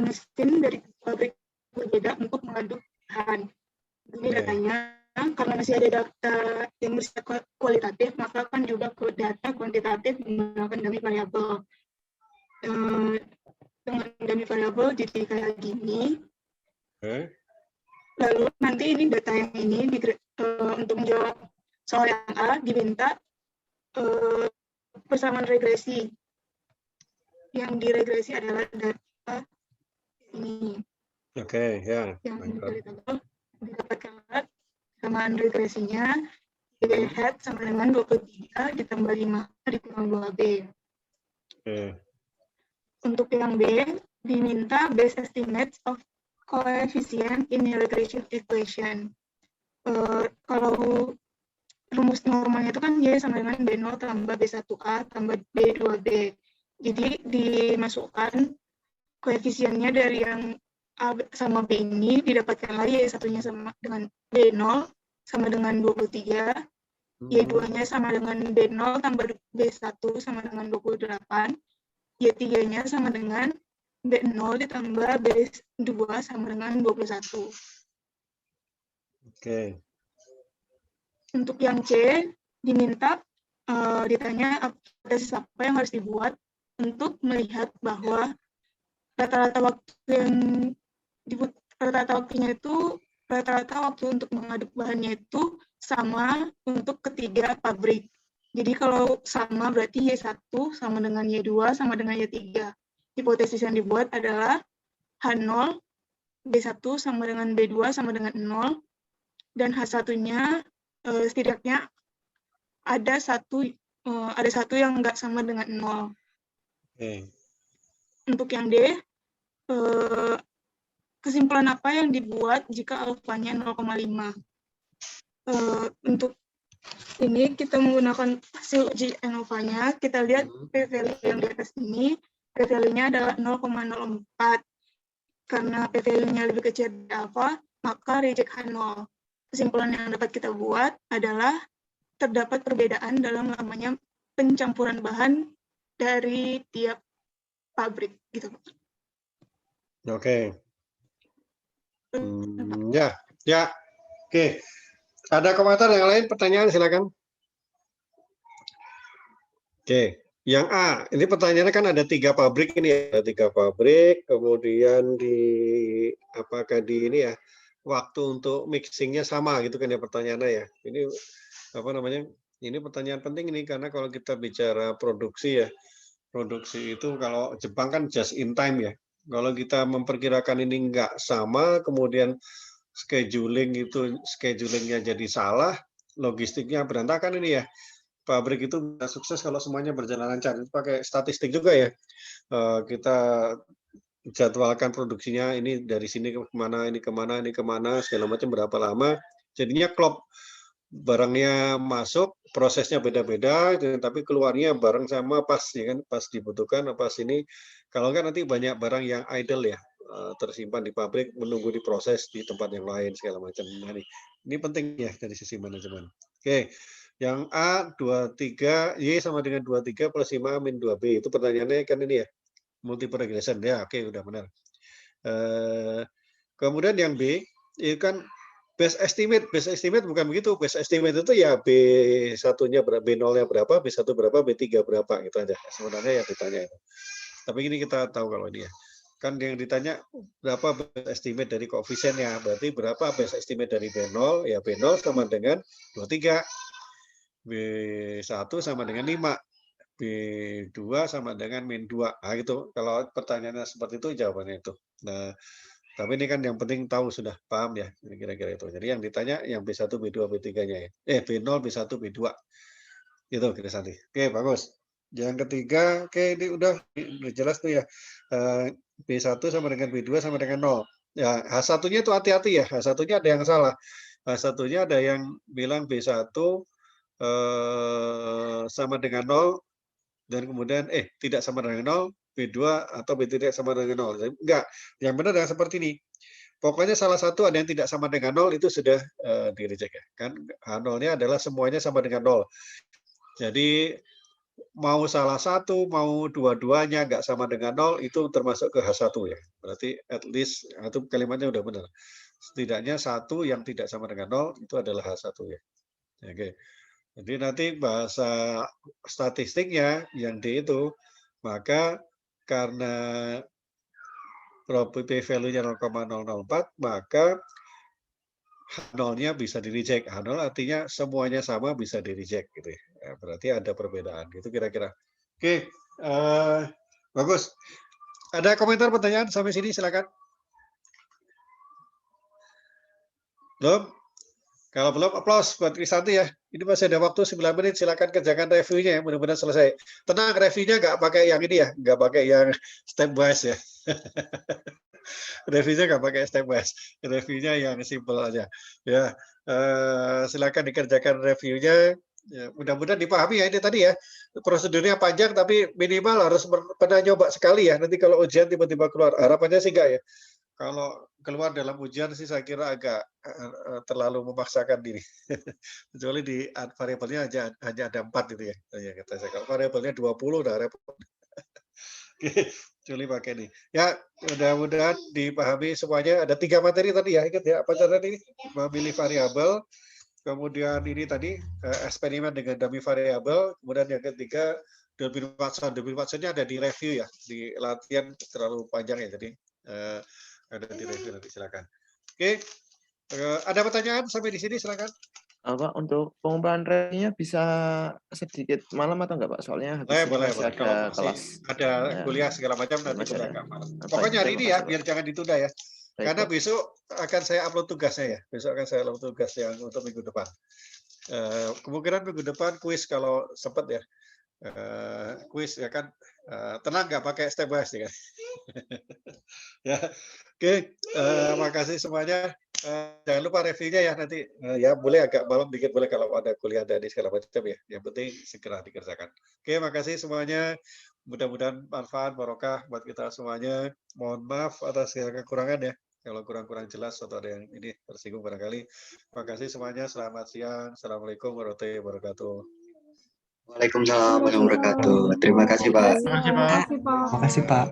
mesin dari pabrik berbeda untuk mengaduk bahan. Ini datanya, karena masih ada data yang bersifat kualitatif, maka akan juga ke data kuantitatif menggunakan dummy variable. Dengan dummy variable jadi kayak gini. Lalu nanti ini data yang ini untuk menjawab soal yang A diminta persamaan regresi. Yang diregresi adalah data ini. Oke, ya. Yang didapatkan persamaan regresinya Y hat sama dengan 23 ditambah 5 dikurang 2B. Untuk yang B diminta base estimates of coefficient in regression equation. Kalau rumus normalnya itu kan Y sama dengan B0 tambah B1A tambah B2B. Jadi dimasukkan koefisiennya dari yang A sama B ini, didapatkan lagi Y1-nya sama dengan B0 sama dengan 23, Y2-nya sama dengan B0 tambah B1 sama dengan 28, Y3-nya sama dengan B0 ditambah B2 sama dengan 21. Oke. Untuk yang C, diminta ditanya tesis apa yang harus dibuat untuk melihat bahwa rata-rata waktu untuk mengaduk bahannya itu sama untuk ketiga pabrik. Jadi kalau sama berarti Y1 sama dengan Y2 sama dengan Y3. Hipotesis yang dibuat adalah H0, B1 sama dengan B2 sama dengan 0, dan H1-nya setidaknya ada satu yang nggak sama dengan 0. Untuk yang D, kesimpulan apa yang dibuat jika alfanya 0,5. Untuk ini kita menggunakan hasil uji ANOVA-nya, kita lihat p-value yang di atas ini, p-value-nya adalah 0,04. Karena p-value-nya lebih kecil dari alfa, maka reject H0. Kesimpulan yang dapat kita buat adalah terdapat perbedaan dalam namanya pencampuran bahan dari tiap pabrik gitu. Oke. Ya. Oke. Ada komentar yang lain, pertanyaan silakan. Oke. Yang A, ini pertanyaannya kan ada 3 pabrik ini, ada 3 pabrik, kemudian apakah di ini ya waktu untuk mixingnya sama gitu kan ya pertanyaannya ya. Ini apa namanya? Ini pertanyaan penting ini karena kalau kita bicara produksi ya, produksi itu kalau Jepang kan just in time ya. Kalau kita memperkirakan ini nggak sama, kemudian schedulingnya jadi salah, logistiknya berantakan ini ya. Pabrik itu bisa sukses kalau semuanya berjalan lancar. Itu pakai statistik juga ya. Kita jadwalkan produksinya ini dari sini kemana, ini kemana, segala macam berapa lama. Jadinya klop. Barangnya masuk, prosesnya beda-beda, tapi keluarnya barang sama pas, ya kan, pas dibutuhkan, pas ini. Kalau kan nanti banyak barang yang idle ya, tersimpan di pabrik, menunggu diproses di tempat yang lain segala macam. Nah, ini penting ya dari sisi manajemen. Oke, yang A 23 Y sama dengan 23 plus 5 min 2B itu pertanyaannya kan ini ya, multiple regression ya. Oke, udah benar. Kemudian yang B itu kan best estimate bukan begitu. Best estimate itu ya B1-nya berapa, B0-nya berapa, B1 berapa, B3 berapa gitu aja. Sebenarnya yang ditanya itu. Tapi ini kita tahu kalau dia. Kan yang ditanya berapa best estimate dari koefisiennya. Berarti berapa best estimate dari B0? Ya B0 sama dengan 23. B1 sama dengan 5. B2 sama dengan min 2. Nah gitu. Kalau pertanyaannya seperti itu jawabannya itu. Nah, tapi ini kan yang penting tahu sudah paham ya kira-kira itu. Jadi yang ditanya yang B1, B2, B3-nya ya. B0, B1, B2. Itu kira Santi. Oke, bagus. Yang ketiga, oke ini udah jelas tuh ya. B1 sama dengan B2 sama dengan 0. Ya, H1-nya itu hati-hati ya. H1-nya ada yang salah. H1-nya ada yang bilang B1 sama dengan 0 dan kemudian tidak sama dengan 0. B2 atau B3 sama dengan 0. Enggak, yang benar adalah seperti ini. Pokoknya salah satu ada yang tidak sama dengan 0 itu sudah di-reject ya. Kan H0-nya adalah semuanya sama dengan 0. Jadi mau salah satu, mau dua-duanya nggak sama dengan 0 itu termasuk ke H1 ya. Berarti at least itu kalimatnya udah benar. Setidaknya satu yang tidak sama dengan 0 itu adalah H1 ya. Oke. Jadi nanti bahasa statistiknya yang D itu, maka karena probability value-nya 0,004, maka H0-nya bisa di-reject. H0 artinya semuanya sama bisa di-reject gitu ya. Berarti ada perbedaan gitu kira-kira. Oke, bagus. Ada komentar pertanyaan sampai sini silakan. Belum? Kalau belum, aplaus buat Krisanti ya. Ini masih ada waktu 9 menit, silakan kerjakan reviewnya ya, mudah-mudahan selesai. Tenang, reviewnya nggak pakai yang ini ya, nggak pakai yang stepwise ya. Reviewnya nggak pakai stepwise, reviewnya yang simple aja. Ya, silakan dikerjakan reviewnya. Ya, mudah-mudahan dipahami ya ini tadi ya. Prosedurnya panjang tapi minimal harus pernah nyoba sekali ya. Nanti kalau ujian tiba-tiba keluar, harapannya sih enggak ya. Kalau keluar dalam ujian sih saya kira agak terlalu memaksakan diri. Kecuali di variabelnya hanya ada 4 gitu ya. Ya kata saya, kalau variabelnya 20 udah repot. Kecuali pakai ini. Ya, mudah-mudahan dipahami semuanya. Ada 3 materi tadi ya, ingat ya apa tadi? Memilih variabel, kemudian ini tadi eksperimen dengan dummy variabel, kemudian yang ketiga Dolphin Watson. Dolphin Watson-nya ada di review ya, di latihan terlalu panjang ya, jadi ada di review nanti silakan. Oke, ada pertanyaan sampai di sini silakan. Pak, untuk pengumpulan reviewnya bisa sedikit malam atau enggak Pak? Soalnya boleh. ada kelas, ada kuliah segala macam nanti boleh agak malam. Pokoknya hari ini ya, biar jangan ditunda ya. Karena besok akan saya upload tugasnya ya. Besok akan saya upload tugas yang untuk minggu depan. Kemungkinan minggu depan kuis kalau sempat ya. Kuis ya kan. Tenang nggak pakai step by step kan. Ya, oke. Makasih semuanya. Jangan lupa reviewnya ya nanti. Ya boleh agak malam dikit boleh kalau ada kuliah dari segala macam ya. Yang penting segera dikerjakan. Oke, makasih semuanya. Mudah-mudahan manfaat barokah buat kita semuanya. Mohon maaf atas segala kekurangan ya. Kalau kurang-kurang jelas atau ada yang ini tersinggung barangkali. Makasih semuanya. Selamat siang. Assalamualaikum warahmatullahi wabarakatuh. Waalaikumsalam warahmatullahi wabarakatuh. Terima kasih Pak. Terima kasih Pak. Terima kasih Pak.